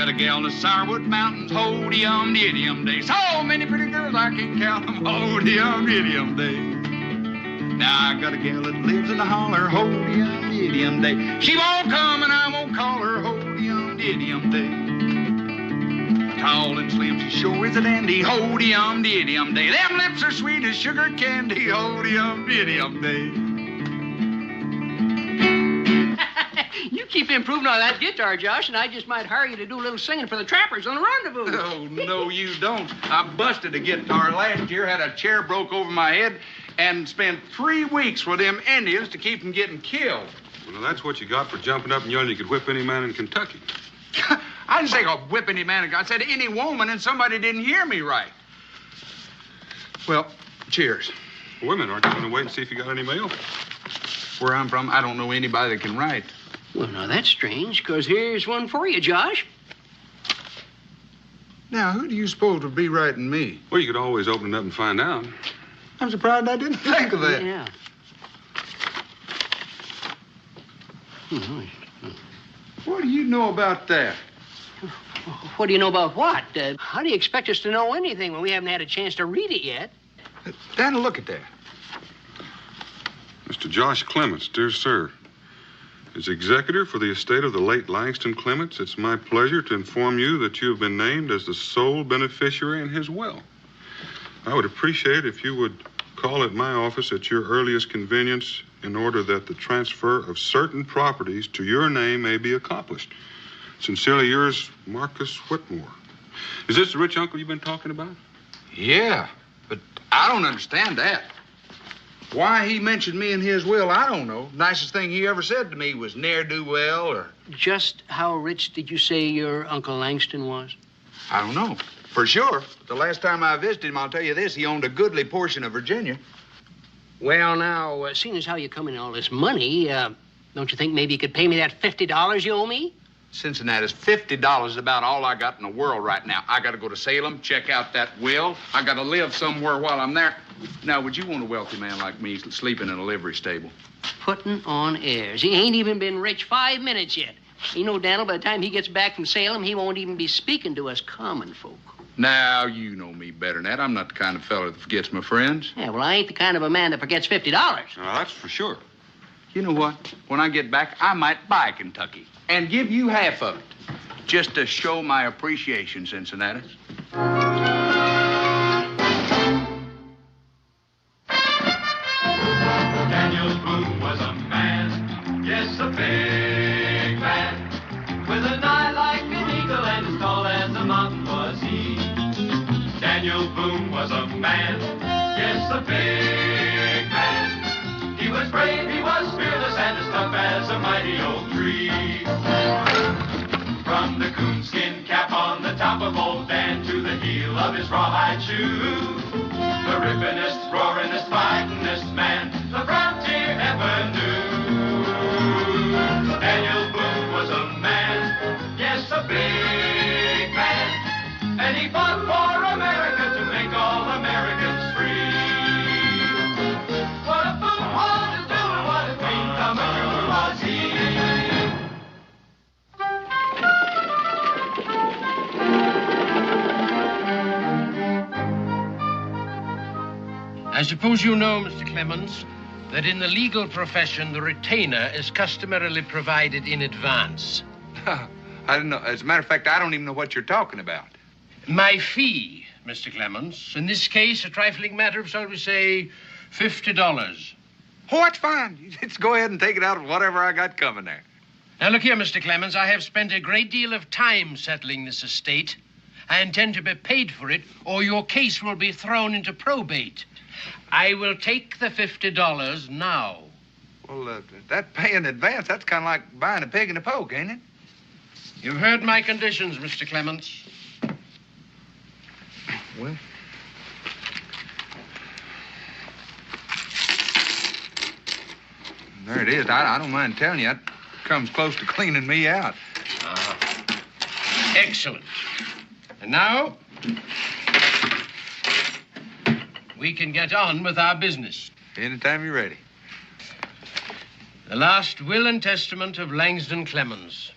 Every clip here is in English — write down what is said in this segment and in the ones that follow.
got a gal in the Sourwood Mountains, ho-de-um-de-de-um-day. So many pretty girls I can't count them, ho-de-um-de-de-um-day. Now I got a gal that lives in the holler, ho-de-um-de-de-um-day. She won't come and I won't call her, ho-de-um-de-de-um-day. Tall and slim, she sure is a dandy, ho-de-um-de-de-um-day. Them lips are sweet as sugar candy, ho-de-um-de-de-um-day. You keep improving on that guitar, Josh, and I just might hire you to do a little singing for the trappers on the rendezvous. Oh, no, you don't. I busted a guitar last year, had a chair broke over my head, and spent 3 weeks with them Indians to keep them getting killed. Well, that's what you got for jumping up and yelling you could whip any man in Kentucky. I didn't say I'll whip any man. I said any woman, and somebody didn't hear me right. Well, cheers. Women, aren't you going to wait and see if you got any mail? Where I'm from, I don't know anybody that can write. Well, now, that's strange, because here's one for you, Josh. Now, who do you suppose would be writing me? Well, you could always open it up and find out. I'm surprised I didn't think of that. Yeah. What do you know about that? What do you know about what? How do you expect us to know anything when we haven't had a chance to read it yet? Daniel, look at that. Mr. Josh Clements, dear sir. As executor for the estate of the late Langston Clements, it's my pleasure to inform you that you have been named as the sole beneficiary in his will. I would appreciate if you would call at my office at your earliest convenience in order that the transfer of certain properties to your name may be accomplished. Sincerely yours, Marcus Whitmore. Is this the rich uncle you've been talking about? Yeah, but I don't understand that. Why he mentioned me in his will, I don't know. Nicest thing he ever said to me was ne'er-do-well or... Just how rich did you say your Uncle Langston was? I don't know. For sure. But the last time I visited him, I'll tell you this, he owned a goodly portion of Virginia. Well, now, seeing as how you come in all this money, don't you think maybe you could pay me that $50 you owe me? Cincinnati's $50 is about all I got in the world right now. I got to go to Salem, check out that will. I got to live somewhere while I'm there. Now, would you want a wealthy man like me sleeping in a livery stable? Putting on airs. He ain't even been rich 5 minutes yet. You know, Daniel, by the time he gets back from Salem, he won't even be speaking to us common folk. Now, you know me better than that. I'm not the kind of fellow that forgets my friends. Yeah, well, I ain't the kind of a man that forgets $50. That's for sure. You know what? When I get back, I might buy Kentucky and give you half of it, just to show my appreciation, Cincinnati. Daniel Boone was a man, yes, a big man, with an eye like an eagle and as tall as a mountain was he. Daniel Boone was a man, yes, a big man. He was brave, he was fearless, and as tough as a mighty old tree. From the coonskin cap on the top of old Dan to the heel of his rawhide shoe, the rippinest, roaringest, fightingest man the frontier ever knew. Daniel Boone was a man, yes, a big man, and he fought for America to make all Americans free. What a Boone was to do and what a clean commander was he. I suppose you know, Mr. Clements, that in the legal profession, the retainer is customarily provided in advance. I don't know. As a matter of fact, I don't even know what you're talking about. My fee, Mr. Clements, in this case, a trifling matter of, shall we say, $50. Oh, that's fine. Just go ahead and take it out of whatever I got coming there. Now, look here, Mr. Clements, I have spent a great deal of time settling this estate. I intend to be paid for it, or your case will be thrown into probate. I will take the $50 now. Well, that pay in advance, that's kind of like buying a pig in a poke, ain't it? You've heard my conditions, Mr. Clements. Well... there it is. I don't mind telling you, that comes close to cleaning me out. Excellent. And now, we can get on with our business. Anytime you're ready. The last will and testament of Langston Clements.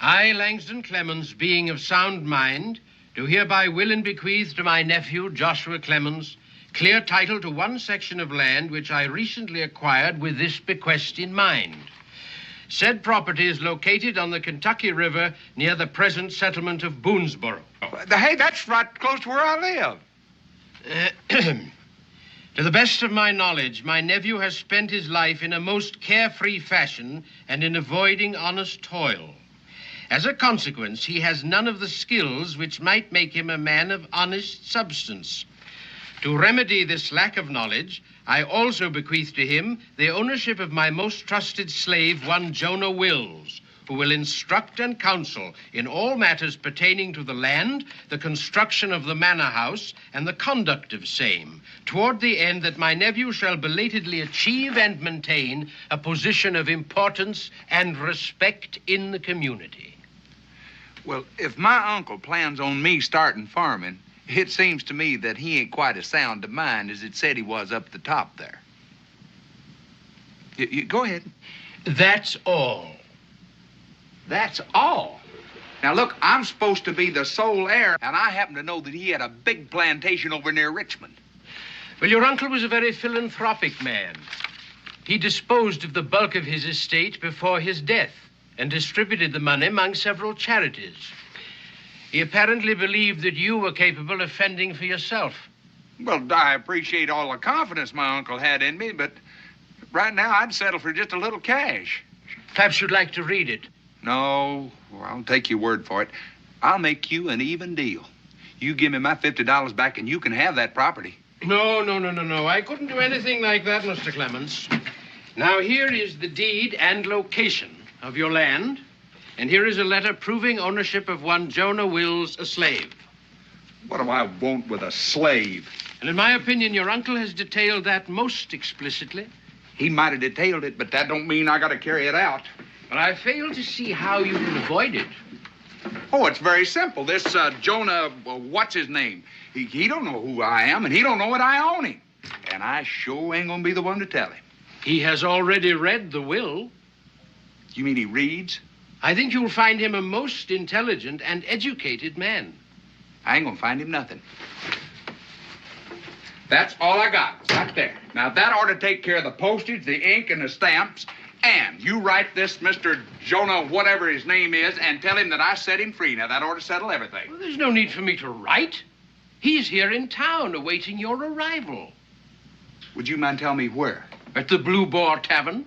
I, Langston Clements, being of sound mind, do hereby will and bequeath to my nephew, Joshua Clements, clear title to one section of land which I recently acquired with this bequest in mind. Said property is located on the Kentucky River near the present settlement of Boonesboro. Hey, that's right close to where I live. To the best of my knowledge, my nephew has spent his life in a most carefree fashion and in avoiding honest toil. As a consequence, he has none of the skills which might make him a man of honest substance. To remedy this lack of knowledge, I also bequeath to him the ownership of my most trusted slave, one Jonah Wills, who will instruct and counsel in all matters pertaining to the land, the construction of the manor house, and the conduct of same, toward the end that my nephew shall belatedly achieve and maintain a position of importance and respect in the community. Well, if my uncle plans on me starting farming, it seems to me that he ain't quite as sound of mind as it said he was up the top there. Go ahead. That's all. That's all? Now, look, I'm supposed to be the sole heir, and I happen to know that he had a big plantation over near Richmond. Well, your uncle was a very philanthropic man. He disposed of the bulk of his estate before his death and distributed the money among several charities. He apparently believed that you were capable of fending for yourself. Well, I appreciate all the confidence my uncle had in me, but right now I'd settle for just a little cash. Perhaps you'd like to read it. No, well, I'll take your word for it. I'll make you an even deal. You give me my $50 back and you can have that property. No. I couldn't do anything like that, Mr. Clements. Now, here is the deed and location of your land. And here is a letter proving ownership of one Jonah Wills, a slave. What do I want with a slave? And in my opinion, your uncle has detailed that most explicitly. He might have detailed it, but that don't mean I got to carry it out. But I fail to see how you can avoid it. Oh, it's very simple. This Jonah, what's his name? He don't know who I am, and he don't know what I own him. And I sure ain't gonna be the one to tell him. He has already read the will. You mean he reads? I think you'll find him a most intelligent and educated man. I ain't gonna find him nothing. That's all I got, right there. Now, that ought to take care of the postage, the ink, and the stamps. And you write this Mr. Jonah, whatever his name is, and tell him that I set him free. Now, that ought to settle everything. Well, there's no need for me to write. He's here in town awaiting your arrival. Would you mind telling me where? At the Blue Boar Tavern.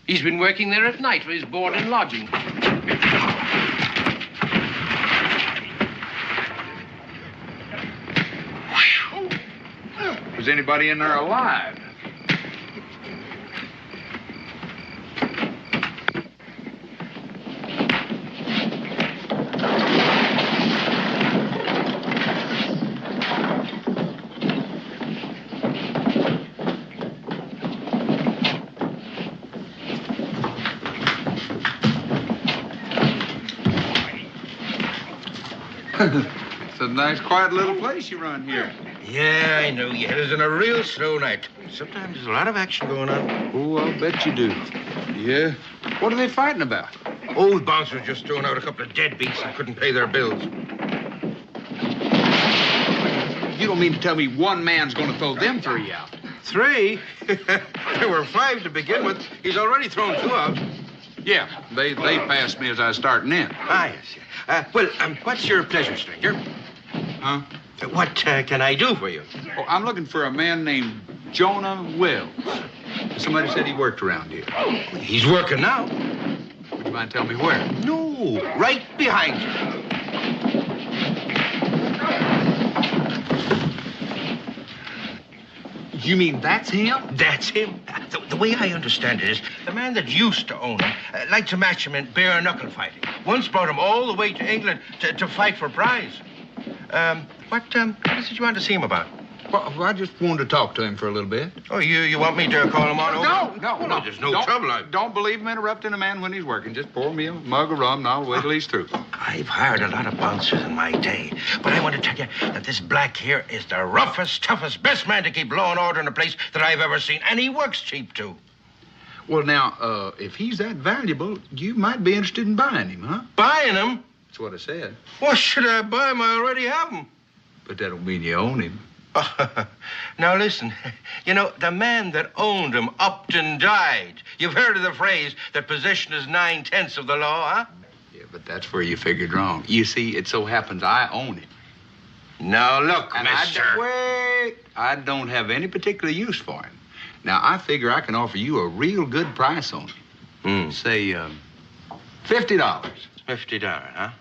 He's been working there at night for his board and lodging. Was anybody in there alive? It's a nice, quiet little place you run here. Yeah, I know. Yeah, it's in a real slow night. Sometimes there's a lot of action going on. Oh, I'll bet you do. Yeah? What are they fighting about? Old bouncers just throwing out a couple of deadbeats that couldn't pay their bills. You don't mean to tell me one man's going to throw them three out? 3? There were 5 to begin with. He's already thrown 2 out. Yeah, they passed me as I was starting in. Ah, yes. What's your pleasure, stranger? Huh? What can I do for you? Oh, I'm looking for a man named Jonah Wills. Somebody said he worked around here. He's working now. Would you mind telling me where? No, right behind you. You mean that's him? That's him. The way I understand it is, the man that used to own him liked to match him in bare-knuckle fighting. Once brought him all the way to England to fight for prize. What is it you want to see him about? Well, I just wanted to talk to him for a little bit. Oh, you want me to call him on over? No. There's no trouble. Don't believe him interrupting a man when he's working. Just pour me a mug of rum, and I'll wait till he's through. I've hired a lot of bouncers in my day, but I want to tell you that this black here is the roughest, toughest, best man to keep law and order in a place that I've ever seen, and he works cheap, too. Well, now, if he's that valuable, you might be interested in buying him, huh? Buying him? That's what I said. What should I buy him? I already have him. But that don't mean you own him. Now, listen. You know, the man that owned him upped and died. You've heard of the phrase that possession is 9/10 of the law, huh? Yeah, but that's where you figured wrong. You see, it so happens I own him. Now, look, And mister. I don't have any particular use for him. Now, I figure I can offer you a real good price on him. Say, $50. $50, huh?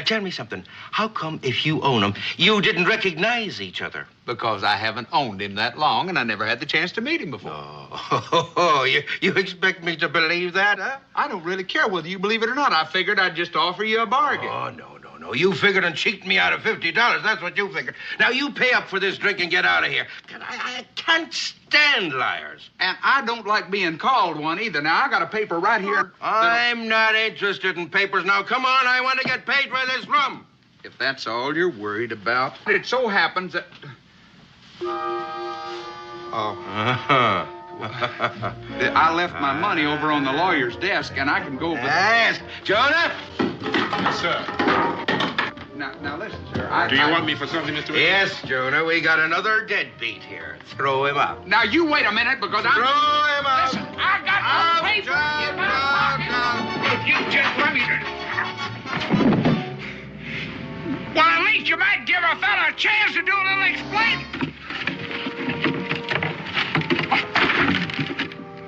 Tell me something. How come if you own him, you didn't recognize each other? Because I haven't owned him that long, and I never had the chance to meet him before. Oh, you expect me to believe that, huh? I don't really care whether you believe it or not. I figured I'd just offer you a bargain. Oh, no. You figured on cheating me out of $50. That's what you figured. Now, you pay up for this drink and get out of here. I can't stand liars. And I don't like being called one either. Now, I got a paper right here. I'm not interested in papers. Now, come on. I want to get paid for this rum. If that's all you're worried about. It so happens that... I left my money over on the lawyer's desk, and I can go over... Yes. Jonah? Yes, sir. Now listen, sir. Do you want me for something, Mr. Richards? Yes, Jonah. We got another deadbeat here. Throw him up. Now, you wait a minute, because Throw him up. Listen, I got no paper in my pocket. If you just let me... Well, at least you might give a fella a chance to do a little explaining.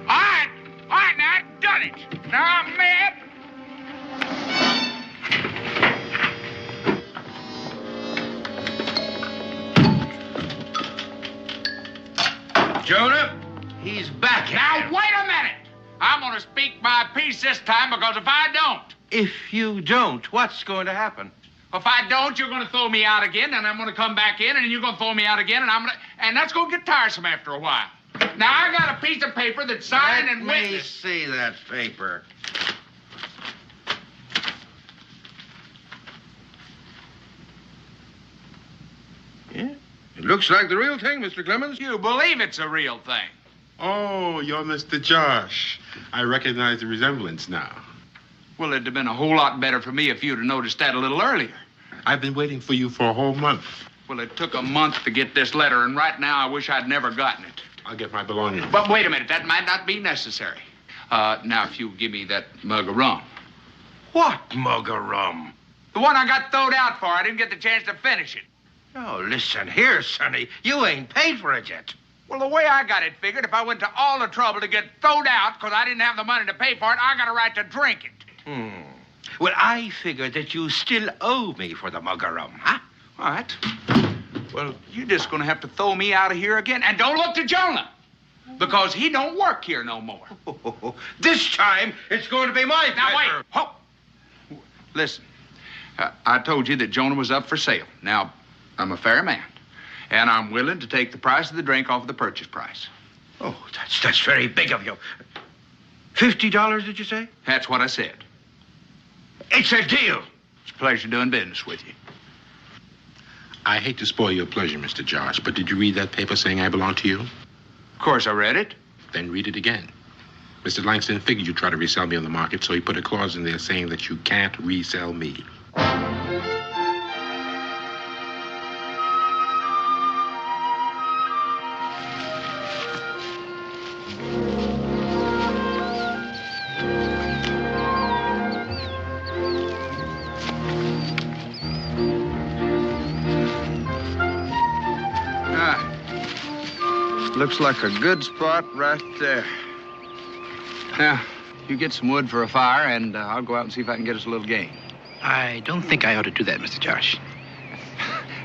All right, now I've done it. Now I'm mad. Jonah, he's back here. Now, wait a minute. I'm going to speak my piece this time, because if I don't... If you don't, what's going to happen? If I don't, you're going to throw me out again, and I'm going to come back in, and you're going to throw me out again, and that's going to get tiresome after a while. Now, I got a piece of paper that's signed and Let me witnessed. see that paper. Yeah, it looks like the real thing, Mr. Clements. You believe it's a real thing. Oh, you're Mr. Josh. I recognize the resemblance now. Well, it'd have been a whole lot better for me if you'd have noticed that a little earlier. I've been waiting for you for a whole month. Well, it took a month to get this letter, and right now I wish I'd never gotten it. I'll get my belongings. But wait a minute, that might not be necessary. Now, if you give me that mug of rum. What mug of rum? The one I got throwed out for. I didn't get the chance to finish it. Oh, listen here, Sonny. You ain't paid for it yet. Well, the way I got it figured, if I went to all the trouble to get thrown out because I didn't have the money to pay for it, I got a right to drink it. Well, I figured that you still owe me for the mug of rum, huh? All right. Well, you're just going to have to throw me out of here again. And don't look to Jonah, because he don't work here no more. This time, it's going to be my Now, pleasure. wait. Ho. Listen, I told you that Jonah was up for sale. Now, I'm a fair man, and I'm willing to take the price of the drink off of the purchase price. Oh, that's very big of you. $50, did you say? That's what I said. It's a deal. It's a pleasure doing business with you. I hate to spoil your pleasure, Mr. Josh, but did you read that paper saying I belong to you? Of course I read it. Then read it again. Mr. Langston figured you'd try to resell me on the market, so he put a clause in there saying that you can't resell me. Looks like a good spot right there. Now, you get some wood for a fire, and I'll go out and see if I can get us a little game. I don't think I ought to do that, Mr. Josh.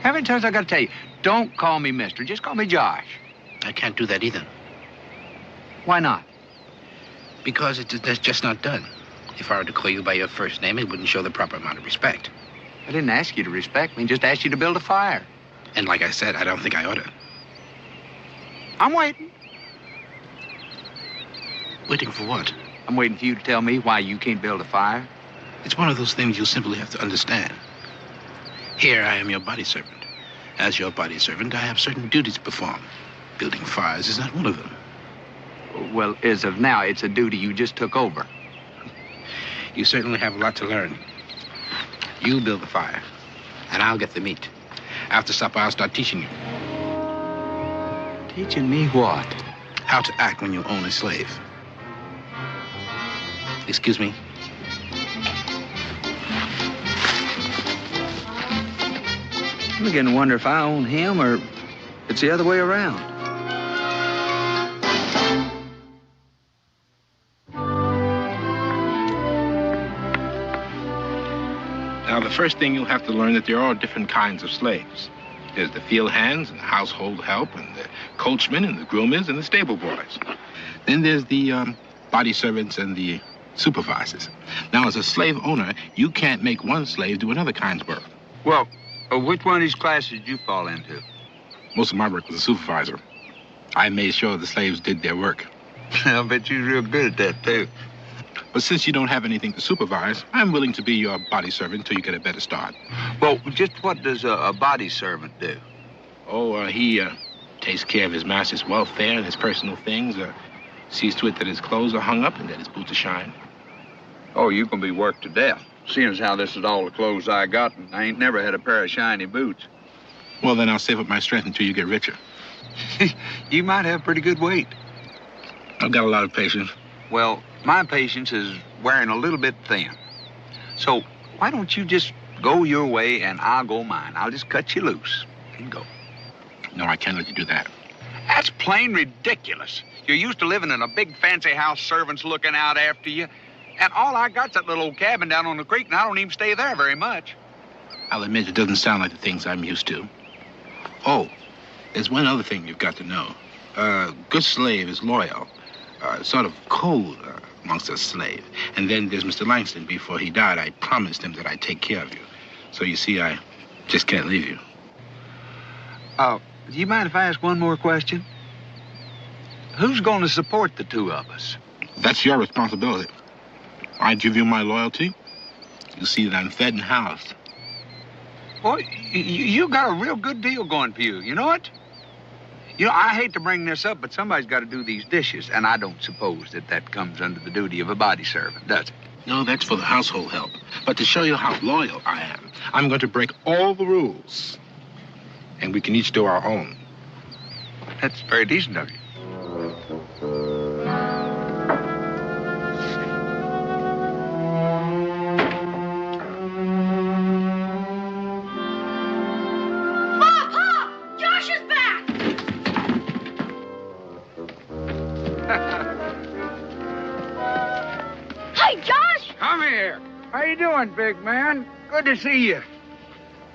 How many times I got to tell you, don't call me mister, just call me Josh. I can't do that either. Why not? Because that's just not done. If I were to call you by your first name, it wouldn't show the proper amount of respect. I didn't ask you to respect me, just asked you to build a fire. And like I said, I don't think I ought to. I'm waiting. Waiting for what? I'm waiting for you to tell me why you can't build a fire. It's one of those things you'll simply have to understand. Here, I am your body servant. As your body servant, I have certain duties to perform. Building fires is not one of them. Well, as of now, it's a duty you just took over. You certainly have a lot to learn. You build the fire, and I'll get the meat. After supper, I'll start teaching you. Teaching me what? How to act when you own a slave. Excuse me. I'm beginning to wonder if I own him or it's the other way around. Now, the first thing you'll have to learn that there are different kinds of slaves. There's the field hands and the household help and the coachmen and the groomers and the stable boys. Then there's the body servants and the supervisors. Now, as a slave owner, you can't make one slave do another kind's work. Well, which one of these classes did you fall into? Most of my work was a supervisor. I made sure the slaves did their work. I bet you're real good at that, too. But since you don't have anything to supervise, I'm willing to be your body servant until you get a better start. Well, just what does a body servant do? Oh, he takes care of his master's welfare and his personal things, sees to it that his clothes are hung up and that his boots are shined. Oh, you gonna be worked to death. Seeing as how this is all the clothes I got, and I ain't never had a pair of shiny boots. Well, then I'll save up my strength until you get richer. You might have pretty good weight. I've got a lot of patience. Well, my patience is wearing a little bit thin. So why don't you just go your way and I'll go mine? I'll just cut you loose and go. No, I can't let you do that. That's plain ridiculous. You're used to living in a big fancy house, servants looking out after you. And all I got's that little old cabin down on the creek, and I don't even stay there very much. I'll admit it doesn't sound like the things I'm used to. Oh, there's one other thing you've got to know. A good slave is loyal, sort of cold amongst a slave. And then there's Mr. Langston. Before he died, I promised him that I'd take care of you. So you see, I just can't leave you. Do you mind if I ask one more question? Who's going to support the two of us? That's your responsibility. I give you my loyalty. You see that I'm fed and housed. Boy, you got a real good deal going for you. You know what? You know, I hate to bring this up, but somebody's got to do these dishes, and I don't suppose that comes under the duty of a body servant, does it? No, that's for the household help. But to show you how loyal I am, I'm going to break all the rules, and we can each do our own. That's very decent of you. How you doing, big man? Good to see you.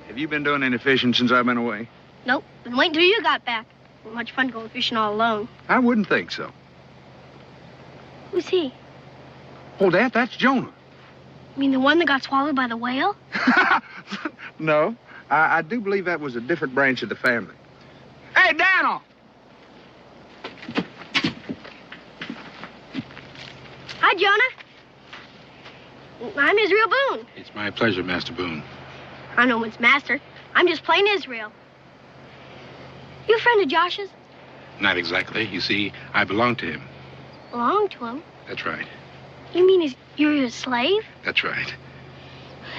Have you been doing any fishing since I've been away? Nope. Been waiting till you got back. Not much fun going fishing all alone. I wouldn't think so. Who's he? Oh, that's Jonah. You mean the one that got swallowed by the whale? No. I do believe that was a different branch of the family. Hey, Daniel! Hi, Jonah. I'm Israel Boone. It's my pleasure, Master Boone. I'm no one's master. I'm just plain Israel. You a friend of Josh's? Not exactly. You see, I belong to him. Belong to him? That's right. You mean you're his slave? That's right.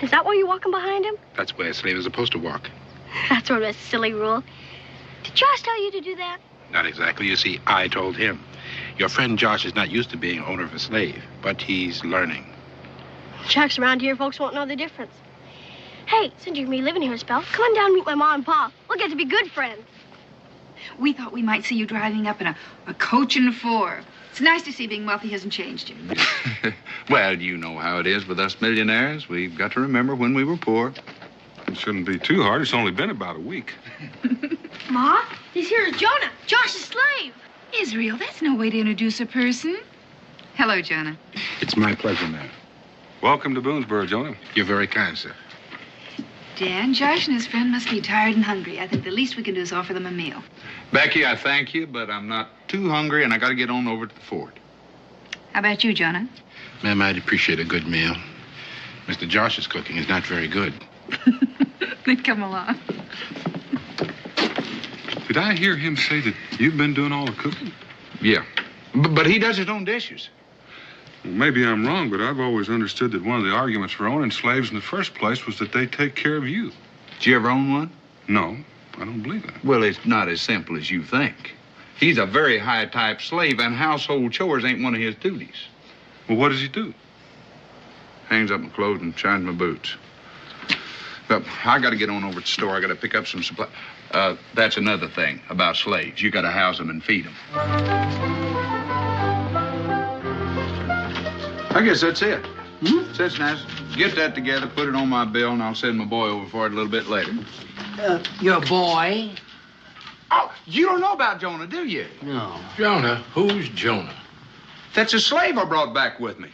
Is that why you're walking behind him? That's where a slave is supposed to walk. That's sort of a silly rule. Did Josh tell you to do that? Not exactly. You see, I told him. Your friend Josh is not used to being owner of a slave, but he's learning. Shucks, around here, folks won't know the difference. Hey, since you're going to be living here a spell, come on down and meet my mom and pa. We'll get to be good friends. We thought we might see you driving up in a coach and four. It's nice to see being wealthy hasn't changed you. Well, you know how it is with us millionaires. We've got to remember when we were poor. It shouldn't be too hard. It's only been about a week. Ma, this here is Jonah, Josh's slave. Israel, that's no way to introduce a person. Hello, Jonah. It's my pleasure, ma'am. Welcome to Boonesboro, Jonah. You're very kind, sir. Dan, Josh and his friend must be tired and hungry. I think the least we can do is offer them a meal. Becky, I thank you, but I'm not too hungry, and I got to get on over to the fort. How about you, Jonah? Ma'am, I'd appreciate a good meal. Mr. Josh's cooking is not very good. Then come along. Did I hear him say that you've been doing all the cooking? Yeah. But he does his own dishes. Well, maybe I'm wrong, but I've always understood that one of the arguments for owning slaves in the first place was that they take care of you. Did you ever own one? No, I don't believe that. Well, it's not as simple as you think. He's a very high-type slave, and household chores ain't one of his duties. Well, what does he do? Hangs up my clothes and shines my boots. But I got to get on over to the store. I got to pick up some supplies. That's another thing about slaves. You got to house them and feed them. I guess that's it. That's nice. Get that together, put it on my bill, and I'll send my boy over for it a little bit later. Your boy? Oh, you don't know about Jonah, do you? No. Jonah? Who's Jonah? That's a slave I brought back with me.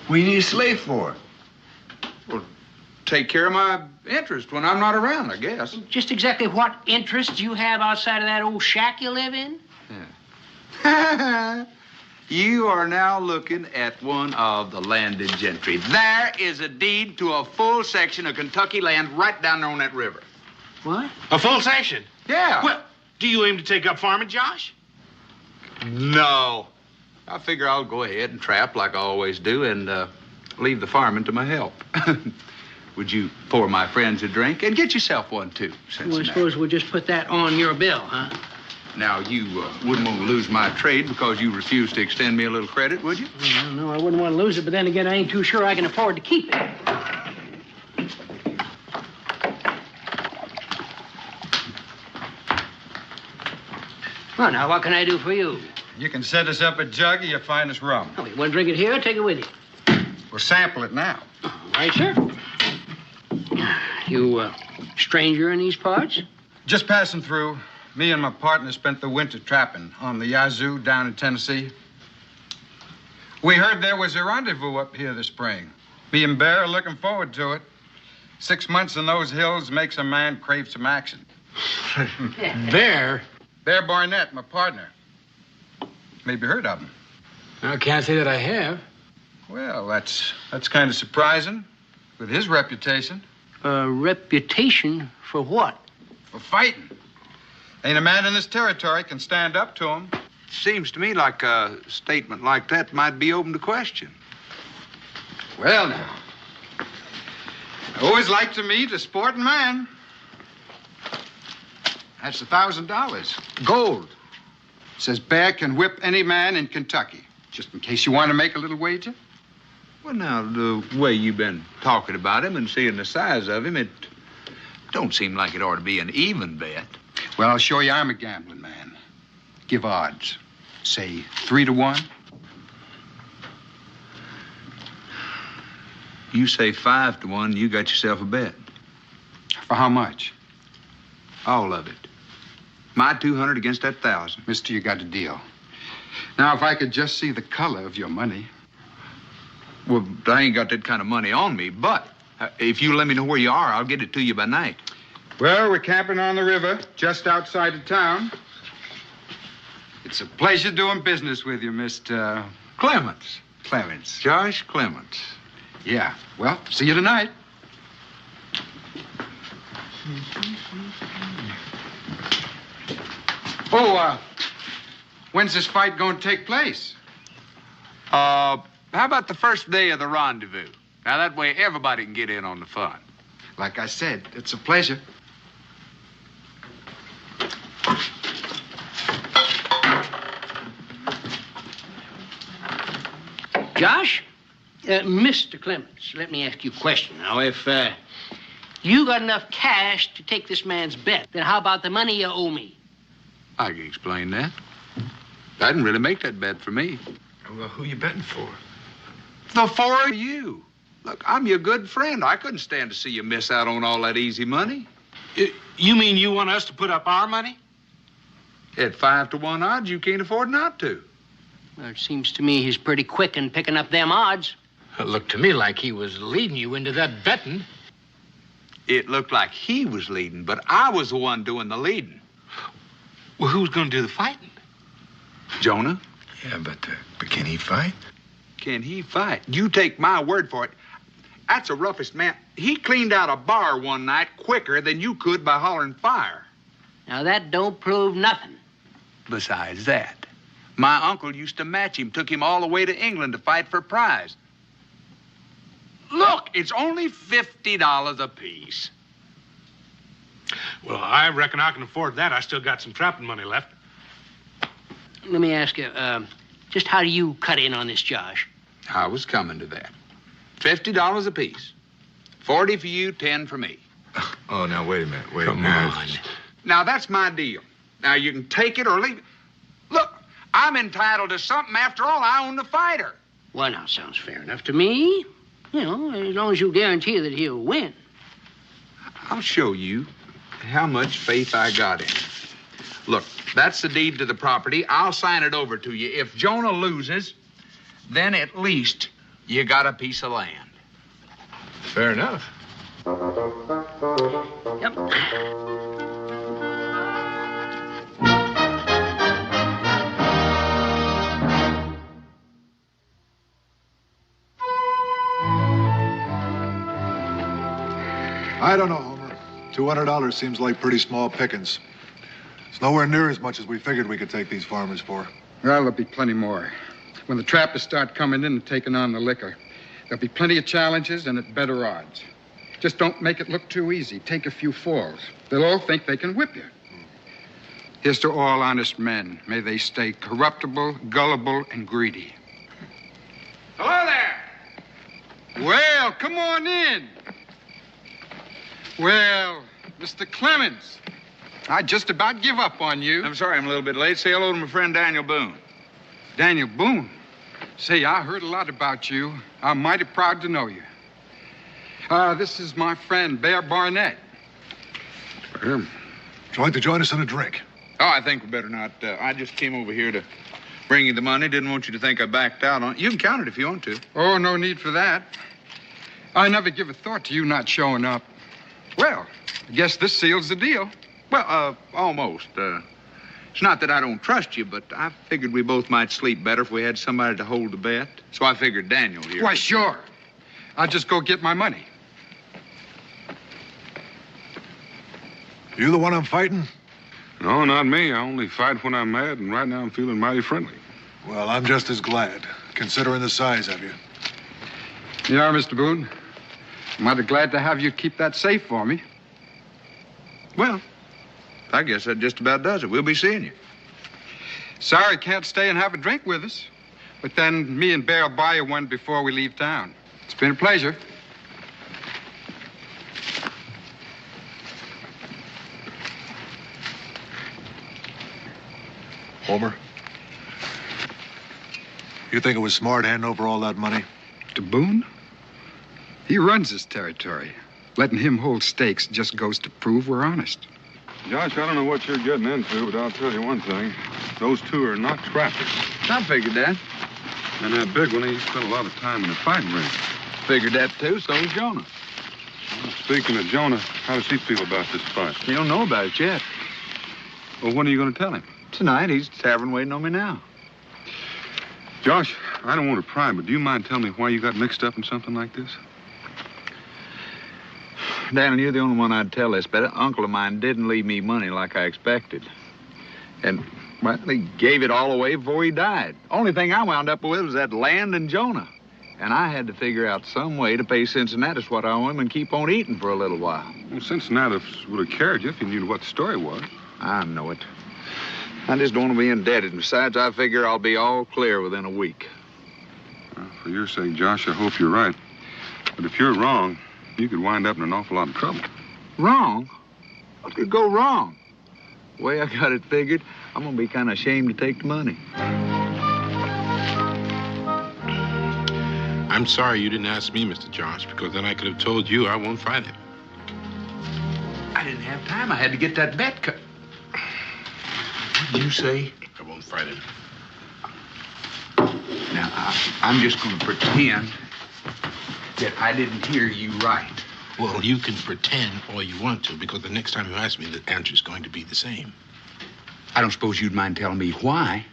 What do you need a slave for? Well, take care of my interest when I'm not around, I guess. Just exactly what interests you have outside of that old shack you live in? Yeah. You are now looking at one of the landed gentry. There is a deed to a full section of Kentucky land right down there on that river. What? A full section? Yeah. Well, do you aim to take up farming, Josh? No. I figure I'll go ahead and trap like I always do and leave the farming to my help. Would you pour my friends a drink and get yourself one, too? Well, I suppose we'll just put that on your bill, huh? Now, you wouldn't want to lose my trade because you refused to extend me a little credit, would you? Well, no, I wouldn't want to lose it, but then again, I ain't too sure I can afford to keep it. Well, now, what can I do for you? You can set us up a jug of your finest rum. Oh, you want to drink it here or take it with you? We'll sample it now. All right, sir. You, stranger in these parts? Just passing through. Me and my partner spent the winter trapping on the Yazoo down in Tennessee. We heard there was a rendezvous up here this spring. Me and Bear are looking forward to it. 6 months in those hills makes a man crave some action. Bear? Bear Barnett, my partner. Maybe heard of him. I can't say that I have. Well, that's kind of surprising with his reputation. Reputation for what? For fighting. Ain't a man in this territory can stand up to him. Seems to me like a statement like that might be open to question. Well, now. I always like to meet a sporting man. That's $1,000. Gold. Says Bear can whip any man in Kentucky. Just in case you want to make a little wager. Well, now, the way you've been talking about him and seeing the size of him, it don't seem like it ought to be an even bet. Well, I'll show you I'm a gambling man. Give odds. Say 3 to 1. You say 5 to 1, you got yourself a bet. For how much? All of it. My 200 against that 1,000. Mister, you got a deal. Now, if I could just see the color of your money. Well, I ain't got that kind of money on me, but if you let me know where you are, I'll get it to you by night. Well, we're camping on the river, just outside of town. It's a pleasure doing business with you, Mr. Clements. Clements. Josh Clements. Yeah. Well, see you tonight. Oh, when's this fight going to take place? How about the first day of the rendezvous? Now, that way everybody can get in on the fun. Like I said, it's a pleasure. Josh? Mr. Clements, let me ask you a question. Now, if you got enough cash to take this man's bet, then how about the money you owe me? I can explain that. I didn't really make that bet for me. Well, who you betting for? The 4 of you. Look, I'm your good friend. I couldn't stand to see you miss out on all that easy money. You mean you want us to put up our money? At 5 to 1 odds, you can't afford not to. Well, it seems to me he's pretty quick in picking up them odds. It looked to me like he was leading you into that betting. It looked like he was leading, but I was the one doing the leading. Well, who's going to do the fighting? Jonah. Yeah, but can he fight? Can he fight? You take my word for it. That's the roughest man. He cleaned out a bar one night quicker than you could by hollering fire. Now, that don't prove nothing. Besides that, My uncle used to match him, took him all the way to England to fight for prize. Look, it's only $50 apiece. Well, I reckon I can afford that. I still got some trapping money left. Let me ask you, just how do you cut in on this, Josh? I was coming to that. $50 apiece. 40 for you, 10 for me. Oh, now, wait a minute. Come on. Now, that's my deal. Now, you can take it or leave it. Look, I'm entitled to something. After all, I own the fighter. Well, now, sounds fair enough to me. You know, as long as you guarantee that he'll win. I'll show you how much faith I got in it. Look, that's the deed to the property. I'll sign it over to you. If Jonah loses, then at least you got a piece of land. Fair enough. Yep. I don't know, Homer. $200 seems like pretty small pickings. It's nowhere near as much as we figured we could take these farmers for. Well, there'll be plenty more. When the trappers start coming in and taking on the liquor, there'll be plenty of challenges and at better odds. Just don't make it look too easy. Take a few falls. They'll all think they can whip you. Here's to all honest men. May they stay corruptible, gullible, and greedy. Hello there. Well, come on in. Well, Mr. Clements, I just about give up on you. I'm sorry I'm a little bit late. Say hello to my friend Daniel Boone. Daniel Boone? Say, I heard a lot about you. I'm mighty proud to know you. This is my friend, Bear Barnett. Would you like to join us in a drink? Oh, I think we better not. I just came over here to bring you the money. Didn't want you to think I backed out on it. You can count it if you want to. Oh, no need for that. I never give a thought to you not showing up. Well, I guess this seals the deal. Well, almost. It's not that I don't trust you, but I figured we both might sleep better if we had somebody to hold the bet. So I figured Daniel here. Why, sure. I'll just go get my money. You the one I'm fighting? No, not me. I only fight when I'm mad, and right now I'm feeling mighty friendly. Well, I'm just as glad, considering the size of you. You are, Mr. Boone. I'm mighty glad to have you keep that safe for me. Well, I guess that just about does it. We'll be seeing you. Sorry can't stay and have a drink with us. But then me and Bear will buy you one before we leave town. It's been a pleasure. Homer, you think it was smart handing over all that money? To Boone? He runs this territory. Letting him hold stakes just goes to prove we're honest. Josh, I don't know what you're getting into, but I'll tell you one thing. Those two are not trappers. I figured that. And that big one, he spent a lot of time in the fighting ring. Figured that, too. So's Jonah. Well, speaking of Jonah, how does he feel about this fight? He don't know about it yet. Well, when are you going to tell him? Tonight. He's at the tavern waiting on me now. Josh, I don't want to pry, but do you mind telling me why you got mixed up in something like this? Daniel, you're the only one I'd tell this, but an uncle of mine didn't leave me money like I expected. And, well, he gave it all away before he died. Only thing I wound up with was that land in Jonah. And I had to figure out some way to pay Cincinnatus what I owe him and keep on eating for a little while. Well, Cincinnatus would have carried you if you knew what the story was. I know it. I just don't want to be indebted. And besides, I figure I'll be all clear within a week. Well, for your sake, Josh, I hope you're right. But if you're wrong, you could wind up in an awful lot of trouble. Wrong? What could go wrong? The way I got it figured, I'm going to be kind of ashamed to take the money. I'm sorry you didn't ask me, Mr. Josh, because then I could have told you I won't fight him. I didn't have time. I had to get that bet cut. What did you say? I won't fight him. Now, I'm just going to pretend that I didn't hear you right. Well, you can pretend all you want to, because the next time you ask me, the answer's going to be the same. I don't suppose you'd mind telling me why.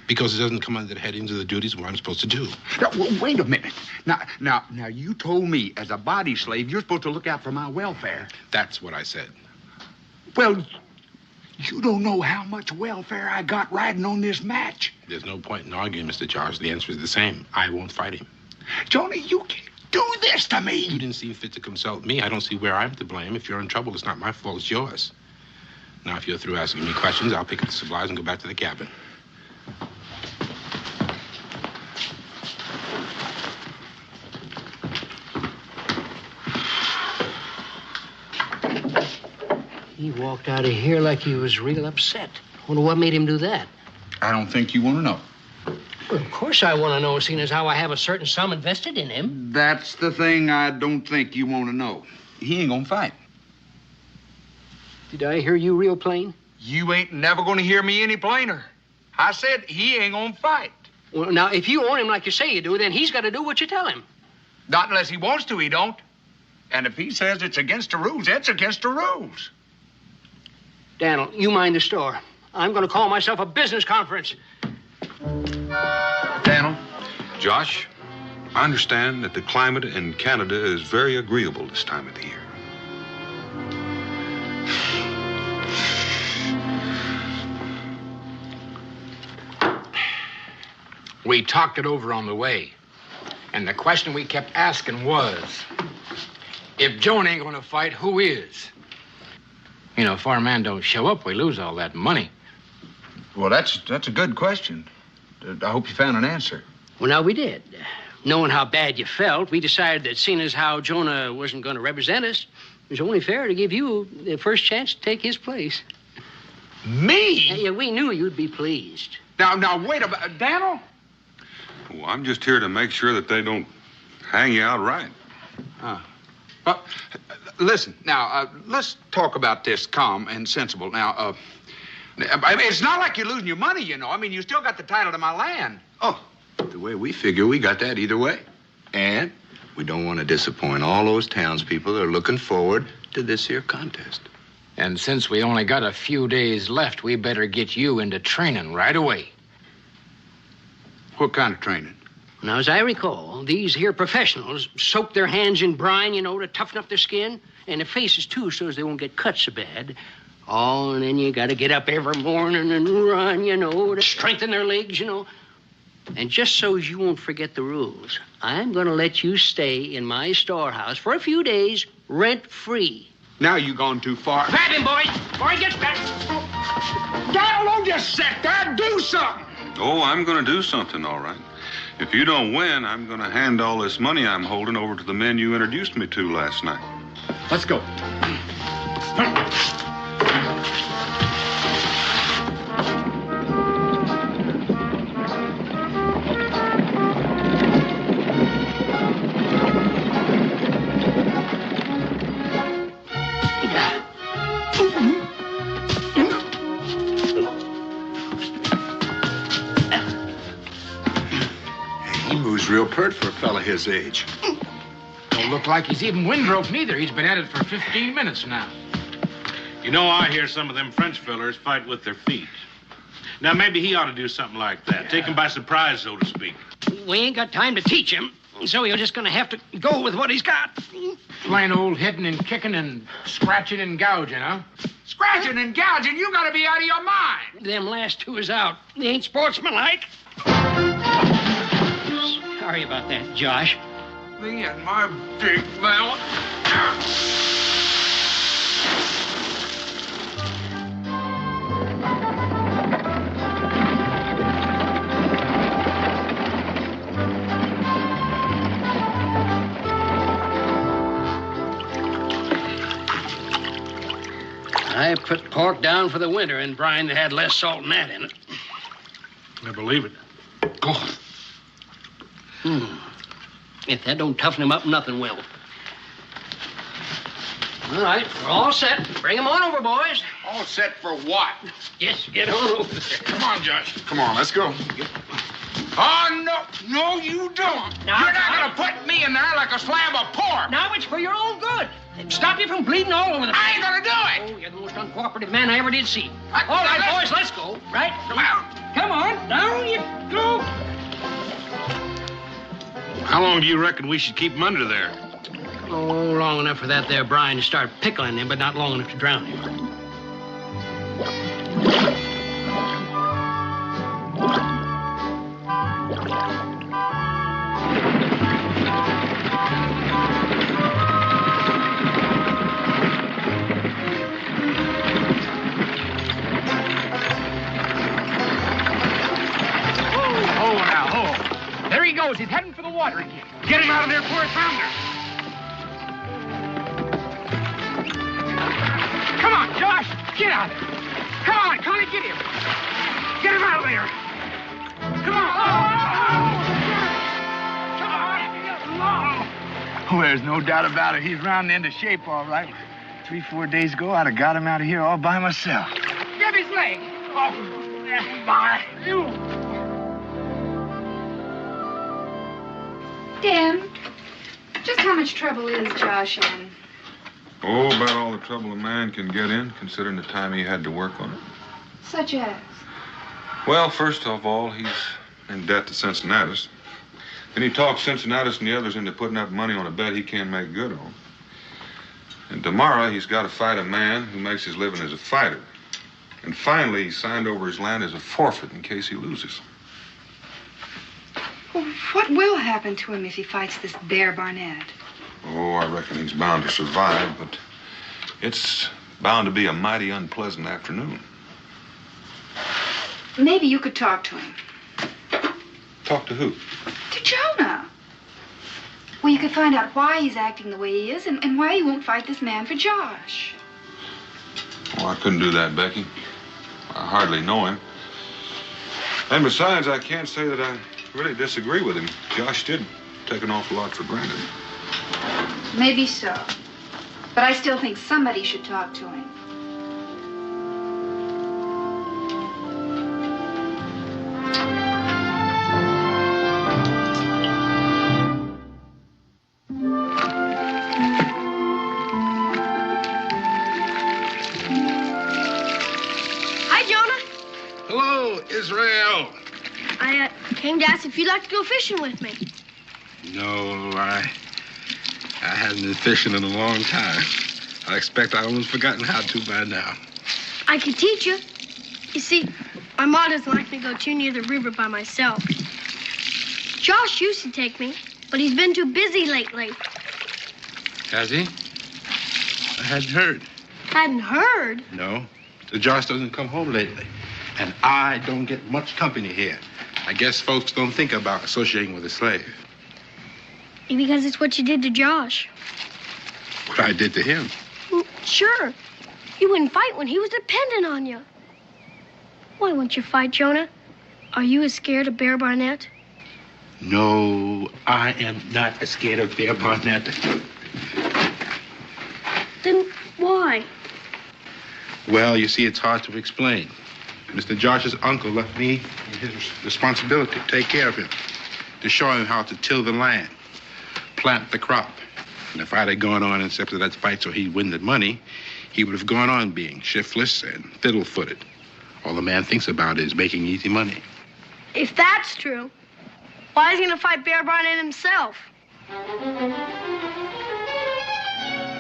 Because it doesn't come under the headings of the duties of what I'm supposed to do. Now, wait a minute. Now, you told me as a body slave, you're supposed to look out for my welfare. That's what I said. Well, You don't know how much welfare I got riding on this match. There's no point in arguing, Mr. Josh. The answer is the same. I won't fight him. Jonah, you can't do this to me. You didn't see fit to consult me. I don't see where I'm to blame. If you're in trouble, it's not my fault, it's yours. Now, if you're through asking me questions, I'll pick up the supplies and go back to the cabin. He walked out of here like he was real upset. Wonder what made him do that. I don't think you want to know. Well, of course I want to know, seeing as how I have a certain sum invested in him. That's the thing I don't think you want to know. He ain't gonna fight. Did I hear you real plain? You ain't never gonna hear me any plainer. I said he ain't gonna fight. Well, now, if you own him like you say you do, then he's got to do what you tell him. Not unless he wants to, he don't. And if he says it's against the rules, it's against the rules. Daniel, you mind the store. I'm going to call myself a business conference. Daniel? Josh, I understand that the climate in Canada is very agreeable this time of the year. We talked it over on the way. And the question we kept asking was, if Jonah ain't gonna fight, who is? You know, if our man don't show up, we lose all that money. Well, that's a good question. I hope you found an answer. Well, now, we did. Knowing how bad you felt, we decided that seeing as how Jonah wasn't going to represent us, it was only fair to give you the first chance to take his place. Me? Yeah, we knew you'd be pleased. Now, wait a minute. Daniel? Well, I'm just here to make sure that they don't hang you out right. Listen, now, let's talk about this calm and sensible. Now, I mean, it's not like you're losing your money, you know. I mean, you still got the title to my land. Oh, the way we figure, we got that either way. And we don't want to disappoint all those townspeople that are looking forward to this here contest. And since we only got a few days left, we better get you into training right away. What kind of training? Now, as I recall, these here professionals soak their hands in brine, you know, to toughen up their skin, and their faces, too, so as they won't get cut so bad. Oh, and then you got to get up every morning and run, you know, to strengthen their legs, you know. And just so as you won't forget the rules, I'm going to let you stay in my storehouse for a few days, rent-free. Now you gone too far. Grab him, boys, before he gets back. Daniel, don't just sit there. Do something. Oh, I'm going to do something, all right. If you don't win, I'm going to hand all this money I'm holding over to the men you introduced me to last night. Let's go. Real pert for a fella his age. Don't look like he's even windrope neither. He's been at it for 15 minutes now. You know, I hear some of them French fellers fight with their feet. Now, maybe he ought to do something like that. Yeah. Take him by surprise, so to speak. We ain't got time to teach him, so you're just going to have to go with what he's got. Plain old hitting and kicking and scratching and gouging, huh? Scratching and gouging? You got to be out of your mind. Them last two is out. They ain't sportsmanlike. Sorry about that, Josh. Me and my big mouth. I put pork down for the winter in brine that had less salt than that in it. I believe it. Oh. If that don't toughen him up, nothing will. All right, we're all set. Bring him on over, boys. All set for what? Yes, get on over there. Come on, Josh. Come on, let's go. Oh, no, you don't. Now, you're not going to put me in there like a slab of pork. Now it's for your own good. Stop you from bleeding all over the place. I ain't going to do it. Oh, you're the most uncooperative man I ever did see. All right, boys, let's go. Right? Come on, down you go. How long do you reckon we should keep him under there? Oh, long enough for that there brine to start pickling him, but not long enough to drown him. knows he's heading for the water again. Get him out of there before it founders. Come on, Josh. Get out. Come on, Connie, get him. Get him out of there. Come on. Oh, there's no doubt about it. He's rounding into shape, all right. 3-4 days ago, I'd have got him out of here all by myself. Grab his leg. Oh, my. Dan, just how much trouble is Josh in? Oh, about all the trouble a man can get in, considering the time he had to work on it. Such as? Well, first of all, he's in debt to Cincinnatus. Then he talks Cincinnatus and the others into putting up money on a bet he can't make good on. And tomorrow, he's got to fight a man who makes his living as a fighter. And finally, he signed over his land as a forfeit in case he loses. Well, what will happen to him if he fights this Bear Barnett? Oh, I reckon he's bound to survive, but it's bound to be a mighty unpleasant afternoon. Maybe you could talk to him. Talk to who? To Jonah. Well, you could find out why he's acting the way he is and why he won't fight this man for Josh. Oh, I couldn't do that, Becky. I hardly know him. And besides, I can't say that I really disagree with him. Josh did take an awful lot for granted. Maybe so. But I still think somebody should talk to him. Israel. I came to ask if you'd like to go fishing with me. No, I haven't been fishing in a long time. I expect I almost forgotten how to by now. I could teach you. You see, my ma doesn't like me to go too near the river by myself. Josh used to take me, but he's been too busy lately. Has he? I hadn't heard. Hadn't heard? No. The Josh doesn't come home lately. And I don't get much company here. I guess folks don't think about associating with a slave. Maybe because it's what you did to Josh. What I did to him? Sure. You wouldn't fight when he was dependent on you. Why won't you fight, Jonah? Are you as scared of Bear Barnett? No, I am not as scared of Bear Barnett. Then why? Well, you see, it's hard to explain. Mr. Josh's uncle left me his responsibility to take care of him, to show him how to till the land, plant the crop. And if I'd have gone on and accepted that fight so he'd win the money, he would have gone on being shiftless and fiddle-footed. All the man thinks about is making easy money. If that's true, why is he going to fight Bear Barnett himself?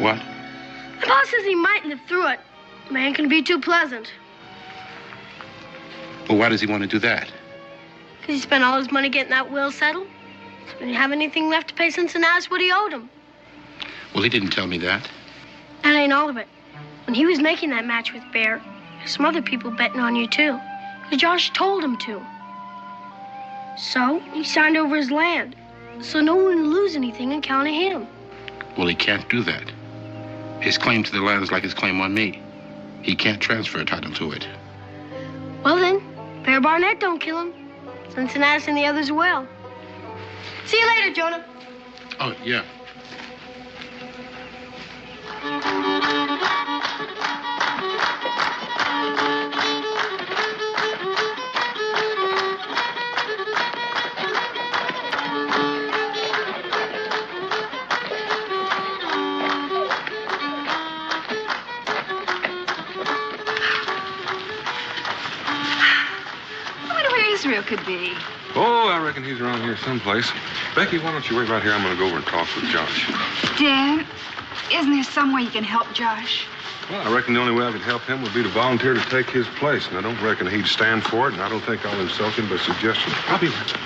What? The boss says he might live through it. Man can be too pleasant. Well, why does he want to do that? Because he spent all his money getting that will settled. So he didn't have anything left to pay Cincinnatus what he owed him. Well, he didn't tell me that. That ain't all of it. When he was making that match with Bear, there's some other people betting on you, too. Because Josh told him to. So he signed over his land. So no one would lose anything on account of him. Well, he can't do that. His claim to the land is like his claim on me. He can't transfer a title to it. Well, then, Bear Barnett don't kill him. Cincinnatus and the others will. See you later, Jonah. Oh, yeah. Israel could be. Oh, I reckon he's around here someplace. Becky, why don't you wait right here? I'm going to go over and talk with Josh. Dan, isn't there some way you can help Josh? Well, I reckon the only way I could help him would be to volunteer to take his place. And I don't reckon he'd stand for it, and I don't think I'll insult him by suggestion. I'll be right back.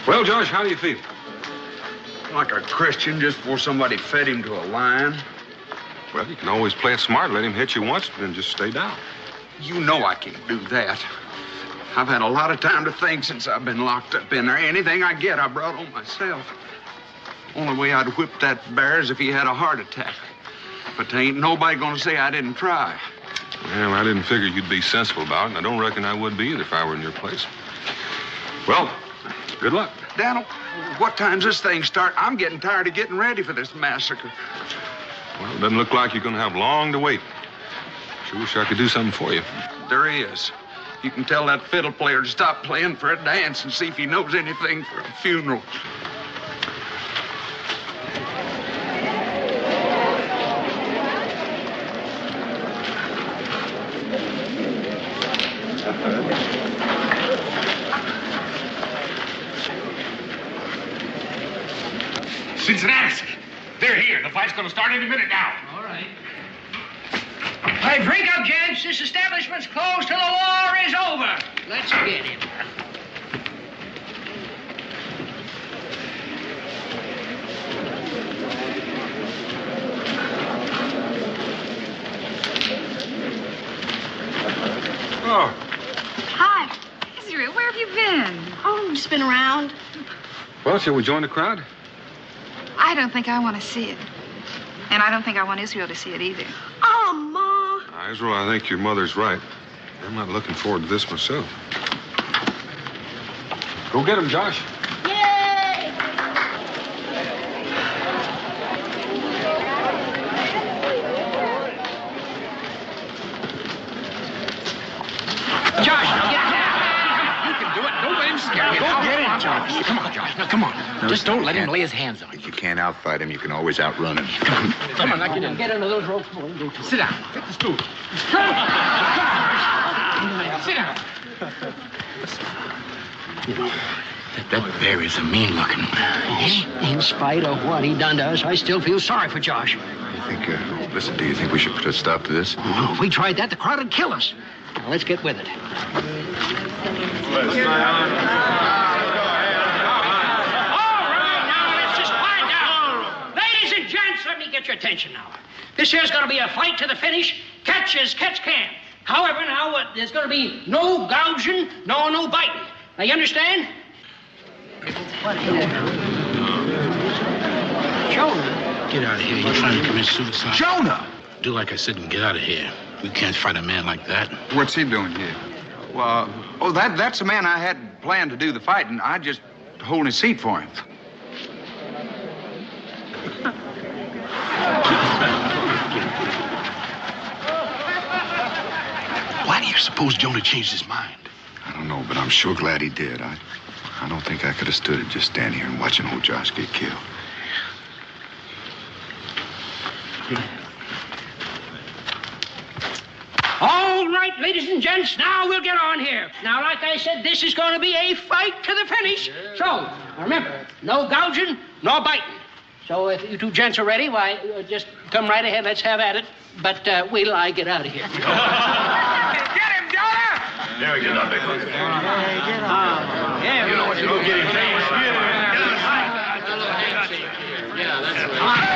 Well, Josh, how do you feel? Like a Christian just before somebody fed him to a lion. Well, you can always play it smart. Let him hit you once, then just stay down. You know I can't do that. I've had a lot of time to think since I've been locked up in there. Anything I get, I brought on myself. Only way I'd whip that bear is if he had a heart attack. But there ain't nobody gonna say I didn't try. Well, I didn't figure you'd be sensible about it, and I don't reckon I would be either if I were in your place. Well, good luck. Daniel, what time's this thing start? I'm getting tired of getting ready for this massacre. Well, it doesn't look like you're going to have long to wait. Sure wish I could do something for you. There is. You can tell that fiddle player to stop playing for a dance and see if he knows anything for a funeral. Cincinnati, they're here. The fight's going to start any minute now. All right. Hey, drink up, gents. This establishment's closed till the war is over. Let's get him. Oh. Hi. Israel, where have you been? Oh, just been around. Well, shall we join the crowd? I don't think I want to see it. And I don't think I want Israel to see it either. Oh, Ma. Israel, I think your mother's right. I'm not looking forward to this myself. Go get him, Josh. Yay! Josh, get down. You can do it. Don't let him scare you. Go get him, Josh. Come on, Josh. Now, come on. No, just don't let him lay his hands on you. If you can't outfight him, you can always outrun him. Come on, now get in. Get under those ropes, boy. Sit down. Take the stool. Sit down. You know, that bear is a mean-looking man. In spite of what he done to us, I still feel sorry for Josh. Listen, do you think we should put a stop to this? Oh, if we tried that, the crowd would kill us. Now, let's get with it. Let me get your attention now. This here's going to be a fight to the finish. Catch as catch can. However, now, there's going to be no gouging, no biting. Now, you understand? Jonah. Get out of here. You're trying to commit suicide. Jonah! Do like I said and get out of here. We can't fight a man like that. What's he doing here? Well, that's the man I had planned to do the fighting. I just hold his seat for him. Why do you suppose Jonah changed his mind? I don't know, but I'm sure glad he did. I don't think I could have stood it just standing here and watching old Josh get killed. All right, ladies and gents, now we'll get on here. Now, like I said, this is going to be a fight to the finish. Yeah. So, remember, no gouging, no biting. So if you two gents are ready, why, just come right ahead. Let's have at it. But wait till I get out of here. Get him, Jonah! There we go, big one. Get on. Yeah, you know what you do, get him. Yeah, that's right.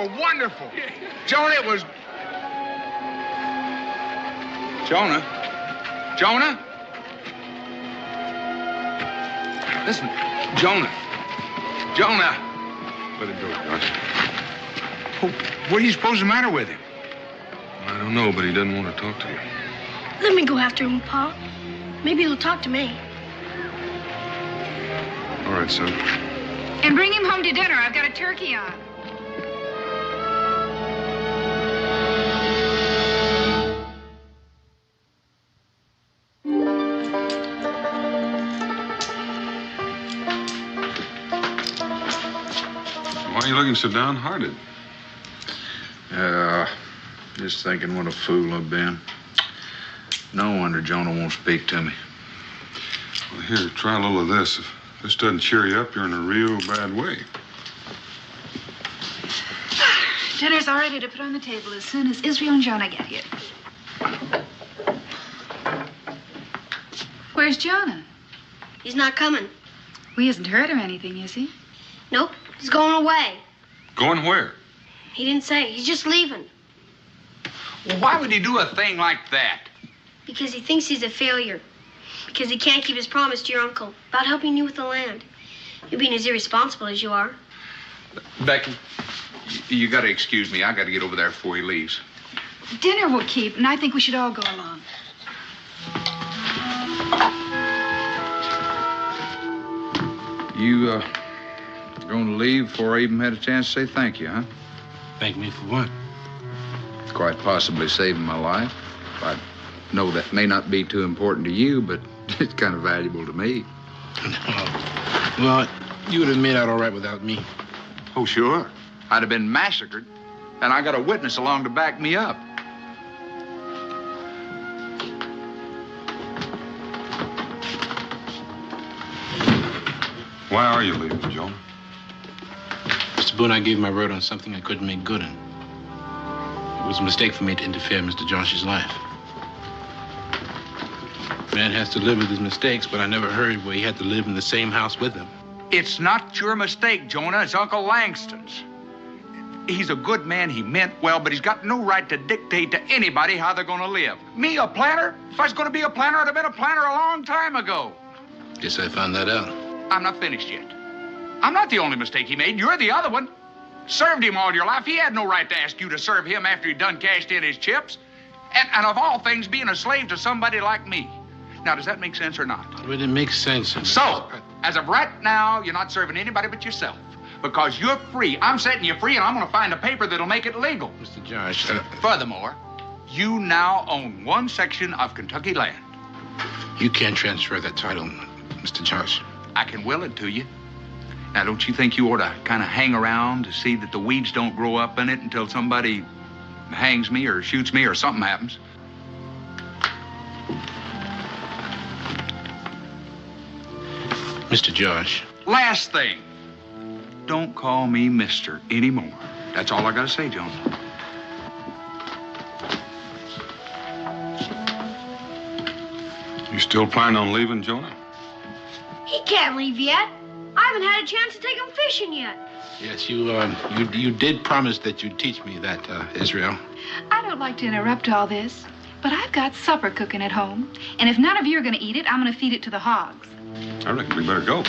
were wonderful. Jonah, it was... Jonah? Jonah? Listen, Jonah. Jonah! Let it go, Josh. What do you suppose is the matter with him? I don't know, but he doesn't want to talk to you. Let me go after him, Pa. Maybe he'll talk to me. All right, son. And bring him home to dinner. I've got a turkey on. Why are you looking so downhearted? Just thinking what a fool I've been. No wonder Jonah won't speak to me. Well, here, try a little of this. If this doesn't cheer you up, you're in a real bad way. Dinner's all ready to put on the table as soon as Israel and Jonah get here. Where's Jonah? He's not coming. Well, he hasn't hurt or anything, is he? Nope, he's going away. Going where? He didn't say. He's just leaving. Well, why would he do a thing like that? Because he thinks he's a failure. Because he can't keep his promise to your uncle about helping you with the land. You're being as irresponsible as you are. Becky, you gotta excuse me. I gotta get over there before he leaves. Dinner will keep, and I think we should all go along. You, going to leave before I even had a chance to say thank you, huh? Thank me for what? Quite possibly saving my life. I know that may not be too important to you, but it's kind of valuable to me. Well, you would have made out all right without me. Oh, sure. I'd have been massacred, and I got a witness along to back me up. Why are you leaving, Jonah? Mr. Boone, I gave my word on something I couldn't make good on. It was a mistake for me to interfere in Mr. Josh's life. Man has to live with his mistakes, but I never heard where he had to live in the same house with them. It's not your mistake, Jonah. It's Uncle Langston's. He's a good man. He meant well, but he's got no right to dictate to anybody how they're going to live. Me, a planter? If I was going to be a planter, I'd have been a planter a long time ago. Guess I found that out. I'm not finished yet. I'm not the only mistake he made. You're the other one. Served him all your life. He had no right to ask you to serve him after he'd done cashed in his chips. And of all things, being a slave to somebody like me. Now, does that make sense or not? Well, it makes sense. So, as of right now, you're not serving anybody but yourself. Because you're free. I'm setting you free, and I'm going to find a paper that'll make it legal. Mr. Josh, Furthermore, you now own one section of Kentucky land. You can't transfer that title, Mr. Josh. I can will it to you. Now, don't you think you ought to kind of hang around to see that the weeds don't grow up in it until somebody hangs me or shoots me or something happens? Mr. Josh. Last thing. Don't call me Mister anymore. That's all I got to say, Jones. You still planning on leaving, Jonah? He can't leave yet. I haven't had a chance to take him fishing yet. Yes, you did promise that you'd teach me that, Israel. I don't like to interrupt all this, but I've got supper cooking at home. And if none of you are going to eat it, I'm going to feed it to the hogs. I reckon we better go.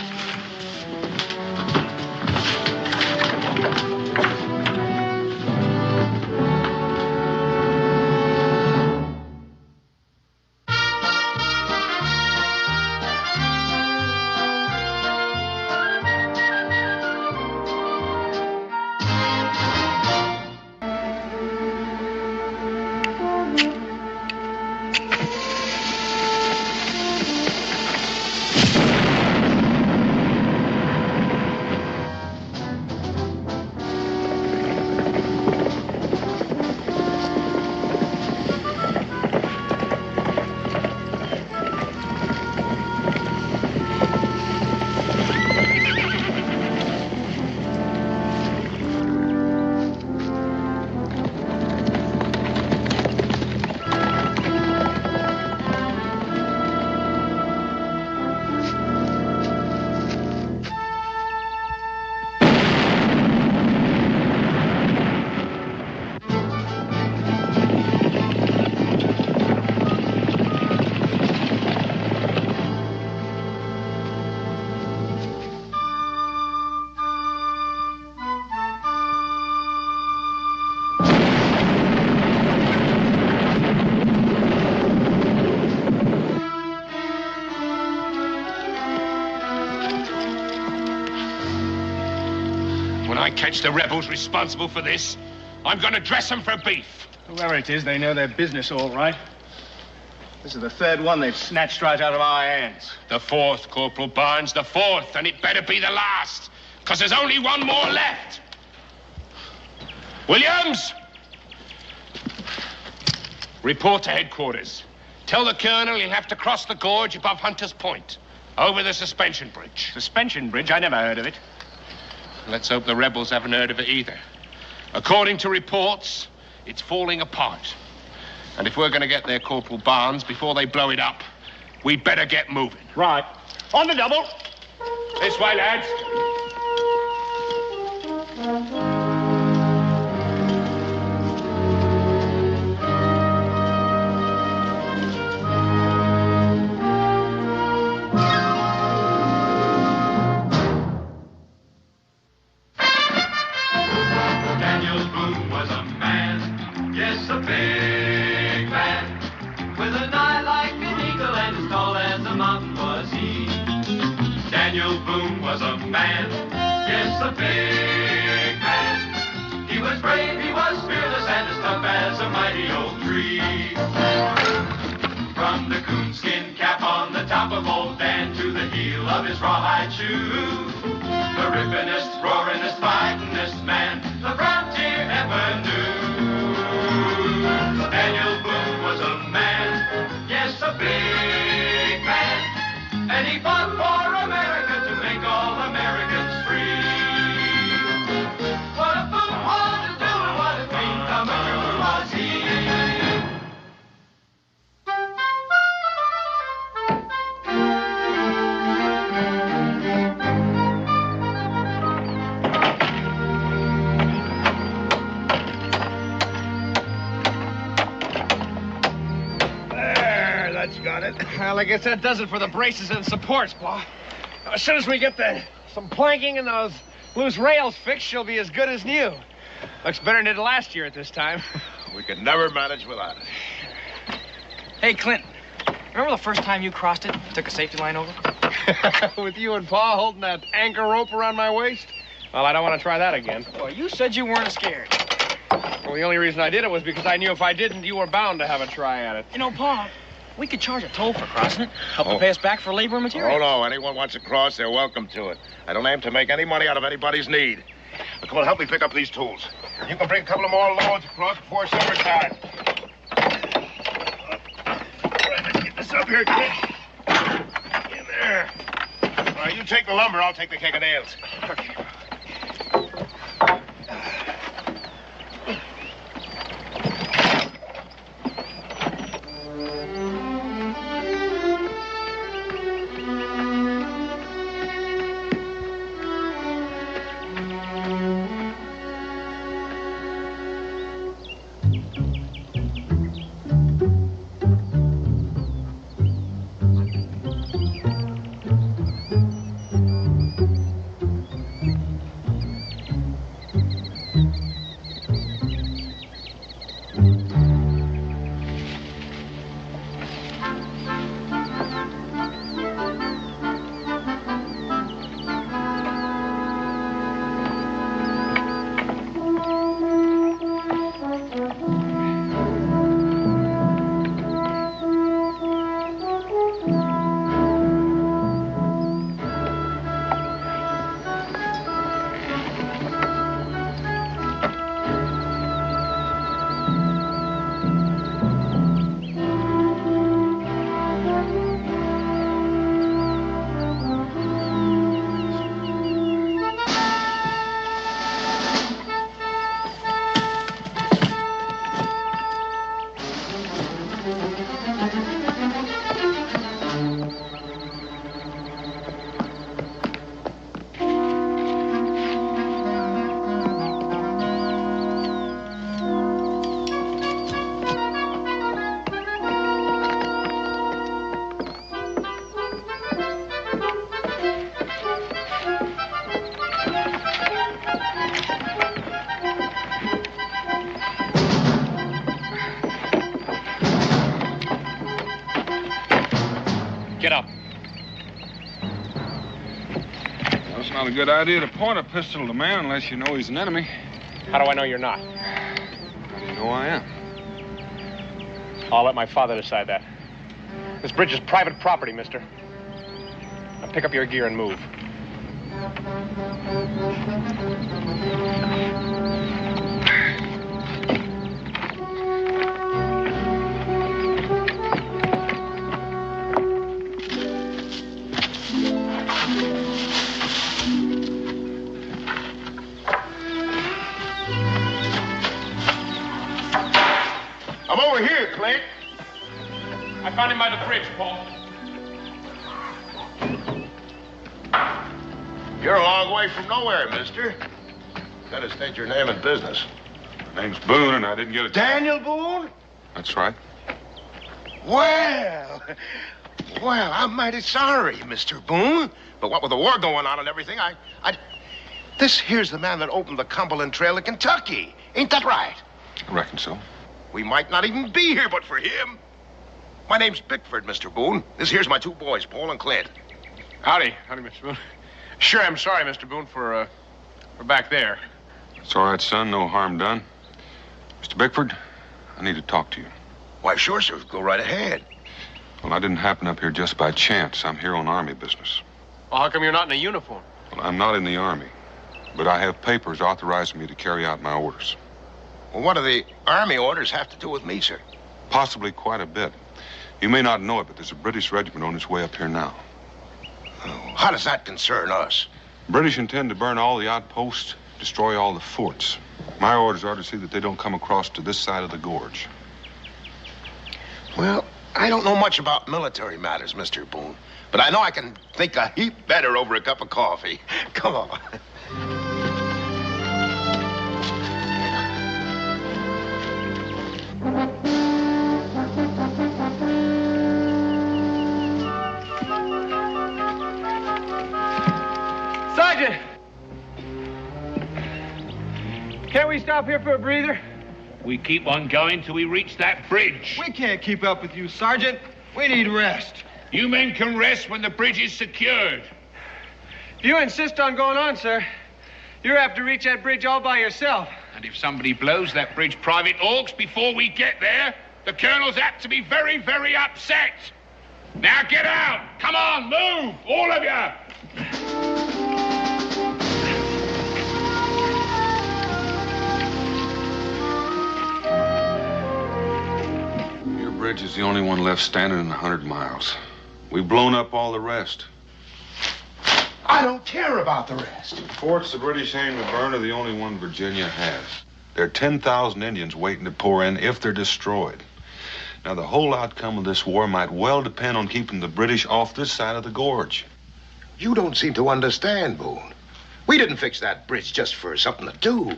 I catch the rebels responsible for this, I'm gonna dress them for beef. Whoever it is, they know their business all right. This is the third one they've snatched right out of our hands. The fourth, Corporal Barnes, the fourth, and it better be the last, because there's only one more left. Williams! Report to headquarters. Tell the colonel he'll have to cross the gorge above Hunter's Point, over the suspension bridge. Suspension bridge? I never heard of it. Let's hope the rebels haven't heard of it either. According to reports, it's falling apart. And if we're going to get there, Corporal Barnes, before they blow it up, we'd better get moving. Right. On the double. This way, lads. Daniel Boone was a man, yes, a big man, with an eye like an eagle and as tall as a mountain was he. Daniel Boone was a man, yes, a big man. He was brave, he was fearless, and as tough as a mighty old tree. From the coonskin cap on the top of old Dan to the heel of his rawhide shoe, the rippinest, roaringest, fightingest man the frontier ever knew. Daniel Boone was a man, yes, a big man, and he fought for America to make all Americans free. What a Boone wanted to do and what a clean thumber was he. That's got it. Well, I guess that does it for the braces and supports, Pa. As soon as we get some planking and those loose rails fixed, she'll be as good as new. Looks better than it did last year at this time. We could never manage without it. Hey, Clint, remember the first time you crossed it, took a safety line over? With you and Pa holding that anchor rope around my waist? Well, I don't want to try that again. Well, you said you weren't scared. Well, the only reason I did it was because I knew if I didn't, you were bound to have a try at it. You know, Pa, we could charge a toll for crossing it. Help to pay us back for labor and material. Oh, no. Anyone wants to cross, they're welcome to it. I don't aim to make any money out of anybody's need. Now, come on, help me pick up these tools. You can bring a couple of more loads across before summertime. All right, let's get this up here, kid. In there. All right, you take the lumber, I'll take the keg of nails. Okay. It's not a good idea to point a pistol at a man unless you know he's an enemy. How do I know you're not? How do you know I am? I'll let my father decide that. This bridge is private property, mister. Now pick up your gear and move. I'm over here, Clint. I found him by the bridge, Paul. You're a long way from nowhere, mister. Gotta state your name and business. My name's Boone, and I didn't get a... Daniel Boone? That's right. Well, I'm mighty sorry, Mr. Boone. But what with the war going on and everything, This here's the man that opened the Cumberland Trail in Kentucky. Ain't that right? I reckon so. We might not even be here but for him. My name's Bickford, Mr. Boone. This here's my two boys, Paul and Clint. Howdy, Mr. Boone. Sure, I'm sorry, Mr. Boone, for back there. It's all right, son. No harm done. Mr. Bickford, I need to talk to you. Why, sure, sir. Go right ahead. Well, I didn't happen up here just by chance. I'm here on Army business. Well, how come you're not in a uniform? Well, I'm not in the Army, but I have papers authorizing me to carry out my orders. Well, what do the Army orders have to do with me, sir? Possibly quite a bit. You may not know it, but there's a British regiment on its way up here now. How does that concern us? British intend to burn all the outposts, destroy all the forts. My orders are to see that they don't come across to this side of the gorge. Well, I don't know much about military matters, Mr. Boone, but I know I can think a heap better over a cup of coffee. Come on. Sergeant! Can't we stop here for a breather? We keep on going till we reach that bridge. We can't keep up with you, Sergeant. We need rest. You men can rest when the bridge is secured. If you insist on going on, sir, you'll have to reach that bridge all by yourself. And if somebody blows that bridge private orcs before we get there, the colonel's apt to be very, very upset. Now get out! Come on, move! All of you! Your bridge is the only one left standing in 100 miles. We've blown up all the rest. I don't care about the rest. The forts the British aim to burn are the only one Virginia has. There are 10,000 Indians waiting to pour in if they're destroyed. Now, the whole outcome of this war might well depend on keeping the British off this side of the gorge. You don't seem to understand, Boone. We didn't fix that bridge just for something to do.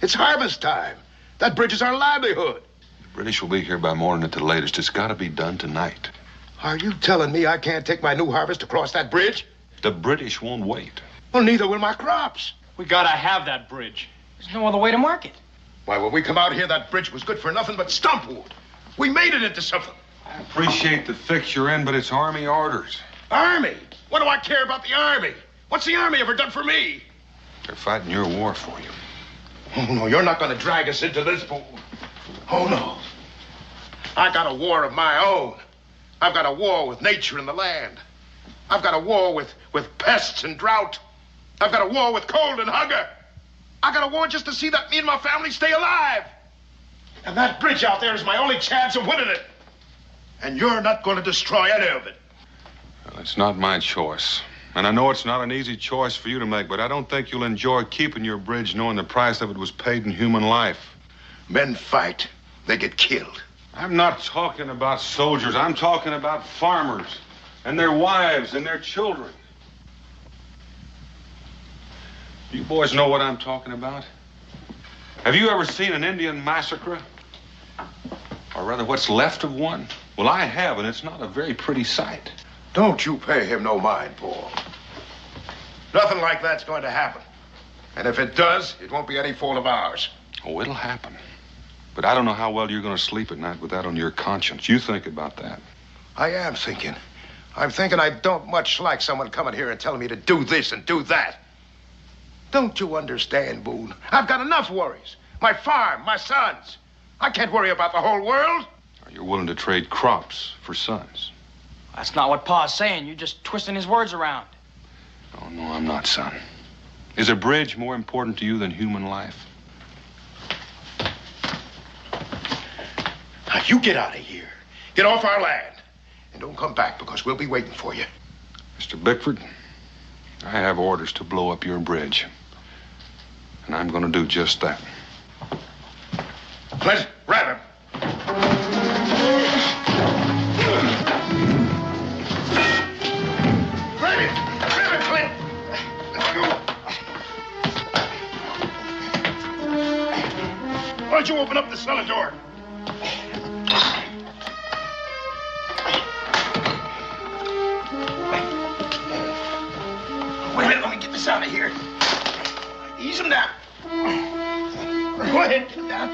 It's harvest time. That bridge is our livelihood. The British will be here by morning at the latest. It's got to be done tonight. Are you telling me I can't take my new harvest across that bridge? The British won't wait. Well, neither will my crops. We gotta have that bridge. There's no other way to mark it. Why, when we come out here, that bridge was good for nothing but stump wood. We made it into something. I appreciate the fix you're in, but it's Army orders. Army? What do I care about the Army? What's the Army ever done for me? They're fighting your war for you. Oh, no, you're not going to drag us into this, Boone. Oh, no. I got a war of my own. I've got a war with nature and the land. I've got a war with pests and drought. I've got a war with cold and hunger. I got a war just to see that me and my family stay alive. And that bridge out there is my only chance of winning it. And you're not going to destroy any of it. Well, it's not my choice. And I know it's not an easy choice for you to make, but I don't think you'll enjoy keeping your bridge knowing the price of it was paid in human life. Men fight. They get killed. I'm not talking about soldiers. I'm talking about farmers and their wives and their children. You boys know what I'm talking about? Have you ever seen an Indian massacre? Or rather, what's left of one? Well, I have, and it's not a very pretty sight. Don't you pay him no mind, Paul. Nothing like that's going to happen. And if it does, it won't be any fault of ours. Oh, it'll happen. But I don't know how well you're going to sleep at night with that on your conscience. You think about that. I am thinking. I'm thinking I don't much like someone coming here and telling me to do this and do that. Don't you understand, Boone? I've got enough worries. My farm, my sons. I can't worry about the whole world. You're willing to trade crops for sons. That's not what Pa's saying. You're just twisting his words around. Oh, no, I'm not, son. Is a bridge more important to you than human life? Now, you get out of here. Get off our land. And don't come back, because we'll be waiting for you. Mr. Bickford, I have orders to blow up your bridge. And I'm going to do just that. Clint, grab him. Grab him! Grab him, Clint! Let's go. Why don't you open up the cellar door? Wait a minute, let me get this out of here. Ease him down. Go ahead, get him down.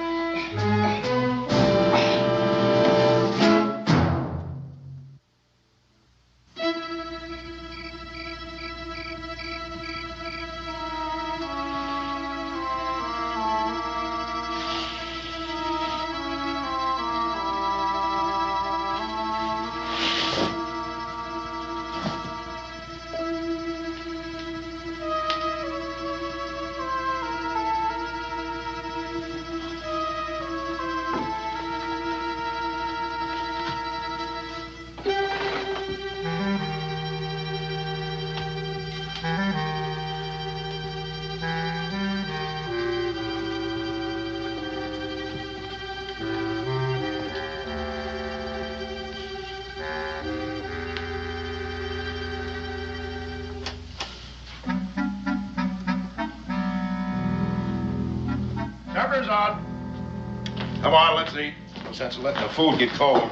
Supper's on. Come on, let's eat. No sense of letting the food get cold.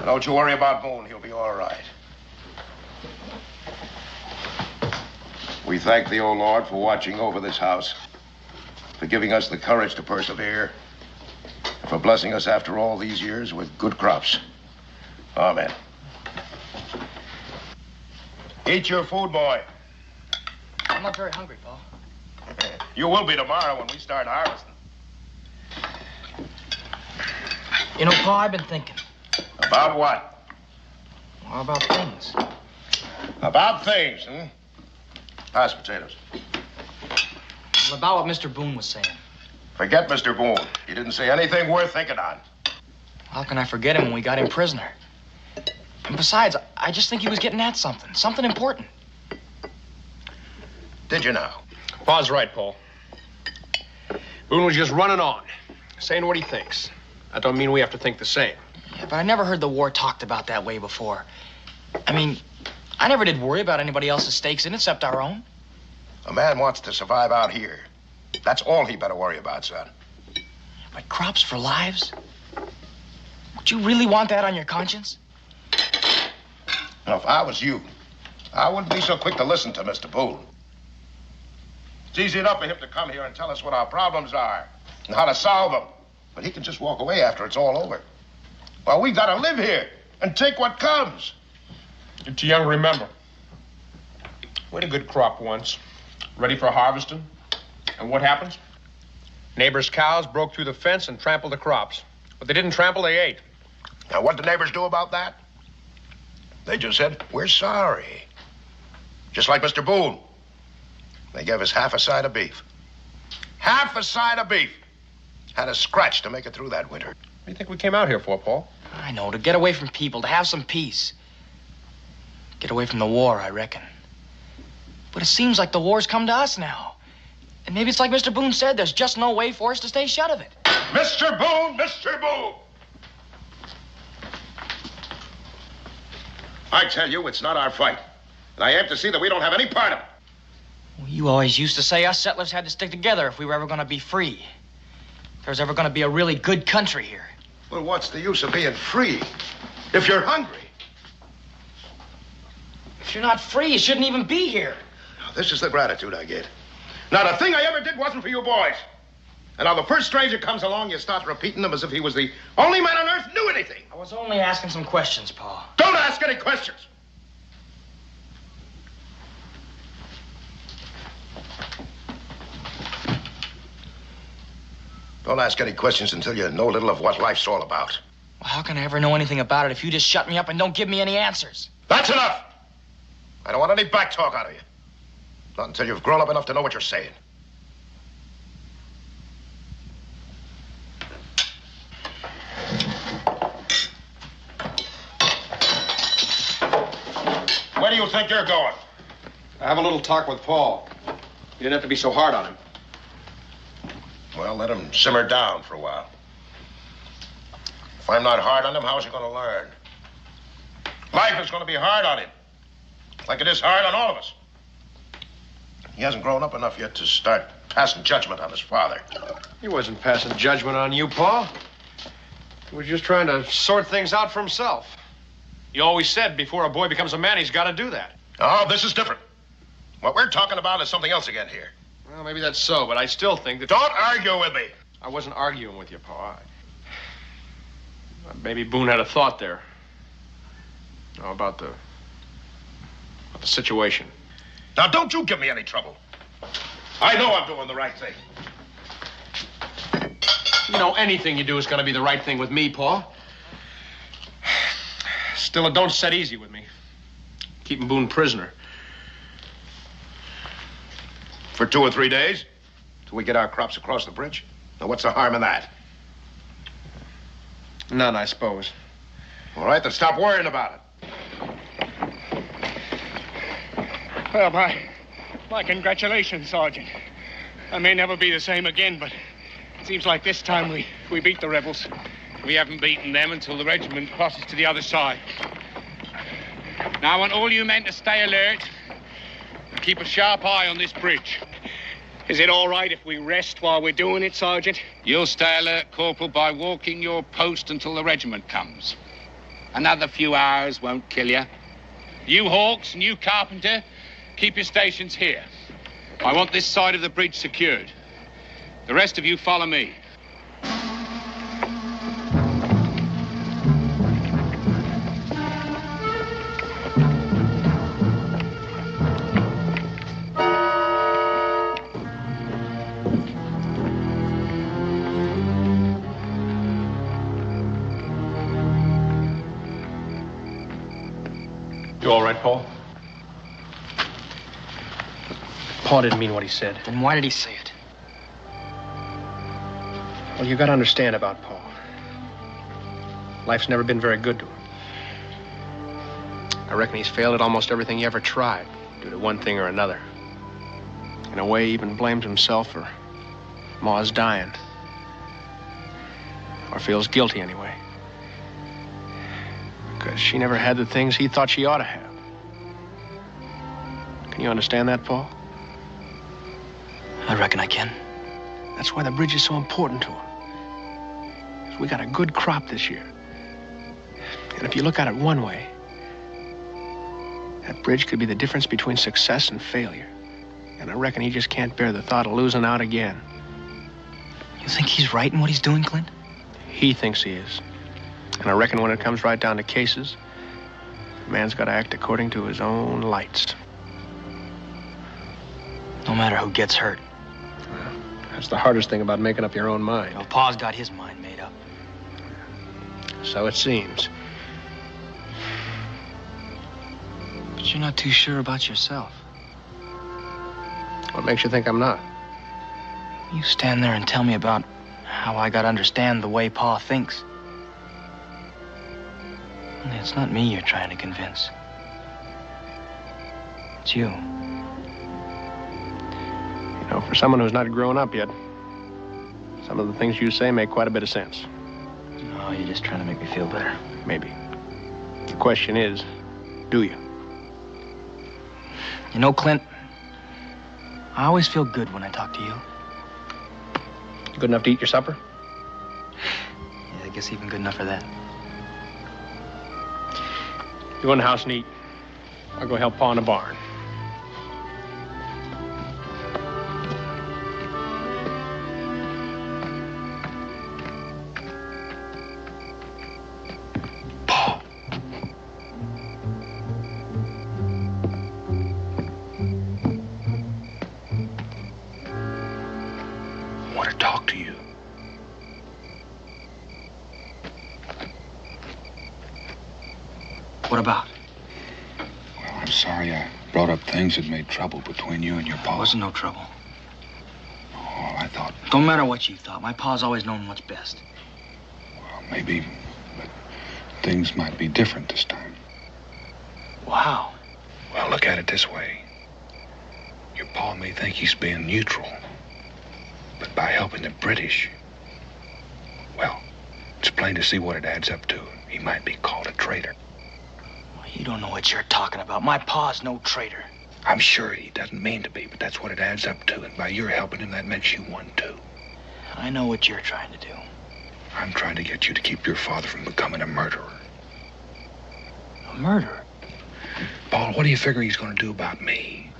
Don't you worry about Boone. He'll be all right. We thank the old Lord for watching over this house, for giving us the courage to persevere, and for blessing us after all these years with good crops. Amen. Eat your food, boy. I'm not very hungry, Pa. You will be tomorrow when we start harvesting. You know, Pa, I've been thinking. About what? Well, about things. About things, hmm? Pass potatoes. Well, about what Mr. Boone was saying. Forget Mr. Boone. He didn't say anything worth thinking on. How can I forget him when we got him prisoner? And besides, I just think he was getting at something. Something important. Did you now? Pa's right, Paul. Boone was just running on, saying what he thinks. That don't mean we have to think the same. Yeah, but I never heard the war talked about that way before. I mean, I never did worry about anybody else's stakes in it except our own. A man wants to survive out here. That's all he better worry about, son. But crops for lives? Would you really want that on your conscience? Now, if I was you, I wouldn't be so quick to listen to Mr. Boone. It's easy enough for him to come here and tell us what our problems are and how to solve them. But he can just walk away after it's all over. Well, we gotta live here and take what comes. You're too young to remember. We had a good crop once, ready for harvesting. And what happens? Neighbors' cows broke through the fence and trampled the crops. What they didn't trample, they ate. Now, what did neighbors do about that? They just said, we're sorry. Just like Mr. Boone. They gave us half a side of beef. Half a side of beef. Had a scratch to make it through that winter. What do you think we came out here for, Paul? I know, to get away from people, to have some peace. Get away from the war, I reckon. But it seems like the war's come to us now. And maybe it's like Mr. Boone said, there's just no way for us to stay shut of it. Mr. Boone! Mr. Boone! I tell you, it's not our fight. And I have to see that we don't have any part of it. Well, you always used to say us settlers had to stick together if we were ever going to be free. If there's ever going to be a really good country here. Well, what's the use of being free if you're hungry? If you're not free, you shouldn't even be here. Now, this is the gratitude I get. Not a thing I ever did wasn't for you boys. And now the first stranger comes along, you start repeating them as if he was the only man on earth who knew anything. I was only asking some questions, Pa. Don't ask any questions. Don't ask any questions until you know a little of what life's all about. Well, how can I ever know anything about it if you just shut me up and don't give me any answers? That's enough. I don't want any back talk out of you. Not until you've grown up enough to know what you're saying. Where do you think you're going? I have a little talk with Paul. You didn't have to be so hard on him. Well, let him simmer down for a while. If I'm not hard on him, how is he going to learn? Life is going to be hard on him. Like it is hard on all of us. He hasn't grown up enough yet to start passing judgment on his father. He wasn't passing judgment on you, Paul. He was just trying to sort things out for himself. You always said before a boy becomes a man, he's got to do that. Oh, this is different. What we're talking about is something else again here. Well, maybe that's so, but I still think that... Don't argue with me. I wasn't arguing with you, Pa. Maybe Boone had a thought there. Oh, about the situation. Now, don't you give me any trouble. I know I'm doing the right thing. You know, anything you do is going to be the right thing with me, Pa. Still, it don't set easy with me. Keeping Boone prisoner. For 2 or 3 days? Till we get our crops across the bridge? Now, what's the harm in that? None, I suppose. All right, then stop worrying about it. Well, my congratulations, Sergeant. I may never be the same again, but it seems like this time we beat the rebels. We haven't beaten them until the regiment crosses to the other side. Now, I want all you men to stay alert and keep a sharp eye on this bridge. Is it all right if we rest while we're doing it, Sergeant? You'll stay alert, Corporal, by walking your post until the regiment comes. Another few hours won't kill you. You Hawks and you Carpenter, keep your stations here. I want this side of the bridge secured. The rest of you follow me. You all right, Paul? Paul didn't mean what he said. Then why did he say it? Well, you got to understand about Paul. Life's never been very good to him. I reckon he's failed at almost everything he ever tried, due to one thing or another. In a way, he even blames himself for Ma's dying. Or feels guilty, anyway. Because she never had the things he thought she ought to have. Can you understand that, Paul? I reckon I can. That's why the bridge is so important to him. 'Cause we got a good crop this year. And if you look at it one way, that bridge could be the difference between success and failure. And I reckon he just can't bear the thought of losing out again. You think he's right in what he's doing, Clint? He thinks he is. And I reckon when it comes right down to cases, a man's got to act according to his own lights. No matter who gets hurt. That's the hardest thing about making up your own mind. Well, Pa's got his mind made up. So it seems. But you're not too sure about yourself. What makes you think I'm not? You stand there and tell me about how I got to understand the way Pa thinks. Only it's not me you're trying to convince. It's you. You know, for someone who's not grown up yet, some of the things you say make quite a bit of sense. No, you're just trying to make me feel better. Maybe. The question is, do you? You know, Clint, I always feel good when I talk to you. Good enough to eat your supper? Yeah, I guess even good enough for that. You go in the house and eat. I'll go help Pa in the barn. talk to you. What about? Well, I'm sorry I brought up things that made trouble between you and your pa. Wasn't no trouble. Oh, I thought, Don't matter what you thought. My pa's always known what's best. well, maybe but things might be different this time. Wow. Well, look at it this way. Your pa may think he's being neutral, but by helping the British, well, it's plain to see what it adds up to. He might be called a traitor. You don't know what you're talking about. My pa's no traitor. I'm sure he doesn't mean to be, but that's what it adds up to. And by your helping him, that makes you one, too. I know what you're trying to do. I'm trying to get you to keep your father from becoming a murderer. A murderer? Paul, what do you figure he's going to do about me?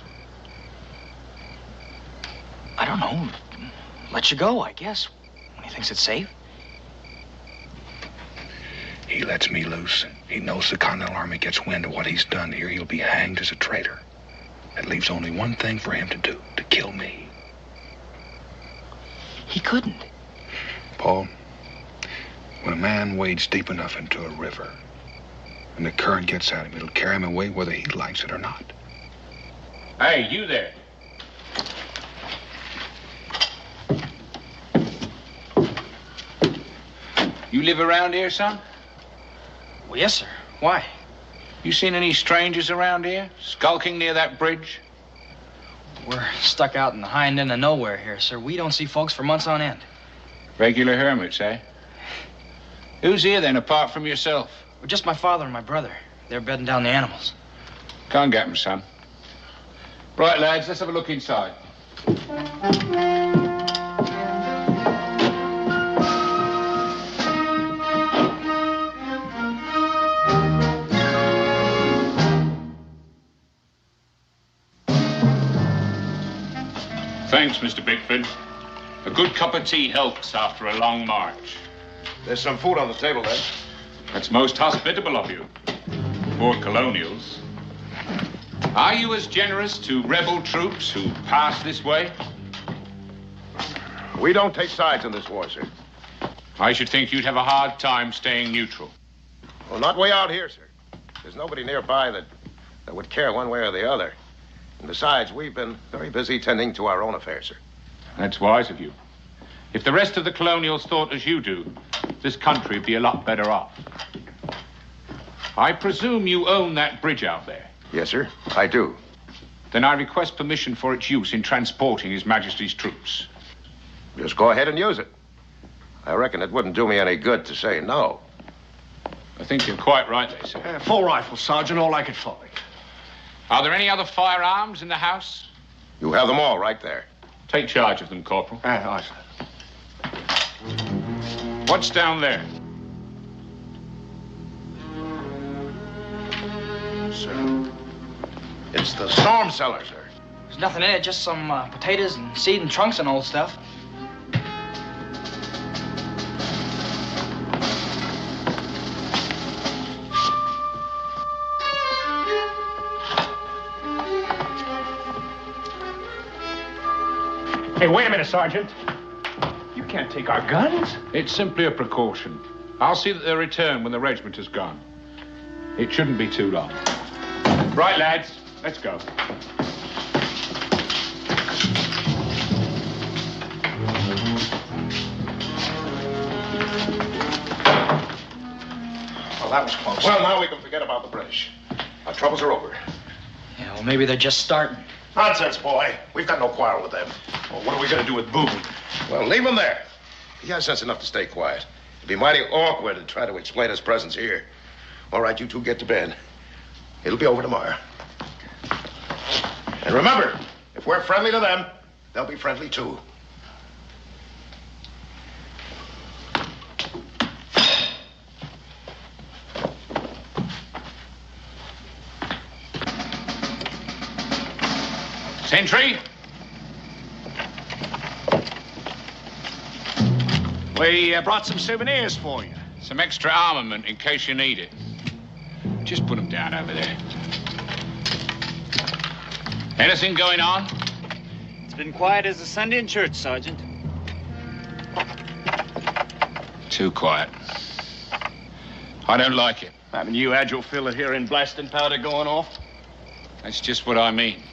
I don't know. Let you go, I guess, when he thinks it's safe. He lets me loose. He knows the Continental Army gets wind of what he's done here. He'll be hanged as a traitor. That leaves only one thing for him to do, to kill me. He couldn't. Paul, when a man wades deep enough into a river and the current gets at him, it'll carry him away whether he likes it or not. Hey, you there. You live around here, son? Well, yes, sir. Why? You seen any strangers around here? Skulking near that bridge? We're stuck out in the hind end of nowhere here, sir. We don't see folks for months on end. Regular hermits, eh? Who's here, then, apart from yourself? Well, just my father and my brother. They're bedding down the animals. Can't get them, son. Right, lads, let's have a look inside. Thanks, Mr. Bickford. A good cup of tea helps after a long march. There's some food on the table, then. That's most hospitable of you. Poor colonials. Are you as generous to rebel troops who pass this way? We don't take sides in this war, sir. I should think you'd have a hard time staying neutral. Well, not way out here, sir. There's nobody nearby that would care one way or the other. And besides, we've been very busy tending to our own affairs, sir. That's wise of you. If the rest of the colonials thought as you do, this country would be a lot better off. I presume you own that bridge out there. Yes, sir, I do. Then I request permission for its use in transporting His Majesty's troops. Just go ahead and use it. I reckon it wouldn't do me any good to say no. I think you're quite right there, sir. Full rifle, Sergeant, all I could find. Are there any other firearms in the house? You have them all right there. Take charge of them, Corporal. Aye, sir. What's down there? Sir, it's the storm cellar, sir. There's nothing in it, just some potatoes and seed and trunks and old stuff. Hey, wait a minute, Sergeant. You can't take our guns. It's simply a precaution. I'll see that they're returned when the regiment is gone. It shouldn't be too long. Right, lads, let's go. Well, that was close. Well, now we can forget about the British. Our troubles are over. Yeah, well, maybe they're just starting. Nonsense, boy. We've got no quarrel with them. Well, what are we going to do with Boone? Well, leave him there. He has sense enough to stay quiet. It'd be mighty awkward to try to explain his presence here. All right, you two get to bed. It'll be over tomorrow. And remember, if we're friendly to them, they'll be friendly too. Sentry? We brought some souvenirs for you. Some extra armament in case you need it. Just put them down over there. Anything going on? It's been quiet as a Sunday in church, Sergeant. Too quiet. I don't like it. Haven't you had your fill of hearing blasting powder going off? That's just what I mean.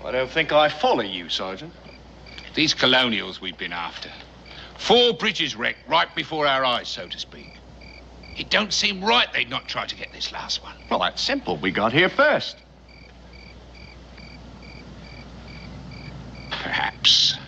I don't think I follow you, Sergeant. These colonials we've been after. 4 bridges wrecked right before our eyes, so to speak. It don't seem right they'd not try to get this last one. Well, that's simple. We got here first. Perhaps.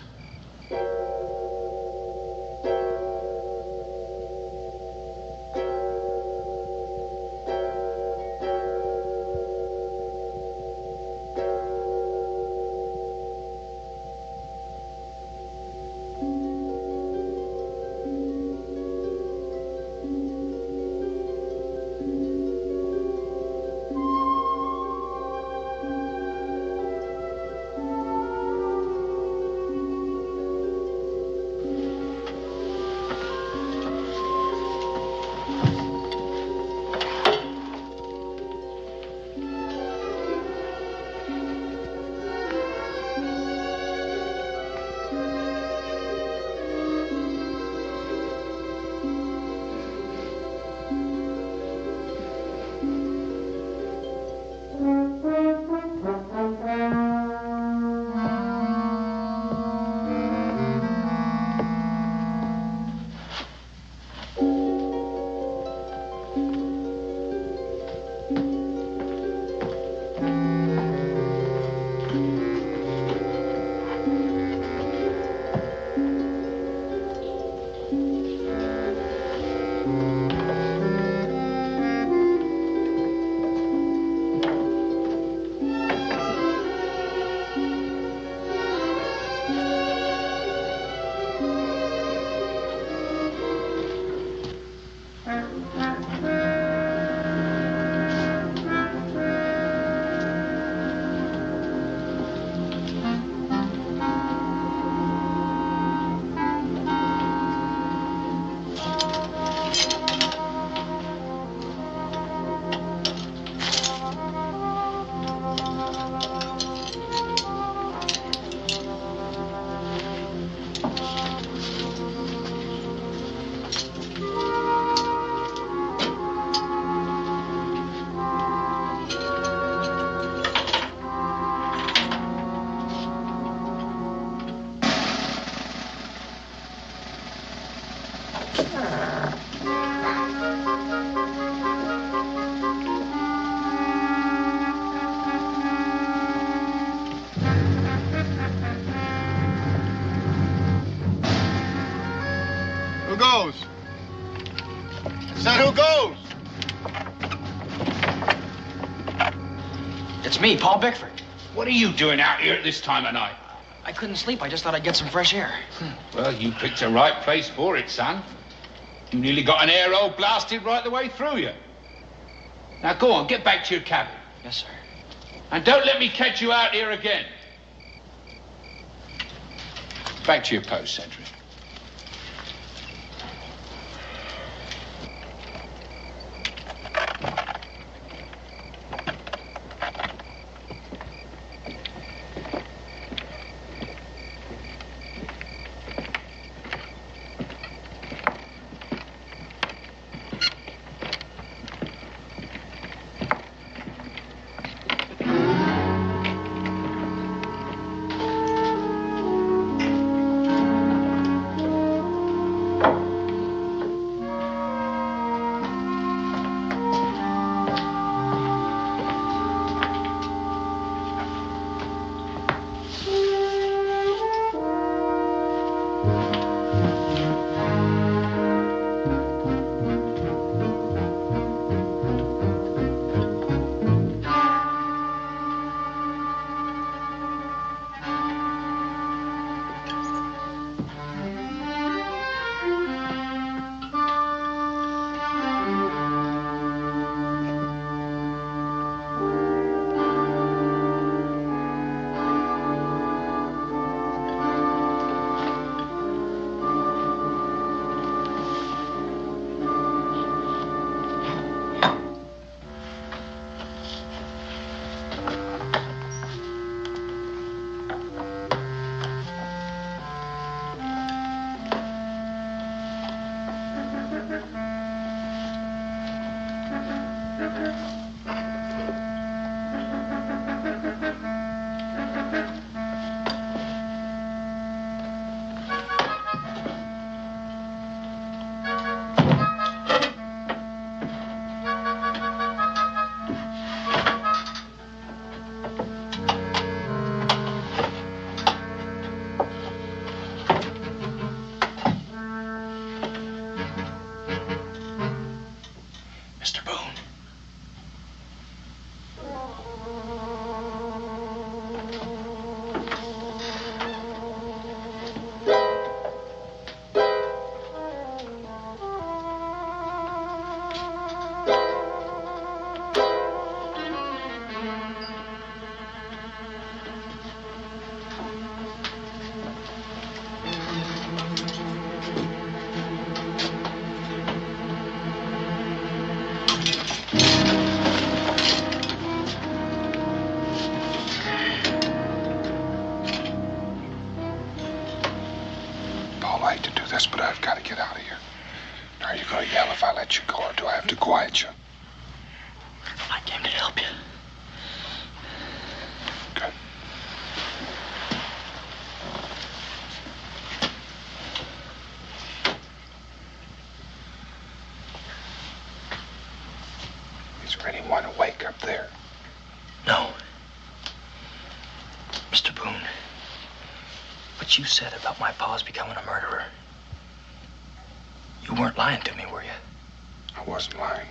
Goes? Said who goes? It's me, Paul Bickford. What are you doing out here at this time of night? I couldn't sleep. I just thought I'd get some fresh air. Well, you picked the right place for it, son. You nearly got an air hole blasted right the way through you. Now go on, get back to your cabin. Yes, sir. And don't let me catch you out here again. Back to your post, Cedric. all right to do this, but I've got to get out of here. Are you going to yell if I let you go, or do I have to quiet you? I came to help you. Good. Is there anyone awake up there? No. Mr. Boone, what you said about my pa's becoming a murderer, you weren't lying to me, were you? I wasn't lying.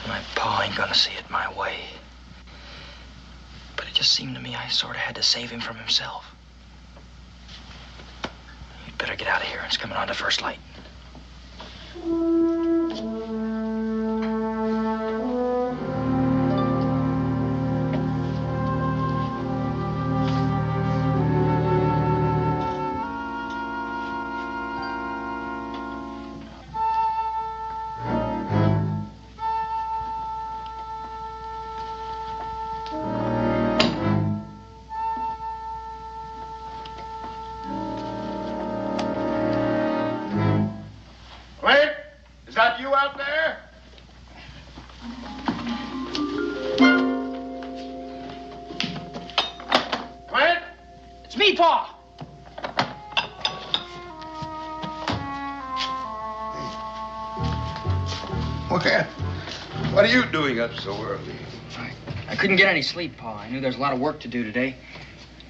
My pa ain't gonna see it my way. But it just seemed to me I sort of had to save him from himself. You'd better get out of here. It's coming on to first light. What are you doing up so early? I couldn't get any sleep, Pa. I knew there was a lot of work to do today.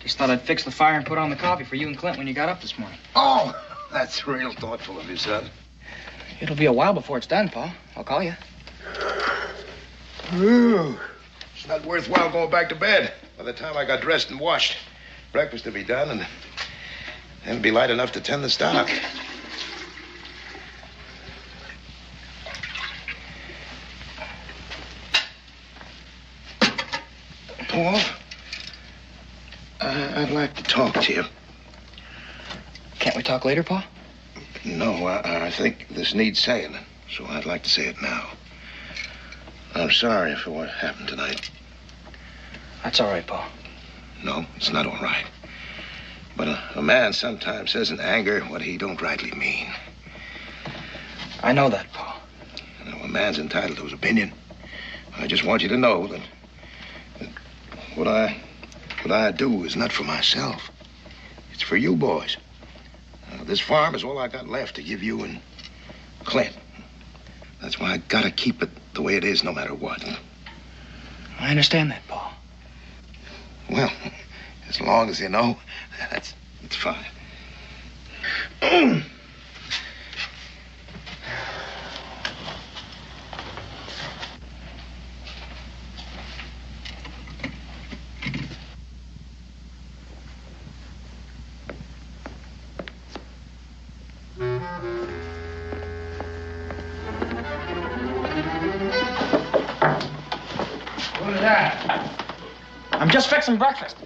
Just thought I'd fix the fire and put on the coffee for you and Clint when you got up this morning. Oh, that's real thoughtful of you, son. It'll be a while before it's done, Pa. I'll call you. Ooh, it's not worthwhile going back to bed. By the time I got dressed and washed, breakfast will be done, and then it'll be light enough to tend the stock. Paul, I'd like to talk to you. Can't we talk later, Pa? No, I think this needs saying, so I'd like to say it now. I'm sorry for what happened tonight. That's all right, Pa. No, it's not all right. But a man sometimes says in anger what he don't rightly mean. I know that, Pa. You know, a man's entitled to his opinion. I just want you to know that what I do is not for myself. It's for you boys. This farm is all I got left to give you and Clint. That's why I gotta keep it the way it is no matter what. I understand that, Pa. Well, as long as you know, that's fine. What is that? I'm just fixing breakfast.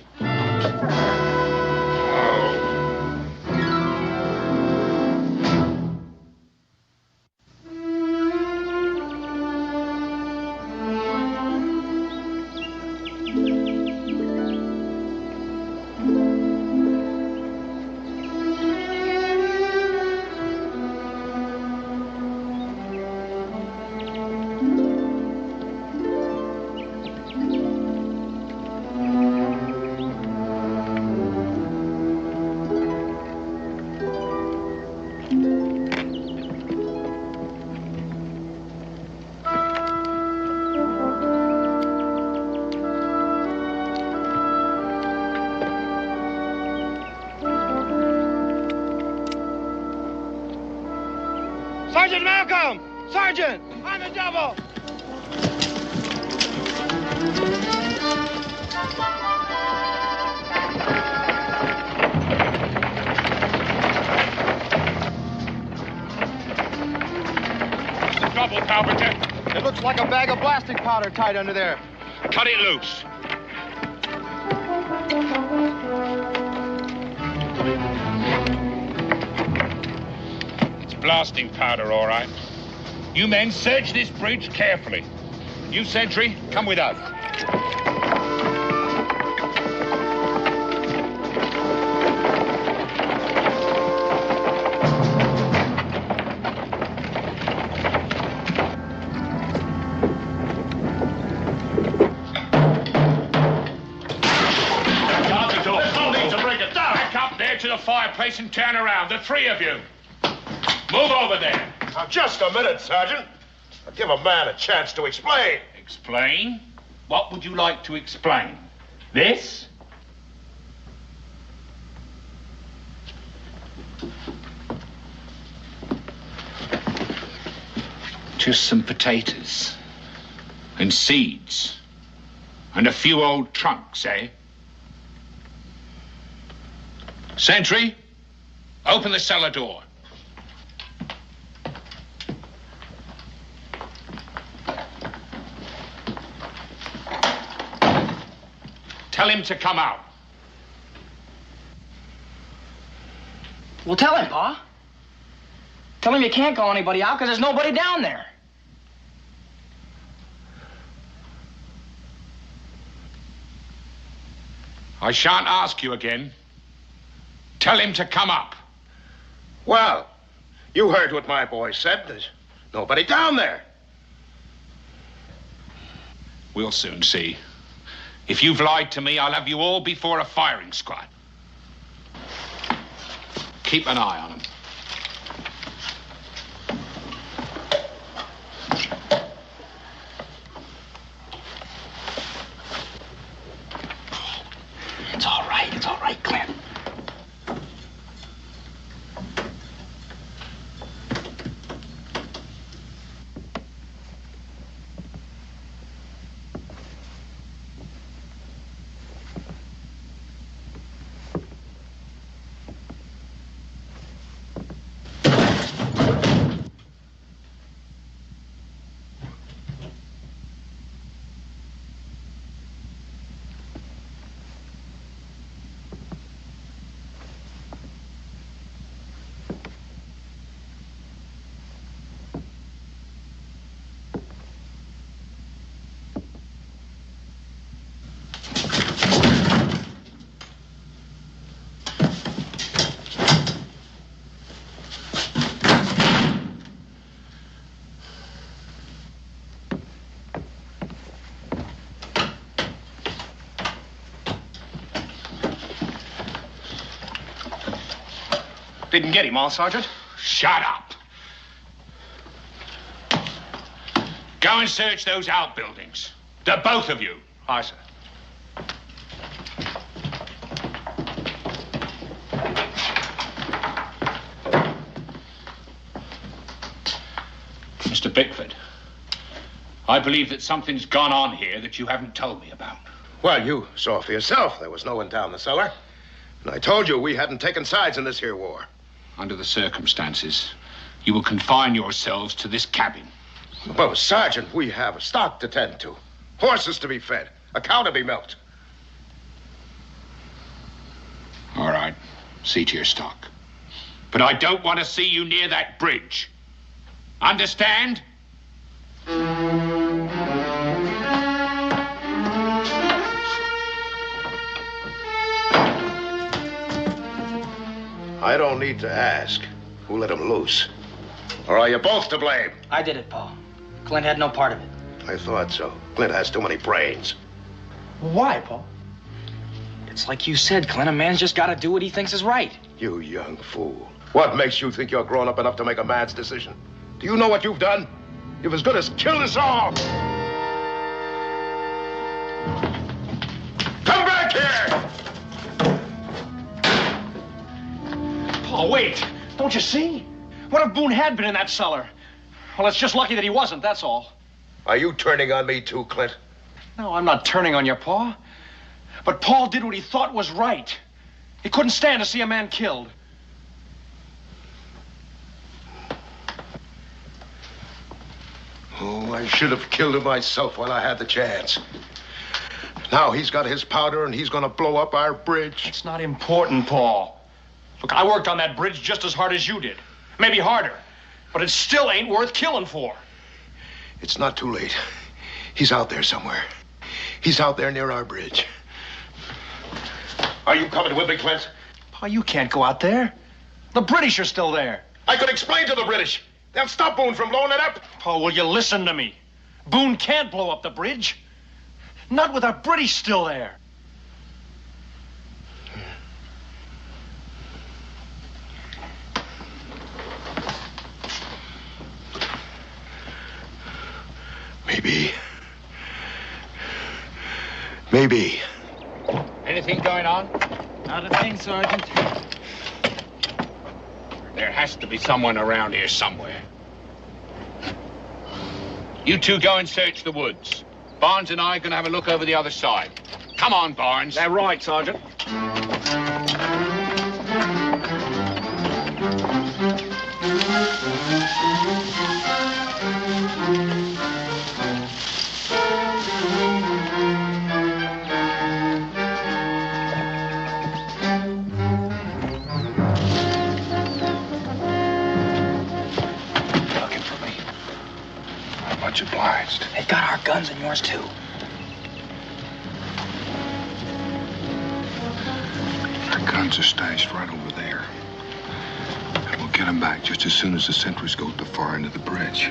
Sergeant Malcolm! Sergeant! On the double! Trouble, Carpenter. It looks like a bag of blasting powder tied under there. Cut it loose. It's blasting powder, all right. You men search this bridge carefully. You, sentry, come with us. to the fireplace and turn around, the three of you. Move over there. Now, just a minute, Sergeant. I'll give a man a chance to explain. Explain? What would you like to explain? This? Just some potatoes. And seeds. And a few old trunks, eh? Sentry, open the cellar door. Tell him to come out. Well, tell him, Pa. Tell him you can't call anybody out because there's nobody down there. I shan't ask you again. Tell him to come up. Well, you heard what my boy said. There's nobody down there. We'll soon see. If you've lied to me, I'll have you all before a firing squad. Keep an eye on him. It's all right, Clint. Didn't get him, huh, Sergeant? Shut up. Go and search those outbuildings. The both of you. Aye, sir. Mr. Bickford, I believe that something's gone on here that you haven't told me about. Well, you saw for yourself. There was no one down the cellar. And I told you we hadn't taken sides in this here war. Under the circumstances, you will confine yourselves to this cabin. Well, Sergeant, we have stock to tend to. Horses to be fed. A cow to be milked. All right. See to your stock. But I don't want to see you near that bridge. Understand? I don't need to ask who let him loose. Or are you both to blame? I did it, Pa. Clint had no part of it. I thought so. Clint has too many brains. Why, Pa? It's like you said, Clint. A man's just got to do what he thinks is right. You young fool. What makes you think you're grown up enough to make a man's decision? Do you know what you've done? You've as good as killed us all. Come back here! Oh, wait. Don't you see? What if Boone had been in that cellar? Well, it's just lucky that he wasn't, that's all. Are you turning on me too, Clint? No, I'm not turning on you, Pa. But Paul did what he thought was right. He couldn't stand to see a man killed. Oh, I should have killed him myself while I had the chance. Now he's got his powder and he's gonna blow up our bridge. It's not important, Paul. Look, I worked on that bridge just as hard as you did. Maybe harder. But it still ain't worth killing for. It's not too late. He's out there somewhere. He's out there near our bridge. Are you coming with me, Clint? Pa, you can't go out there. The British are still there. I could explain to the British. They'll stop Boone from blowing it up. Pa, will you listen to me? Boone can't blow up the bridge. Not with our British still there. Maybe. Maybe. Anything going on? Not a thing, Sergeant. There has to be someone around here somewhere. You two go and search the woods. Barnes and I are going to have a look over the other side. Come on, Barnes. They're right, Sergeant. Looking for me. I'm much obliged. They got our guns and yours, too. Our guns are stashed right over there. And we'll get them back just as soon as the sentries go to the far end of the bridge.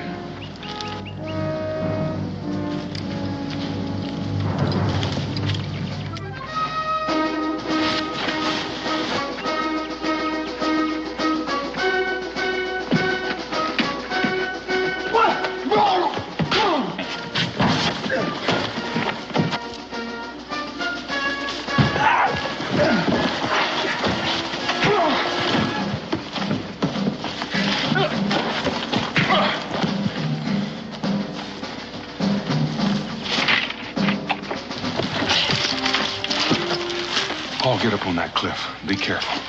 I'll get up on that cliff. Be careful.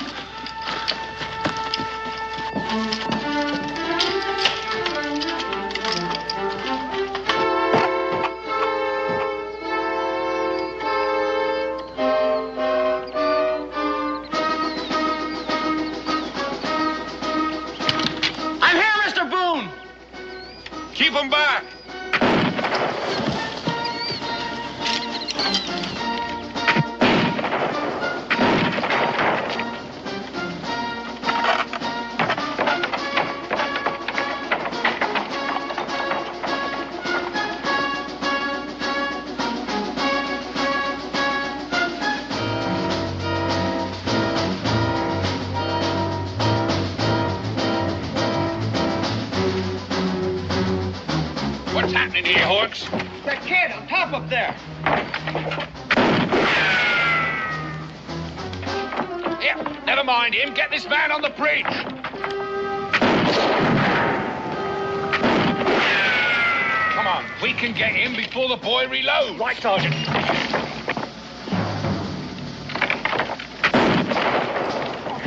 I'm here, Mr. Boone! Keep them back. What's happening here, Hawks? That kid on top up there. Yeah, never mind him. Get this man on the bridge. Come on, we can get him before the boy reloads. Right, Sergeant.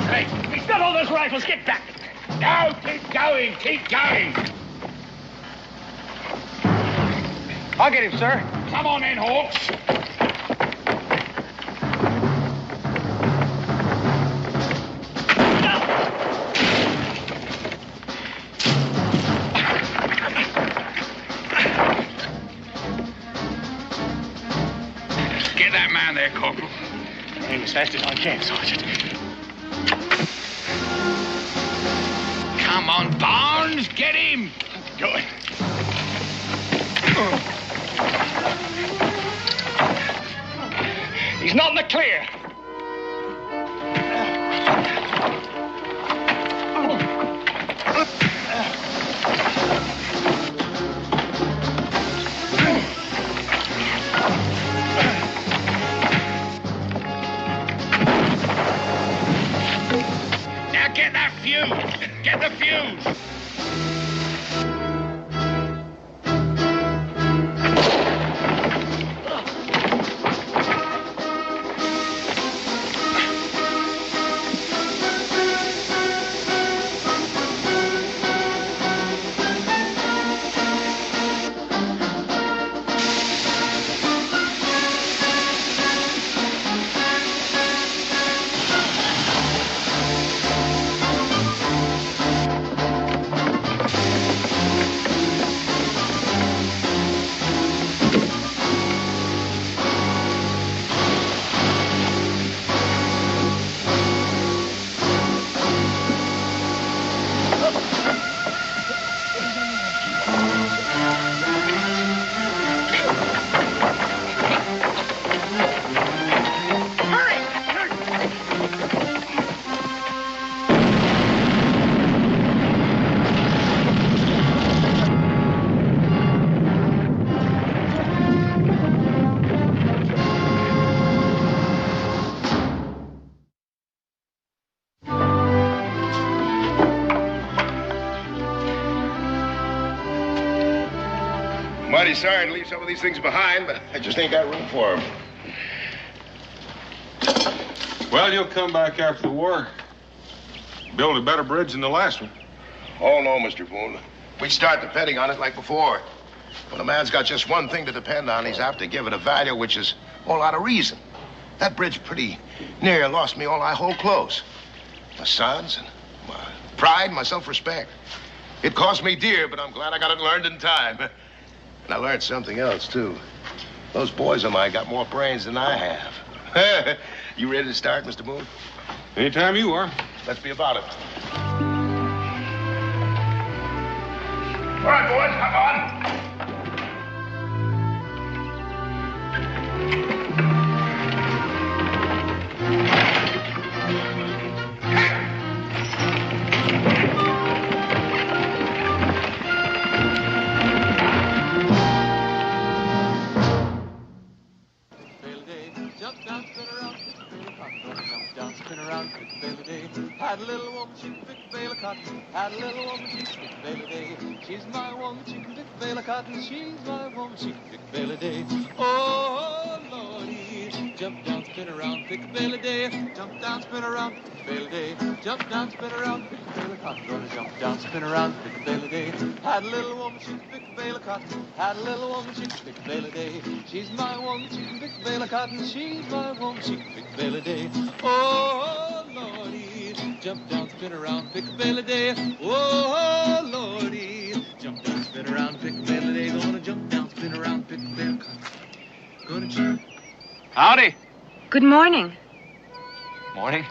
Hey, He's got all those rifles. Get back. no, keep going, keep going. I'll get him, sir. Come on in, Hawks. Get that man there, Corporal. Aim as fast as I can, Sergeant. Come on, Barnes, get him. Good. He's not in the clear. Now get that fuse. Get the fuse. awfully sorry to leave some of these things behind, but I just ain't got room for them. Well, you'll come back after the war. Build a better bridge than the last one. Oh, no, Mr. Boone. We start depending on it like before. When a man's got just one thing to depend on, he's apt to give it a value which is a whole lot of reason. That bridge pretty near lost me all I hold close. My sons and my pride, my self-respect. It cost me dear, but I'm glad I got it learned in time. And I learned something else, too. Those boys of mine got more brains than I have. You ready to start, Mr. Boone? Anytime you are. Let's be about it. All right, boys, come on. Had a little woman, she can pick a bale of cotton. Had a little woman, she can pick a bale a day. She's my woman, she can pick a bale of cotton. She's my woman, she can pick a bale a day. Oh, Lordy, jump down, spin around, pick a bale a day. Jump down, spin around, pick a bale a day. Jump down, spin around, pick a bale of cotton. Gonna jump down, spin around, pick a bale a day. Had a little woman, she can pick a bale of cotton. Had a little woman, she can pick a bale a day. She's my woman, she can pick a bale of cotton. She's my woman, she can pick a bale a day. Oh, Lordy, jump down, spin around, pick a bale a day. Oh, Lordy, jump down, spin around, pick a bale a day. Gonna jump down, spin around, pick a bale of cotton. Gonna jump. Howdy. Good morning. Morning.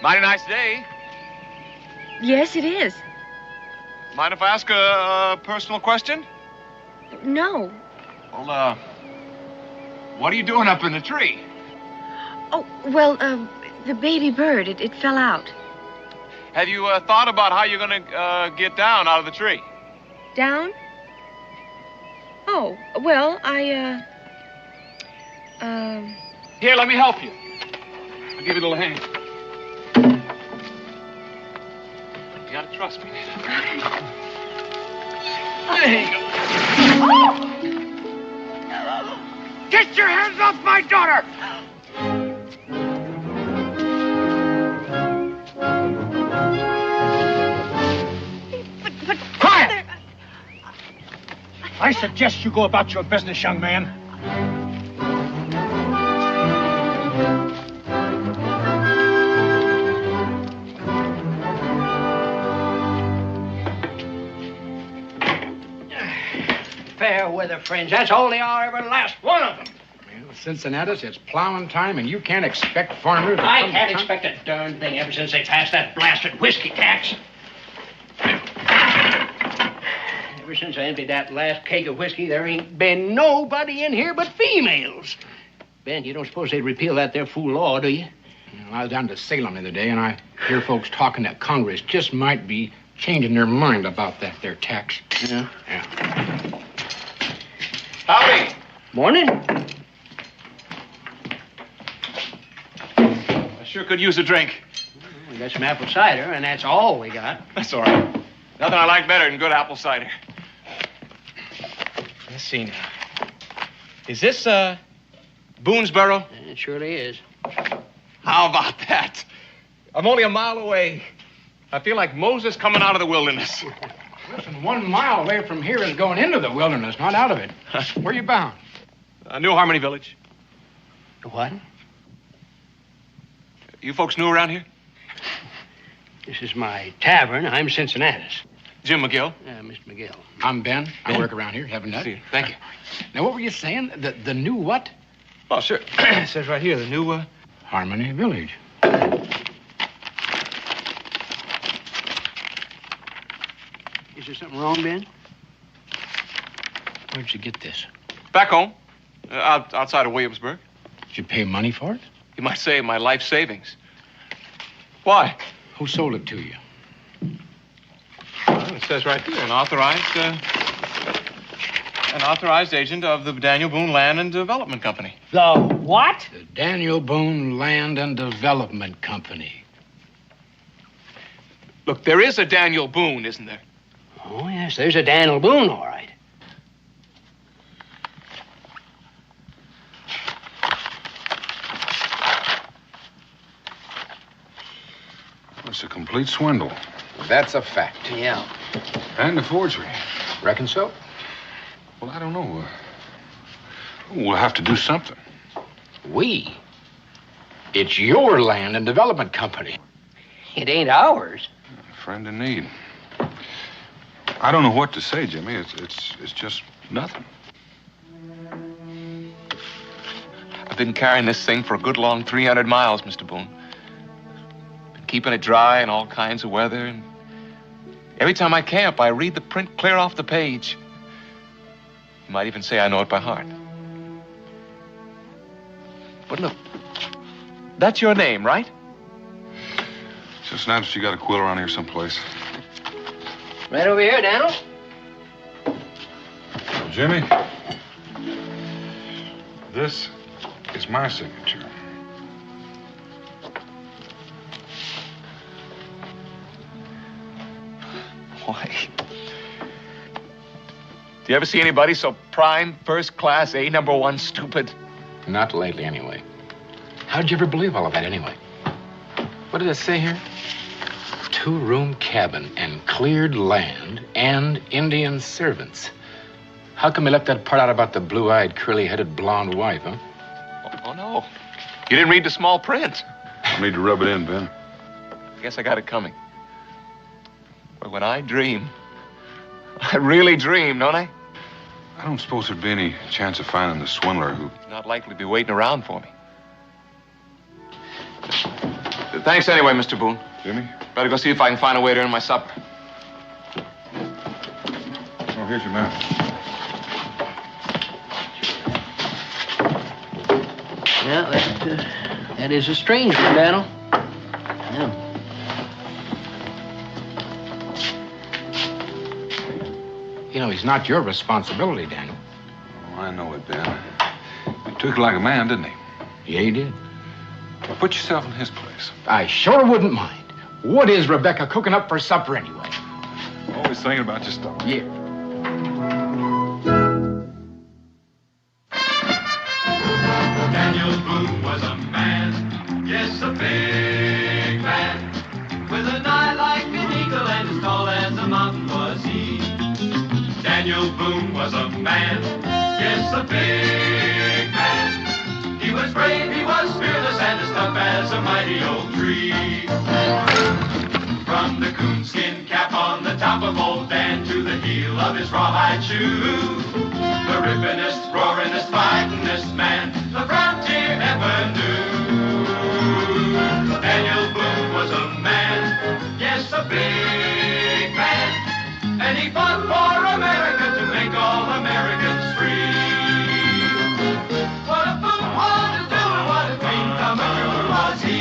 Mighty nice day. Yes, it is. Mind if I ask a personal question? No. Well, what are you doing up in the tree? Oh, well, the baby bird, it fell out. Have you thought about how you're gonna get down out of the tree? Down? Oh, well, Here, let me help you. I'll give you a little hand. You gotta trust me. There you go. Oh! Get your hands off my daughter! But quiet! I suggest you go about your business, young man. Fair weather friends, that's all they are, every last one of them. Well, Cincinnatus, it's plowing time, and you can't expect farmers to I come can't to expect a darn thing ever since they passed that blasted whiskey tax. Ever since I emptied that last keg of whiskey, there ain't been nobody in here but females. Ben, you don't suppose they'd repeal that there fool law, do you? Well, I was down to Salem the other day, and I hear folks talking that Congress just might be changing their mind about that there tax. Yeah? Yeah. Howdy. Morning. I sure could use a drink. We got some apple cider, and that's all we got. That's all right. Nothing I like better than good apple cider. Let's see now. Is this, Boonesboro? It surely is. How about that? I'm only a mile away. I feel like Moses coming out of the wilderness. Listen, 1 mile away from here is going into the wilderness, not out of it. Where you bound? New Harmony Village. What? You folks new around here? This is my tavern. I'm Cincinnatus. Jim McGill. Mr. McGill. I'm Ben. I work around here. Haven't I? Thank you. Now, what were you saying? The new what? Oh, sure. It says right here, the new, Harmony Village. Is there something wrong, Ben? Where'd you get this? Back home. Outside of Williamsburg. Did you pay money for it? You might say my life savings. Why? Who sold it to you? Well, it says right here, an authorized agent of the Daniel Boone Land and Development Company. The what? The Daniel Boone Land and Development Company. Look, there is a Daniel Boone, isn't there? Oh, yes, there's a Daniel Boone, all right. It's a complete swindle. That's a fact. Yeah. And a forgery. Reckon so? Well, I don't know. We'll have to do something. We? It's your land and development company. It ain't ours. Friend in need. I don't know what to say, Jimmy. It's just nothing. I've been carrying this thing for a good long 300 miles, Mr. Boone. Been keeping it dry in all kinds of weather, and every time I camp, I read the print clear off the page. You might even say I know it by heart. But look, that's your name, right? Just now that you got a quill around here someplace. Right over here, Daniel. Well, Jimmy, this is my signature. Why? Do you ever see anybody so prime, first class, A number one stupid? Not lately, anyway. How'd you ever believe all of that, anyway? What did it say here? 2-room cabin and cleared land and Indian servants. How come you left that part out about the blue-eyed, curly-headed blonde wife, huh? Oh, no. You didn't read the small print. I need to rub it in, Ben. I guess I got it coming. But when I dream, I really dream, don't I? I don't suppose there'd be any chance of finding the swindler who... Not likely to be waiting around for me. Thanks anyway, Mr. Boone. Jimmy? Better go see if I can find a way to earn my supper. Oh, here's your map. Yeah, that is a strange one, Daniel. Yeah. You know, he's not your responsibility, Daniel. Oh, I know it, Ben. He took it like a man, didn't he? Yeah, he did. Well, put yourself in his place. I sure wouldn't mind. What is Rebecca cooking up for supper anyway? Always thinking about your stuff. Yeah. Daniel Boone was a man, yes, a big man, with an eye like an eagle and as tall as a mountain was he. Daniel Boone was a man, yes, a big man. He was brave, he was fearless, and as tough as a mighty old tree. From the coonskin cap on the top of old Dan to the heel of his rawhide shoe, the rippinest, roaringest, fightingest man the frontier ever knew. Daniel Boone was a man, yes, a big man, and he fought for America to make all Americans free. What a Boone wanted to do and what a dream come true was he.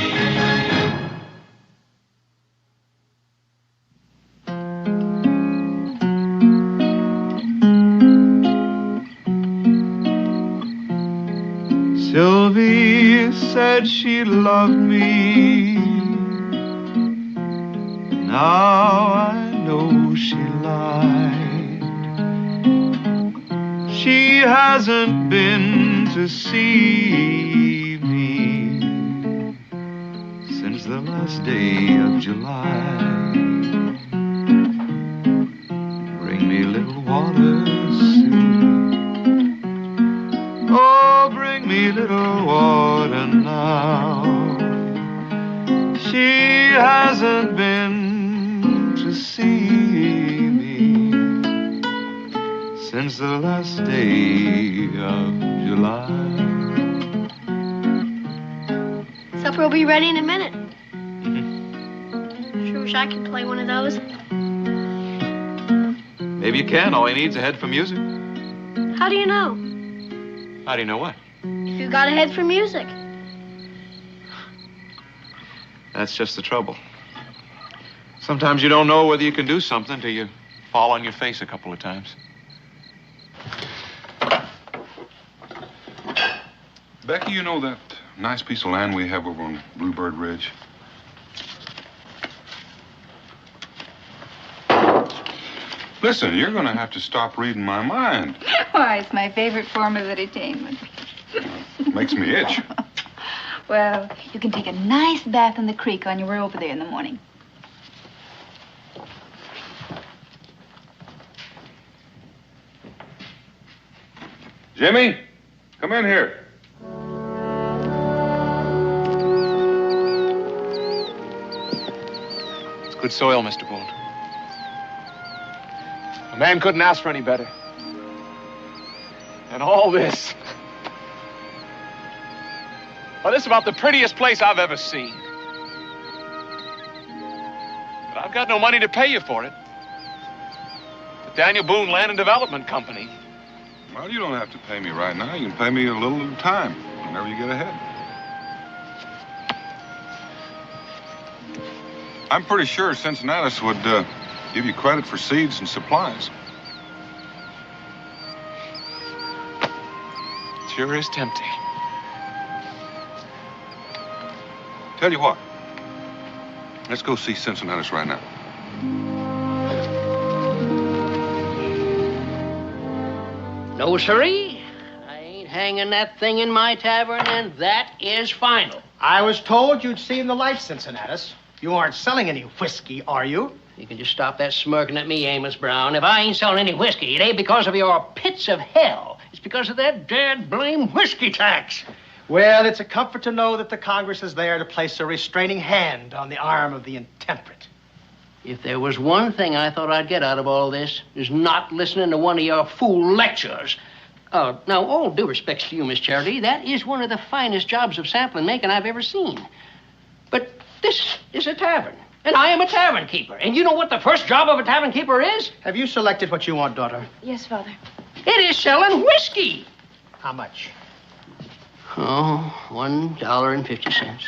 Sylvie said she loved me. Now I know she lied. She hasn't been to see me since the last day of July. Bring me a little water, oh, bring me little water now. She hasn't been to see me since the last day of July. Supper will be ready in a minute. Sure wish I could play one of those. Maybe you can. All he needs is a head for music. How do you know? How do you know what? If you got a head for music. That's just the trouble. Sometimes you don't know whether you can do something till you fall on your face a couple of times. Becky, you know that nice piece of land we have over on Bluebird Ridge? Listen, you're going to have to stop reading my mind. Why, it's my favorite form of entertainment. Makes me itch. Well, you can take a nice bath in the creek on your way over there in the morning. Jimmy, come in here. It's good soil, Mr. Boone. A man couldn't ask for any better. And all this. Well, this is about the prettiest place I've ever seen. But I've got no money to pay you for it. The Daniel Boone Land and Development Company. Well, you don't have to pay me right now. You can pay me a little at a time, whenever you get ahead. I'm pretty sure Cincinnatus would give you credit for seeds and supplies. Sure is tempting. Tell you what. Let's go see Cincinnatus right now. No, sirree. I ain't hanging that thing in my tavern, and that is final. I was told you'd seen the light, Cincinnatus. You aren't selling any whiskey, are you? You can just stop that smirking at me, Amos Brown. If I ain't selling any whiskey, it ain't because of your pits of hell. It's because of that dead blame whiskey tax. Well, it's a comfort to know that the Congress is there to place a restraining hand on the arm of the intemperate. If there was one thing I thought I'd get out of all this, is not listening to one of your fool lectures. Now, all due respects to you, Miss Charity, that is one of the finest jobs of sampling making I've ever seen. But this is a tavern, and I am a tavern keeper. And you know what the first job of a tavern keeper is? Have you selected what you want, daughter? Yes, Father. It is selling whiskey. How much? Oh, $1.50.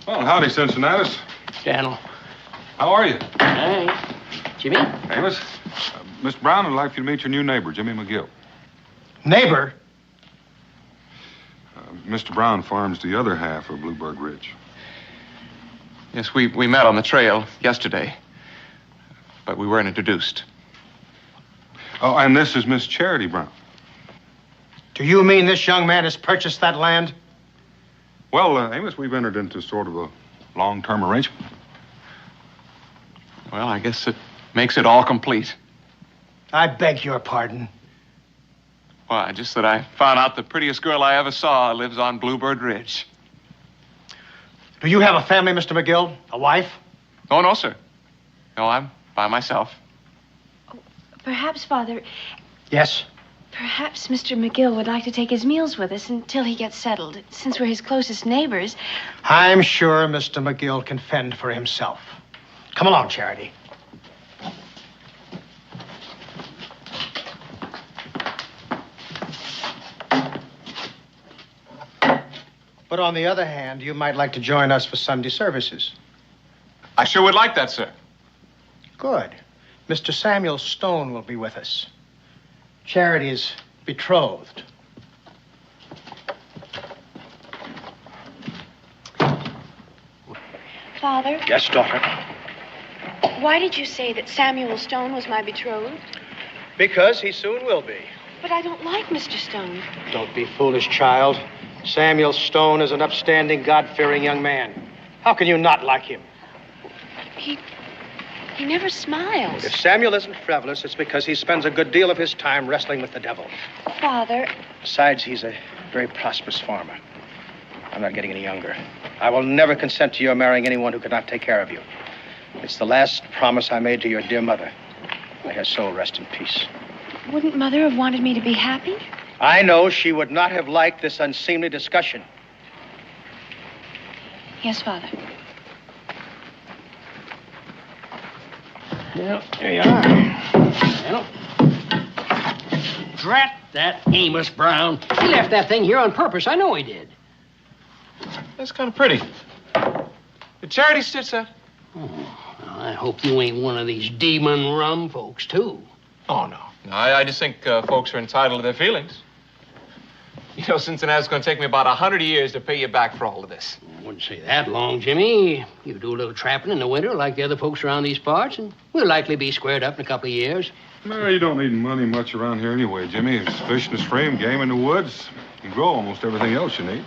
Well, howdy, Cincinnatus. Daniel. How are you? Hi. Jimmy? Amos, Miss Brown would like you to meet your new neighbor, Jimmy McGill. Neighbor? Mr. Brown farms the other half of Bluebird Ridge. Yes, we met on the trail yesterday. But we weren't introduced. Oh, and this is Miss Charity Brown. Do you mean this young man has purchased that land? Well, Amos, we've entered into sort of a long-term arrangement. Well, I guess it makes it all complete. I beg your pardon. Why, just that I found out the prettiest girl I ever saw lives on Bluebird Ridge. Do you have a family, Mr. McGill? A wife? Oh, no, sir. No, I'm by myself. Perhaps, Father, Yes? perhaps Mr. McGill would like to take his meals with us until he gets settled. Since we're his closest neighbors. I'm sure Mr. McGill can fend for himself. Come along, Charity. But on the other hand, you might like to join us for Sunday services. I sure would like that, sir. Good. Mr. Samuel Stone will be with us. Charity is betrothed. Father, Yes, daughter. why did you say that Samuel Stone was my betrothed? Because he soon will be. But I don't like Mr. Stone. Don't be foolish, child. Samuel Stone is an upstanding, God-fearing young man. How can you not like him? He never smiles. If Samuel isn't frivolous, it's because he spends a good deal of his time wrestling with the devil. Father, Besides, he's a very prosperous farmer. I'm not getting any younger. I will never consent to your marrying anyone who could not take care of you. It's the last promise I made to your dear mother. May her soul rest in peace. wouldn't Mother have wanted me to be happy? I know she would not have liked this unseemly discussion. Yes, Father. Well, there you are. Well, drat that Amos Brown. He left that thing here on purpose. I know he did. That's kind of pretty. Did Charity stitch that? Oh, well, I hope you ain't one of these demon rum folks, too. Oh, no. I just think folks are entitled to their feelings. You know, Cincinnati's going to take me about 100 years to pay you back for all of this. I wouldn't say that long, Jimmy. You do a little trapping in the winter like the other folks around these parts, and we'll likely be squared up in a couple of years. No, you don't need money much around here anyway, Jimmy. It's fish in the stream, game in the woods. You can grow almost everything else you need.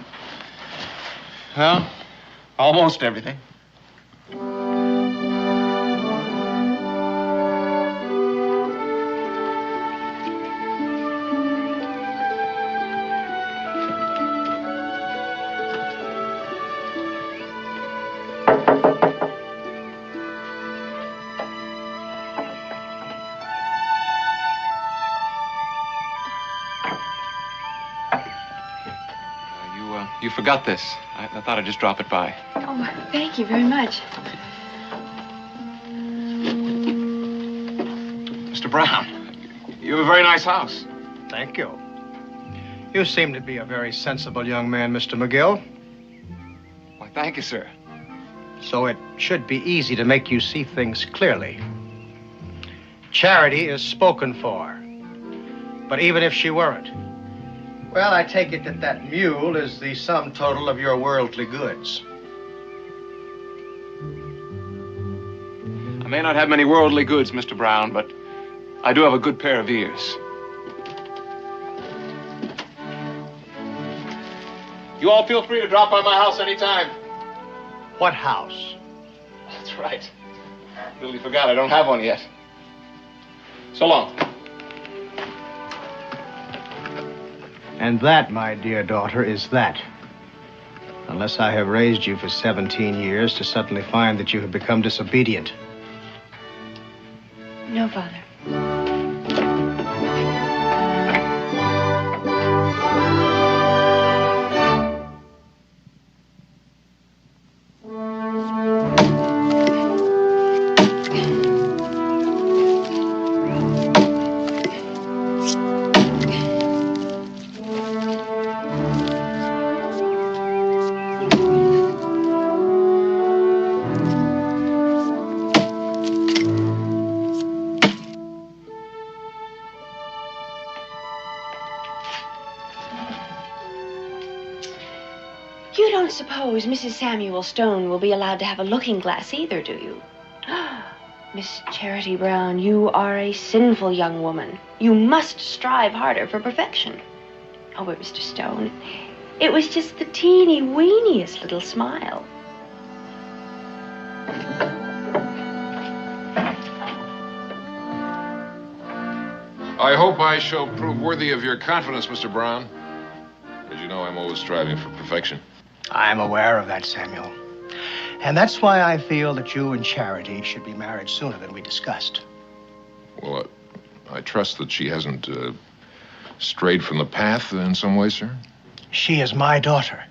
Well, almost everything. you forgot this. I thought I'd just drop it by. Oh, thank you very much. Mr. Brown, you have a very nice house. Thank you. You seem to be a very sensible young man, Mr. McGill. Why, thank you, sir. So it should be easy to make you see things clearly. Charity is spoken for. But even if she weren't, well, I take it that that mule is the sum total of your worldly goods. I may not have many worldly goods, Mr. Brown, but I do have a good pair of ears. You all feel free to drop by my house anytime. What house? That's right. Really forgot I don't have one yet. So long. And that, my dear daughter, is that. Unless I have raised you for 17 years to suddenly find that you have become disobedient. No, Father. You don't suppose Mrs. Samuel Stone will be allowed to have a looking glass either, do you? Miss Charity Brown, you are a sinful young woman. You must strive harder for perfection. Oh, but Mr. Stone, it was just the teeny-weeniest little smile. I hope I shall prove worthy of your confidence, Mr. Brown. As you know, I'm always striving for perfection. I'm aware of that, Samuel. And that's why I feel that you and Charity should be married sooner than we discussed. Well, I trust that she hasn't strayed from the path in some way, sir? She is my daughter.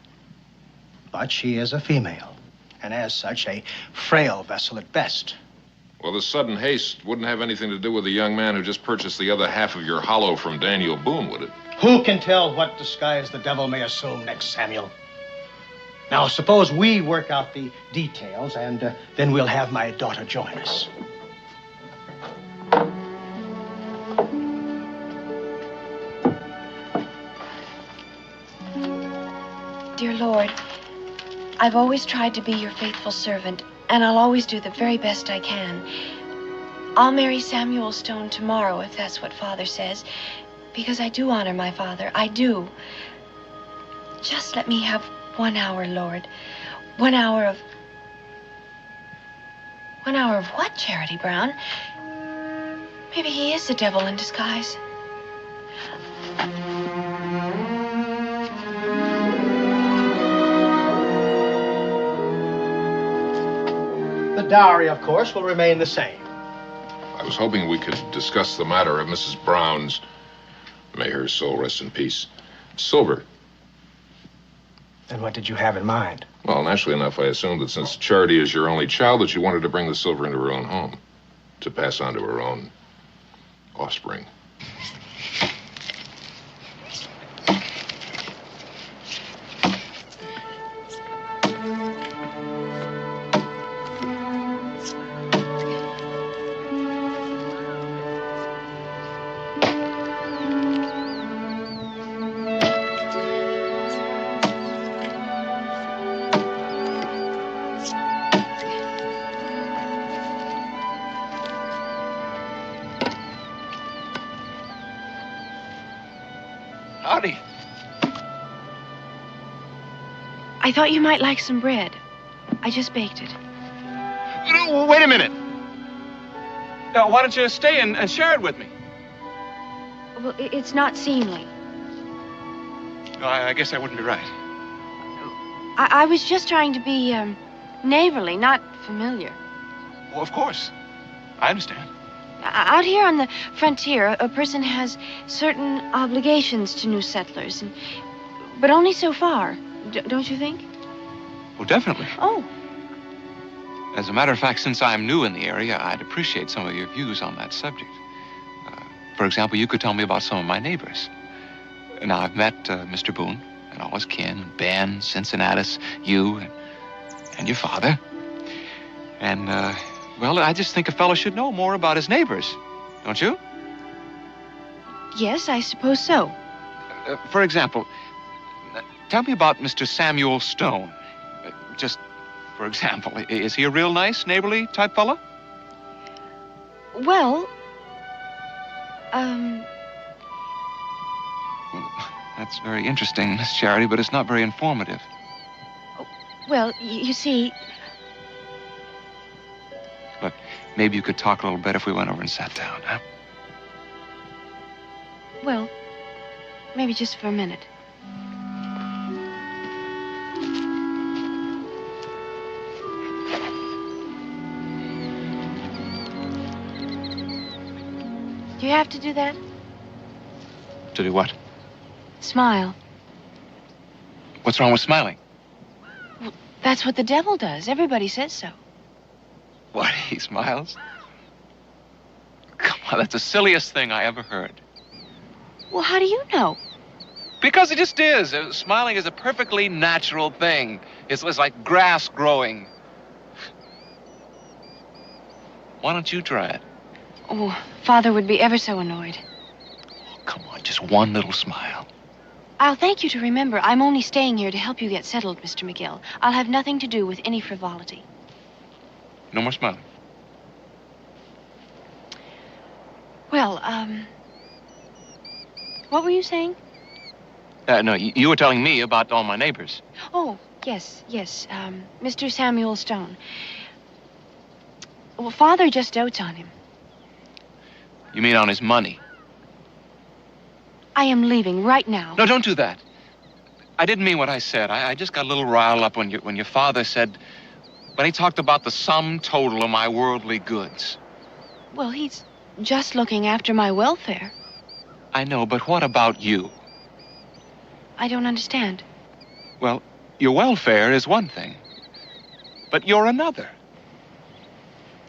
But she is a female. And as such, a frail vessel at best. Well, this sudden haste wouldn't have anything to do with the young man who just purchased the other half of your hollow from Daniel Boone, would it? Who can tell what disguise the devil may assume next, Samuel? Now, suppose we work out the details, and then we'll have my daughter join us. Dear Lord, I've always tried to be your faithful servant, and I'll always do the very best I can. I'll marry Samuel Stone tomorrow, if that's what Father says, because I do honor my father. I do. Just let me have 1 hour, Lord. 1 hour of... 1 hour of what, Charity Brown? Maybe he is the devil in disguise. The dowry, of course, will remain the same. I was hoping we could discuss the matter of Mrs. Brown's, may her soul rest in peace, silver. And what did you have in mind? Well, naturally enough, I assumed that since Charity is your only child, that you wanted to bring the silver into her own home, to pass on to her own offspring. Howdy. I thought you might like some bread. I just baked it. Wait a minute. Now, why don't you stay and share it with me? Well, it's not seemly. No, I guess I wouldn't be right. I was just trying to be, neighborly, not familiar. Well, of course. I understand. Out here on the frontier, a person has certain obligations to new settlers, but only so far. Don't you think? Well, definitely. Oh. As a matter of fact, since I'm new in the area, I'd appreciate some of your views on that subject. For example, you could tell me about some of my neighbors. Now, I've met Mr. Boone and all his kin, Ben, Cincinnatus, you, and your father. And, well, I just think a fellow should know more about his neighbors. Don't you? Yes, I suppose so. For example, tell me about Mr. Samuel Stone. Just for example, is he a real nice, neighborly type fellow? Well, That's very interesting, Miss Charity, but it's not very informative. well, you see, Look, maybe you could talk a little better if we went over and sat down, huh? well, maybe just for a minute. Do you have to do that? To do what? Smile. What's wrong with smiling? That's what the devil does. Everybody says so. What, he smiles? Come on, that's the silliest thing I ever heard. Well, how do you know? Because it just is. Smiling is a perfectly natural thing. It's like grass growing. Why don't you try it? Oh, Father would be ever so annoyed. Oh, come on, just one little smile. I'll thank you to remember I'm only staying here to help you get settled, Mr. McGill. I'll have nothing to do with any frivolity. No more smiling. Well, what were you saying? No, you were telling me about all my neighbors. Oh, yes, Mr. Samuel Stone. Well, Father just dotes on him. You mean on his money? I am leaving right now. No, don't do that. I didn't mean what I said. I just got a little riled up when your father said, when he talked about the sum total of my worldly goods. Well, he's just looking after my welfare. I know, but what about you? I don't understand. Well, your welfare is one thing, but you're another.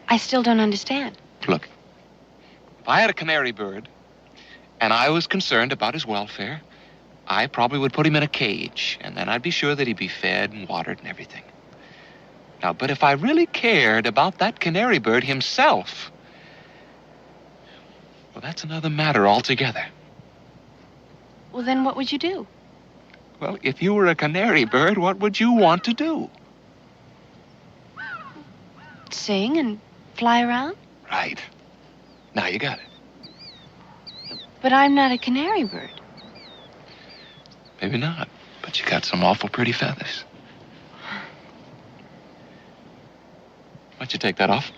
I still don't understand. Look, if I had a canary bird and I was concerned about his welfare, I probably would put him in a cage, and then I'd be sure that he'd be fed and watered and everything. Now, but if I really cared about that canary bird himself, well, that's another matter altogether. Well, then what would you do? Well, if you were a canary bird, what would you want to do? Sing and fly around? Right. Now you got it. But I'm not a canary bird. Maybe not, but you got some awful pretty feathers. Why don't you take that off?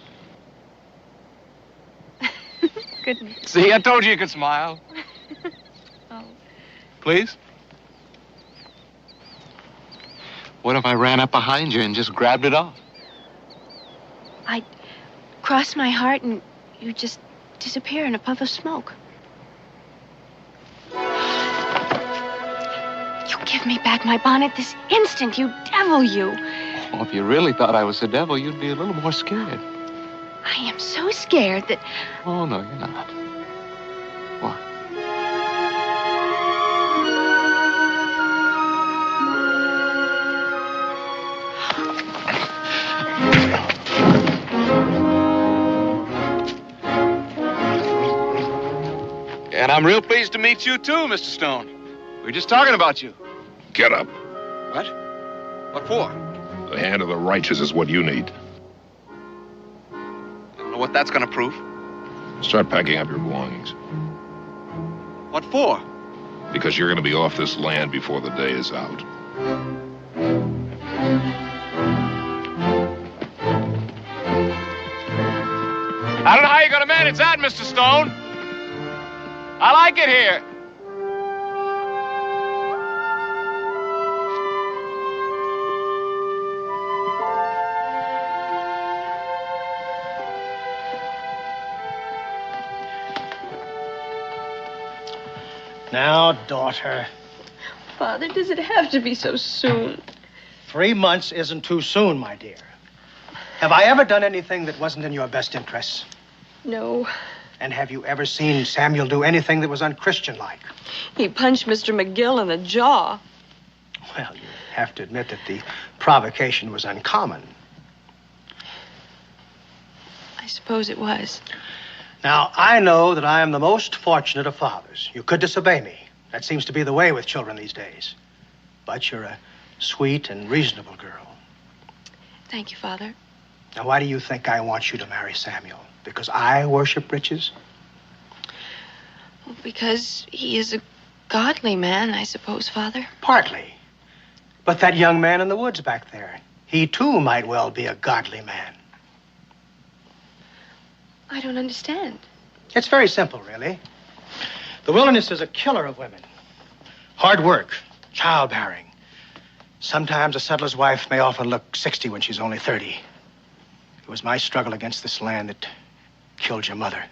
Goodness. See, I told you could smile. Oh. Please? What if I ran up behind you and just grabbed it off? I'd cross my heart and you'd just disappear in a puff of smoke. You give me back my bonnet this instant, you devil, you. Well, if you really thought I was the devil, you'd be a little more scared. I am so scared that... Oh, no, you're not. What? And I'm real pleased to meet you, too, Mr. Stone. We were just talking about you. Get up. What? What for? The hand of the righteous is what you need. I don't know what that's going to prove. Start packing up your belongings. What for? Because you're going to be off this land before the day is out. I don't know how you're going to manage that, Mr. Stone. I like it here. Now, daughter. Father, does it have to be so soon? 3 months isn't too soon, my dear. Have I ever done anything that wasn't in your best interests? No. And have you ever seen Samuel do anything that was unchristian-like? He punched Mr. McGill in the jaw. Well, you have to admit that the provocation was uncommon. I suppose it was. Now, I know that I am the most fortunate of fathers. You could disobey me. That seems to be the way with children these days. But you're a sweet and reasonable girl. Thank you, Father. Now, why do you think I want you to marry Samuel? Because I worship riches? Well, because he is a godly man, I suppose, Father. Partly. But that young man in the woods back there, he too might well be a godly man. I don't understand. It's very simple, really. The wilderness is a killer of women. Hard work, childbearing. Sometimes a settler's wife may often look 60 when she's only 30. It was my struggle against this land that killed your mother.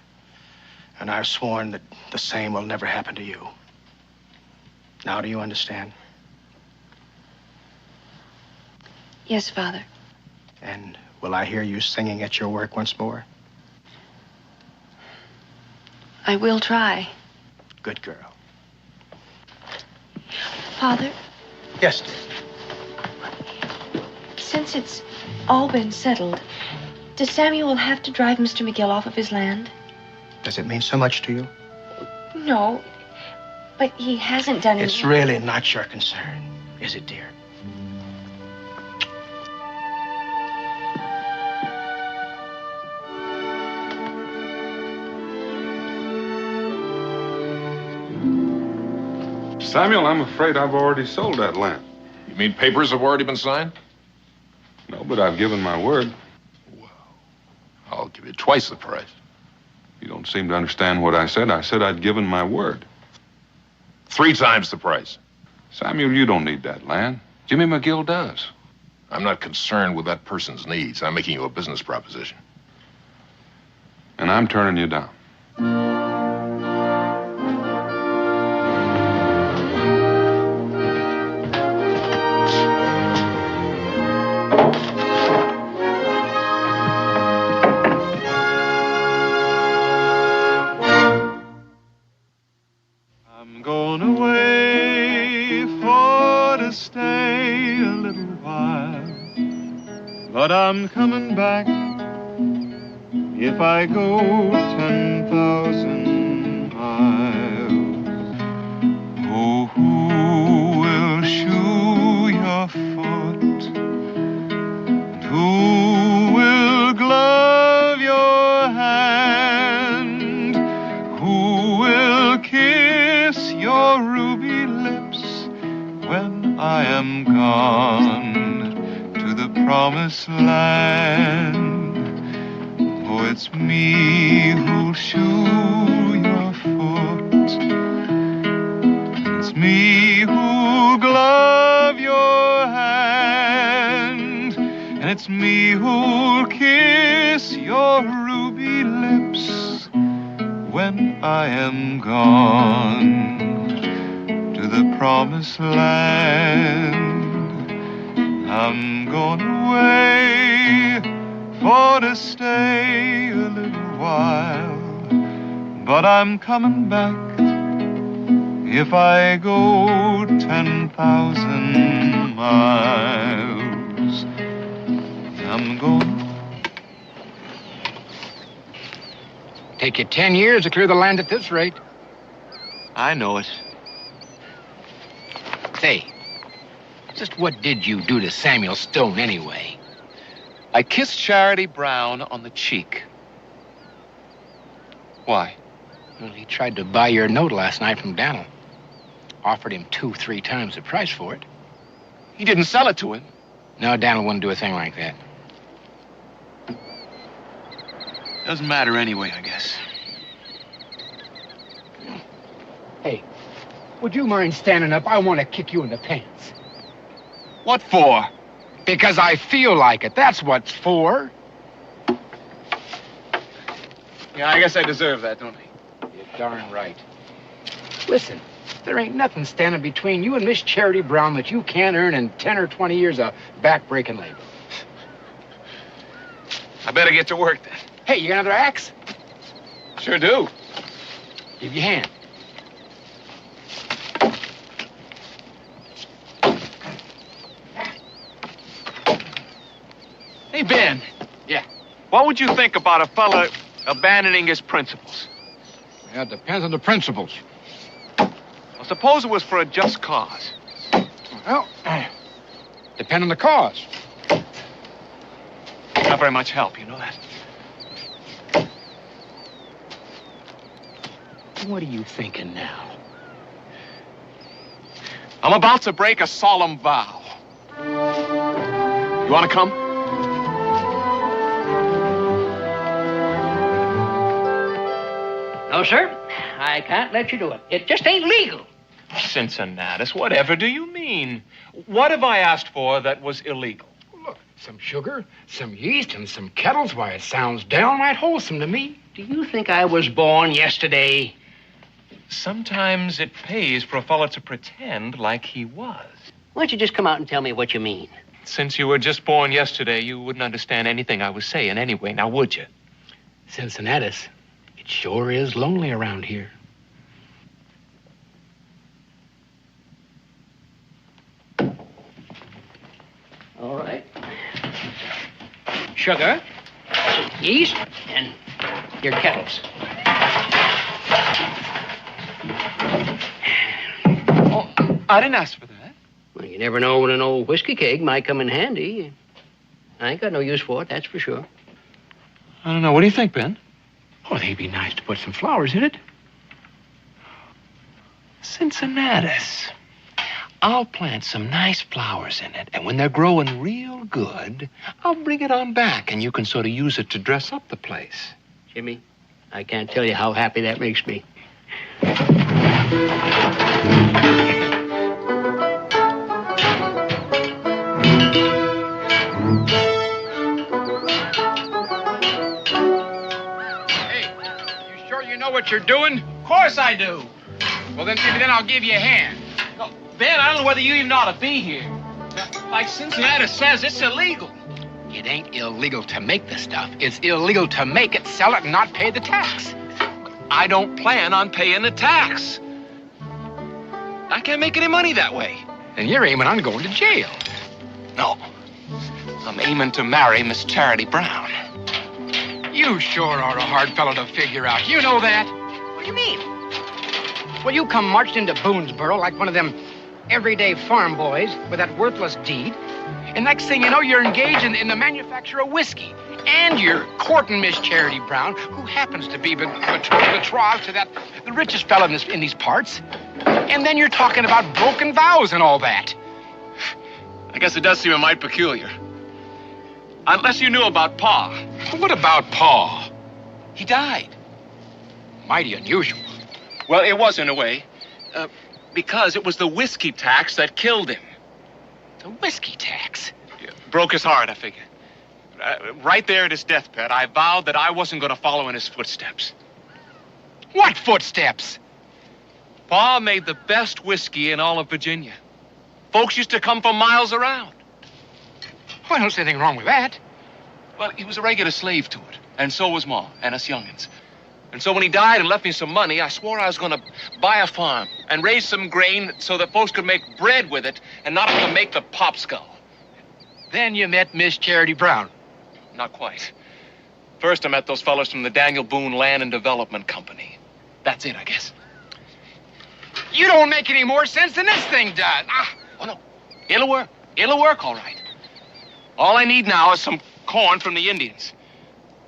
And I've sworn that the same will never happen to you. Now, do you understand? Yes, Father. And will I hear you singing at your work once more? I will try. Good girl. Father? Yes, dear. Since it's all been settled, does Samuel have to drive Mr. McGill off of his land? Does it mean so much to you? No, but he hasn't done It's anything. really not your concern, is it, dear? Samuel, I'm afraid I've already sold that land. You mean papers have already been signed? No, but I've given my word. I'll give you twice the price. You don't seem to understand what I said. I said I'd given my word. 3 times the price. Samuel, you don't need that land. Jimmy McGill does. I'm not concerned with that person's needs. I'm making you a business proposition. And I'm turning you down. But I'm coming back if I go 10,000 miles. Oh, who will shoe your foot? Who will glove your hand? Who will kiss your ruby lips when I am gone to the promised land? Oh, it's me who'll shoe your foot. It's me who'll glove your hand. And it's me who'll kiss your ruby lips when I am gone to the promised land. I'm going away for to stay a little while, but I'm coming back if I go 10,000 miles. I'm going. Take you 10 years to clear the land at this rate. I know it. Say, just what did you do to Samuel Stone anyway? I kissed Charity Brown on the cheek. Why? Well, he tried to buy your note last night from Daniel. Offered him 2-3 times the price for it. He didn't sell it to him. No, Daniel wouldn't do a thing like that. Doesn't matter anyway, I guess. Hey, would you mind standing up? I want to kick you in the pants. What for? Because I feel like it. That's what's for. Yeah, I guess I deserve that, don't I? You're darn right. Listen, There ain't nothing standing between you and Miss Charity Brown that you can't earn in 10 or 20 years of back-breaking labor. I better get to work then. Hey, you got another axe? Sure do. Give your hand. Hey, Ben. Yeah? What would you think about a fella abandoning his principles? Yeah, it depends on the principles. Well, suppose it was for a just cause. Well, depend on the cause. Not very much help, you know that? What are you thinking now? I'm about to break a solemn vow. You want to come? No, sir. I can't let you do it. It just ain't legal. Cincinnatus, whatever do you mean? What have I asked for that was illegal? Look, some sugar, some yeast, and some kettles. Why, it sounds downright wholesome to me. Do you think I was born yesterday? Sometimes it pays for a fella to pretend like he was. Why don't you just come out and tell me what you mean? Since you were just born yesterday, you wouldn't understand anything I was saying anyway, now would you? Cincinnatus, it sure is lonely around here. All right. Sugar, yeast, and your kettles. Oh, I didn't ask for that. Well, you never know when an old whiskey keg might come in handy. I ain't got no use for it, that's for sure. I don't know. What do you think, Ben? Oh, they'd be nice to put some flowers in it. Cincinnatus. I'll plant some nice flowers in it, and when they're growing real good, I'll bring it on back, and you can sort of use it to dress up the place. Jimmy, I can't tell you how happy that makes me. Hey, you sure you know what you're doing? Of course I do. Well, then I'll give you a hand. No, Ben, I don't know whether you even ought to be here. Like Cincinnatus says, it's illegal. It ain't illegal to make the stuff. It's illegal to make it, sell it, and not pay the tax. I don't plan on paying the tax. I can't make any money that way. And you're aiming on going to jail. No. I'm aiming to marry Miss Charity Brown. You sure are a hard fellow to figure out. You know that? What do you mean? Well, you come marched into Boonesboro like one of them everyday farm boys with that worthless deed. And next thing you know, you're engaged in the manufacture of whiskey. And you're courting Miss Charity Brown, who happens to be betrothed to the richest fellow in these parts. And then you're talking about broken vows and all that. I guess it does seem a mite peculiar. Unless you knew about Pa. What about Pa? He died. Mighty unusual. Well, it was in a way. Because it was the whiskey tax that killed him. The whiskey tax? Yeah, broke his heart, I figure. Right there at his deathbed, I vowed that I wasn't going to follow in his footsteps. What footsteps? Pa made the best whiskey in all of Virginia. Folks used to come from miles around. Well, I don't see anything wrong with that. Well, he was a regular slave to it, and so was Ma and us youngins. And so when he died and left me some money, I swore I was going to buy a farm and raise some grain so that folks could make bread with it and not have to make the popskull. Then you met Miss Charity Brown. Not quite. First, I met those fellas from the Daniel Boone Land and Development Company. That's it, I guess. You don't make any more sense than this thing does. Oh, no. It'll work. It'll work, all right. All I need now is some corn from the Indians.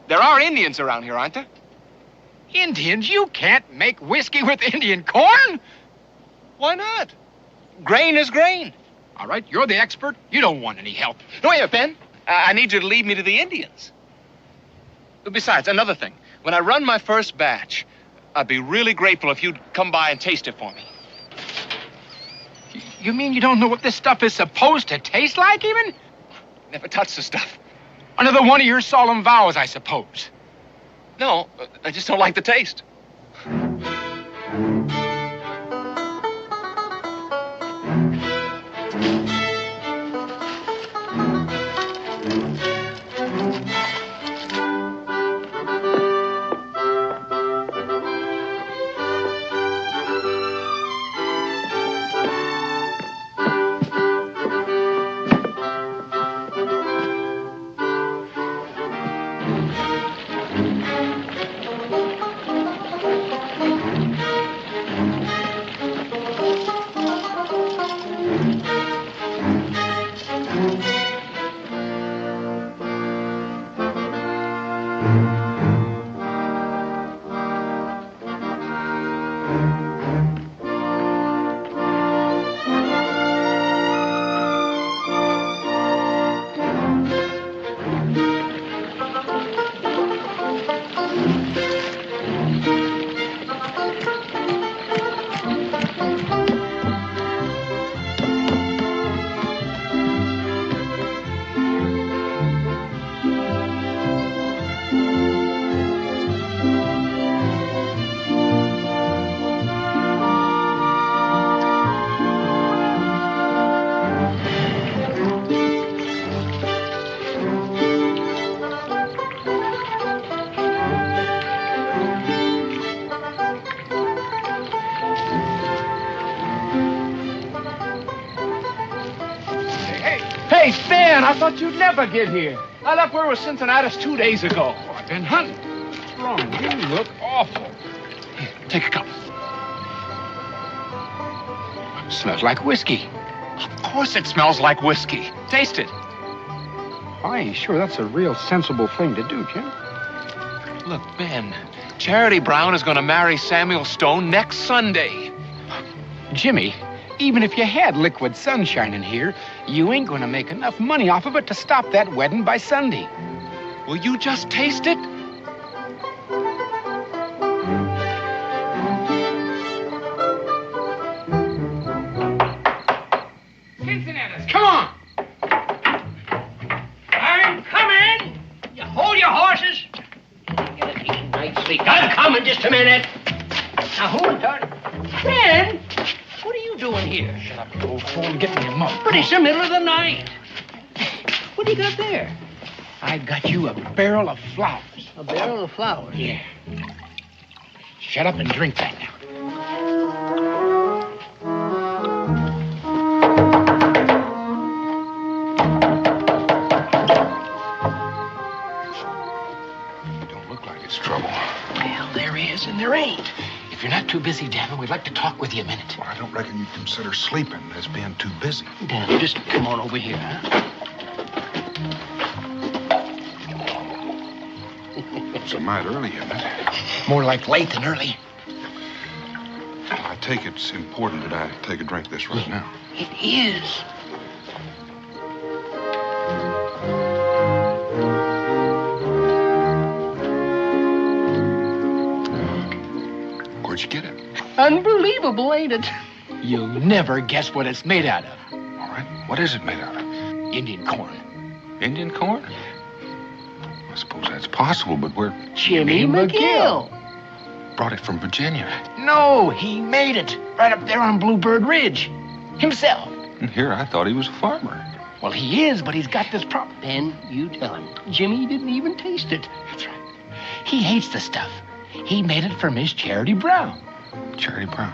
There are Indians around here, aren't there? Indians? You can't make whiskey with Indian corn? Why not? Grain is grain. All right, you're the expert. You don't want any help. No, wait, Ben. I need you to lead me to the Indians. Besides, another thing. When I run my first batch, I'd be really grateful if you'd come by and taste it for me. You mean you don't know what this stuff is supposed to taste like, even? Never touched the stuff. Another one of your solemn vows, I suppose. No, I just don't like the taste. Hey, Stan, I thought you'd never get here. I left word with Cincinnatus 2 days ago. I've been hunting. What's wrong? You look awful. Here, take a cup. Smells like whiskey. Of course it smells like whiskey. Taste it. I ain't sure that's a real sensible thing to do, Jim. Look, Ben, Charity Brown is going to marry Samuel Stone next Sunday. Jimmy, even if you had liquid sunshine in here, you ain't going to make enough money off of it to stop that wedding by Sunday. Will you just taste it? Cincinnatus, come on! I'm coming! You hold your horses. Get a decent night's sleep. I'm coming just a minute. Now, hold on. Ben, what are you doing here? Shut up, you old fool, and get me a mug. But it's the middle of the night. What do you got there? I got you a barrel of flowers. A barrel of flowers? Yeah. Shut up and drink that now. Don't look like it's trouble. Well, there is and there ain't. If you're not too busy, Daniel, we'd like to talk with you a minute. Well, I don't reckon you'd consider sleeping as being too busy. Daniel, just come on over here, huh? It's a mite early, isn't it? More like late than early. I take it's important that I take a drink of this right now. It is. Where'd you get it? Unbelievable, ain't it? You'll never guess what it's made out of. All right. What is it made out of? Indian corn. Indian corn? I suppose that's possible, but where? Jimmy McGill. Brought it from Virginia. No, he made it right up there on Bluebird Ridge. Himself. And here I thought he was a farmer. Well, he is, but he's got this problem. Ben, you tell him. Jimmy didn't even taste it. That's right. He hates the stuff. He made it for Miss Charity Brown. Charity Brown?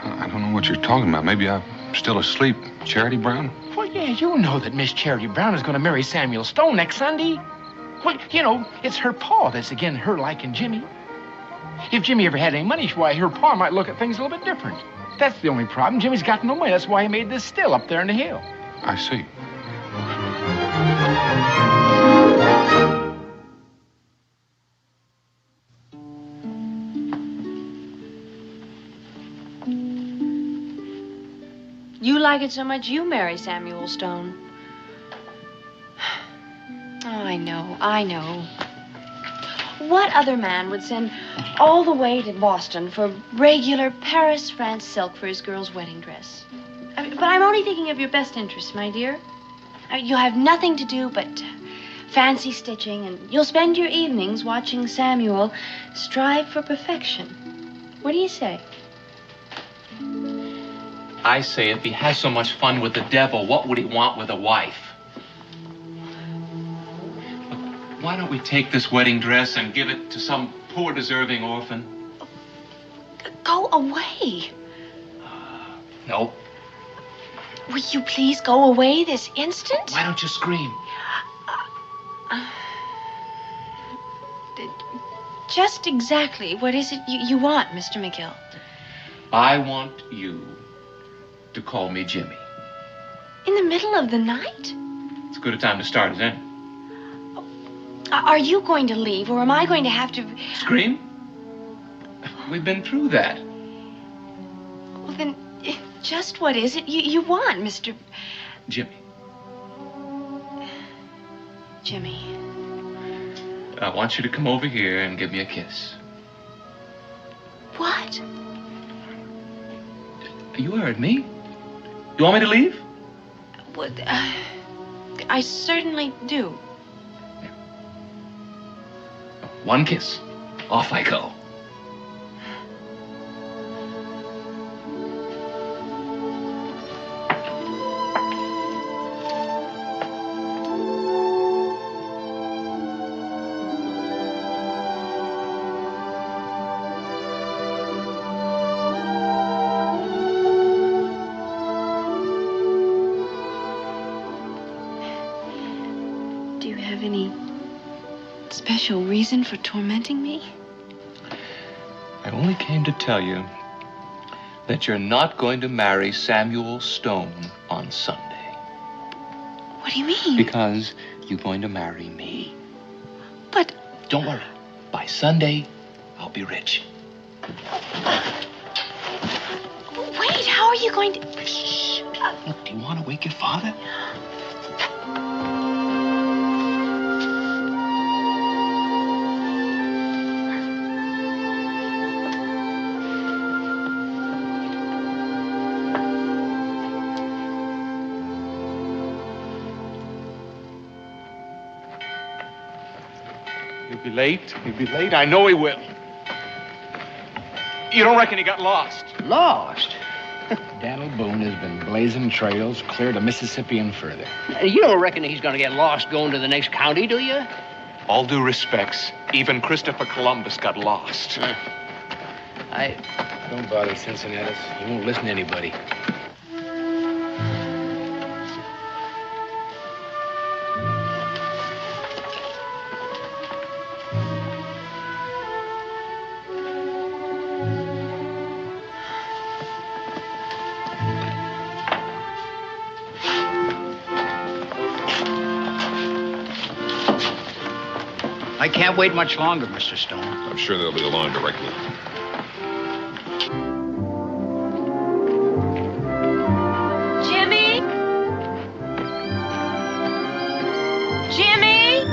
I don't know what you're talking about. Maybe I'm still asleep. Charity Brown? Well, yeah, you know that Miss Charity Brown is going to marry Samuel Stone next Sunday. Well, you know, it's her pa that's again her liking Jimmy. If Jimmy ever had any money, why, her pa might look at things a little bit different. That's the only problem. Jimmy's got no money. That's why he made this still up there in the hill. I see. You like it so much you marry Samuel Stone. Oh, I know. What other man would send all the way to Boston for regular Paris, France silk for his girl's wedding dress? But I'm only thinking of your best interests, my dear. You'll have nothing to do but fancy stitching, and you'll spend your evenings watching Samuel strive for perfection. What do you say? I say if he has so much fun with the devil, what would he want with a wife? Look, why don't we take this wedding dress and give it to some poor, deserving orphan? Go away. No. Will you please go away this instant? Why don't you scream? just exactly what is it you want, Mr. McGill? I want you to call me Jimmy. In the middle of the night? It's as good a time to start as any. Are you going to leave, or am I going to have to... Scream? We've been through that. Well, then, just what is it you want, Mr... Jimmy. Jimmy. I want you to come over here and give me a kiss. What? You heard me. You want me to leave? Well, I certainly do. One kiss. Off I go. Special reason for tormenting me? I only came to tell you that you're not going to marry Samuel Stone on Sunday. What do you mean? Because you're going to marry me. But... Don't worry. By Sunday, I'll be rich. Wait, how are you going to... Shh. Look, do you want to wake your father? He'll be late. He'll be late. I know he will. You don't reckon he got lost? Lost? Daniel Boone has been blazing trails clear to Mississippi and further. You don't reckon he's going to get lost going to the next county, do you? All due respects, even Christopher Columbus got lost. Don't bother, Cincinnati. You won't listen to anybody. I can't wait much longer, Mr. Stone. I'm sure they'll be along directly. Jimmy? Jimmy?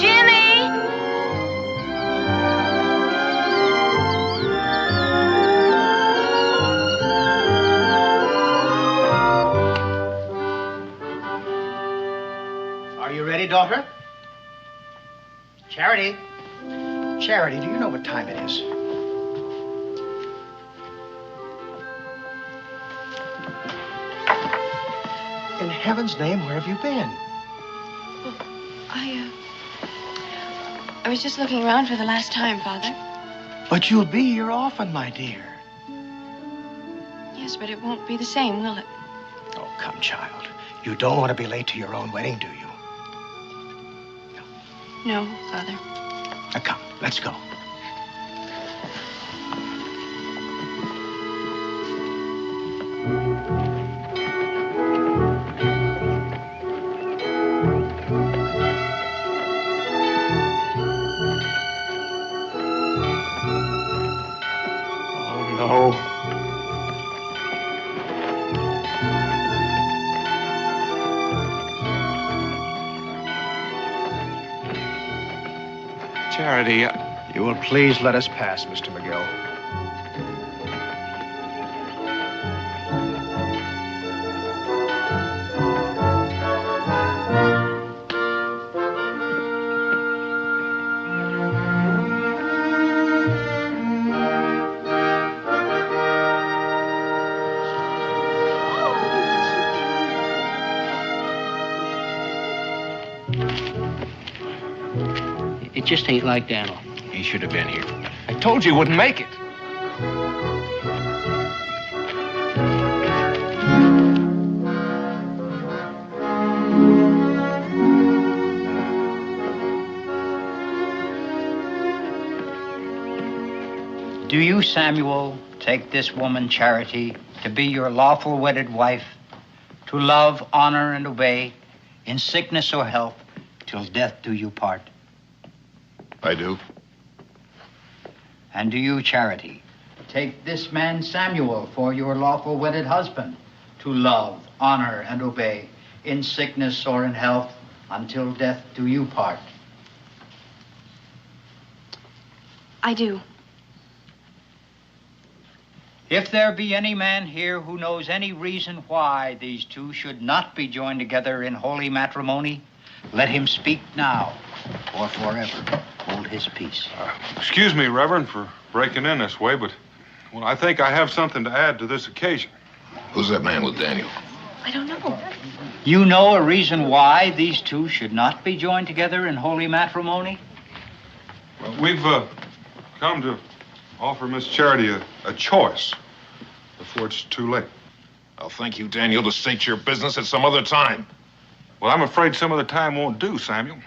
Jimmy? Daughter? Charity? Charity, do you know what time it is? In heaven's name, where have you been? Well, I was just looking around for the last time, Father. But you'll be here often, my dear. Yes, but it won't be the same, will it? Oh, come, child. You don't want to be late to your own wedding, do you? No, Father. Now, come, let's go. Oh, no. Charity, you will please let us pass, Mr. McGill. It just ain't like Daniel. He should have been here. I told you he wouldn't make it. Do you, Samuel, take this woman, Charity, to be your lawful wedded wife, to love, honor, and obey, in sickness or health, till death do you part? I do. And do you, Charity, take this man, Samuel, for your lawful wedded husband, to love, honor, and obey, in sickness or in health, until death do you part? I do. If there be any man here who knows any reason why these two should not be joined together in holy matrimony, let him speak now or forever hold his peace. Excuse me, Reverend, for breaking in this way, but, well, I think I have something to add to this occasion. Who's that man with Daniel? I don't know. You know a reason why these two should not be joined together in holy matrimony? Well, we've come to offer Miss Charity a choice before it's too late. I'll thank you, Daniel, to state your business at some other time. Well, I'm afraid some other time won't do, Samuel.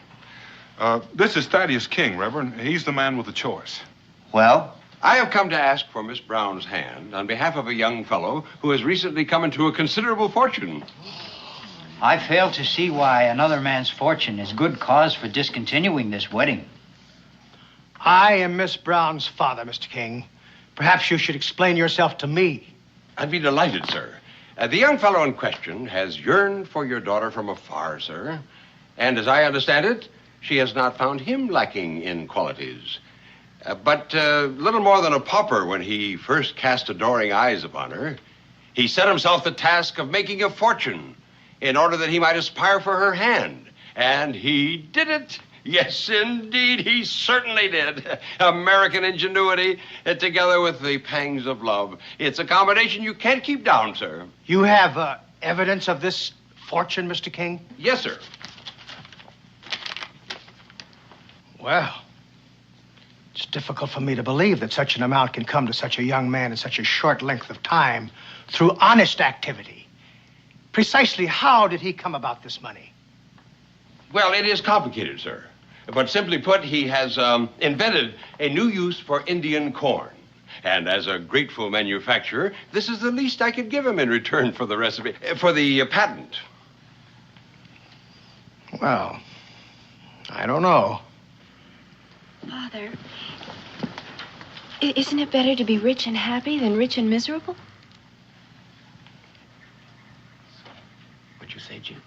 This is Thaddeus King, Reverend. He's the man with the choice. Well? I have come to ask for Miss Brown's hand on behalf of a young fellow who has recently come into a considerable fortune. I fail to see why another man's fortune is good cause for discontinuing this wedding. I am Miss Brown's father, Mr. King. Perhaps you should explain yourself to me. I'd be delighted, sir. The young fellow in question has yearned for your daughter from afar, sir. And as I understand it, she has not found him lacking in qualities. But little more than a pauper when he first cast adoring eyes upon her, he set himself the task of making a fortune in order that he might aspire for her hand. And he did it. Yes, indeed, he certainly did. American ingenuity, together with the pangs of love. It's a combination you can't keep down, sir. You have evidence of this fortune, Mr. King? Yes, sir. Well, it's difficult for me to believe that such an amount can come to such a young man in such a short length of time through honest activity. Precisely how did he come about this money? Well, it is complicated, sir. But simply put, he has invented a new use for Indian corn. And as a grateful manufacturer, this is the least I could give him in return for the recipe, for the patent. Well, I don't know. Father, isn't it better to be rich and happy than rich and miserable? What'd you say, Jim?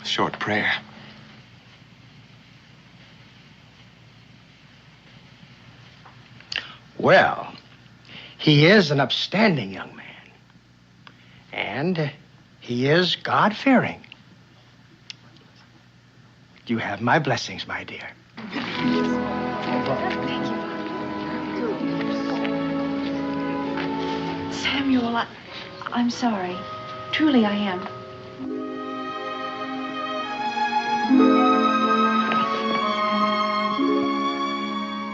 A short prayer. Well, he is an upstanding young man. And he is God-fearing. You have my blessings, my dear. Samuel, I'm sorry. Truly, I am.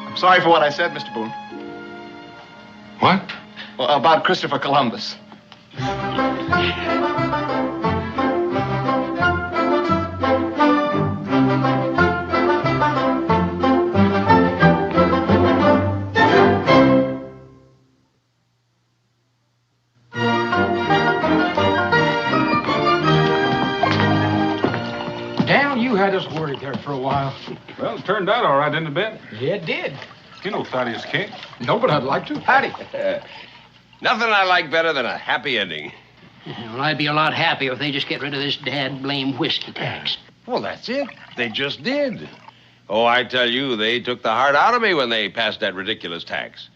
I'm sorry for what I said, Mr. Boone. What? Well, about Christopher Columbus. Dal, you had us worried there for a while. Well, it turned out all right, didn't it, Ben? Yeah, it did. You know Thaddeus King. No, but I'd like to. Howdy. Nothing I like better than a happy ending. Well, I'd be a lot happier if they just get rid of this dad-blame whiskey tax. Well, that's it. They just did. Oh, I tell you, they took the heart out of me when they passed that ridiculous tax.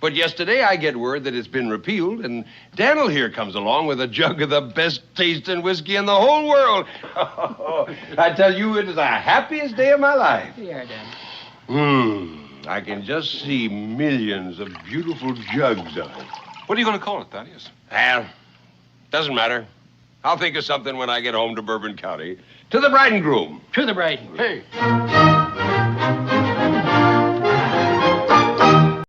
But yesterday, I get word that it's been repealed, and Daniel here comes along with a jug of the best tasting whiskey in the whole world. I tell you, it is the happiest day of my life. Yeah, Dad. I can just see millions of beautiful jugs of it. What are you going to call it, Thaddeus? Well, doesn't matter. I'll think of something when I get home to Bourbon County. To the bride and groom. To the bride and groom. Hey.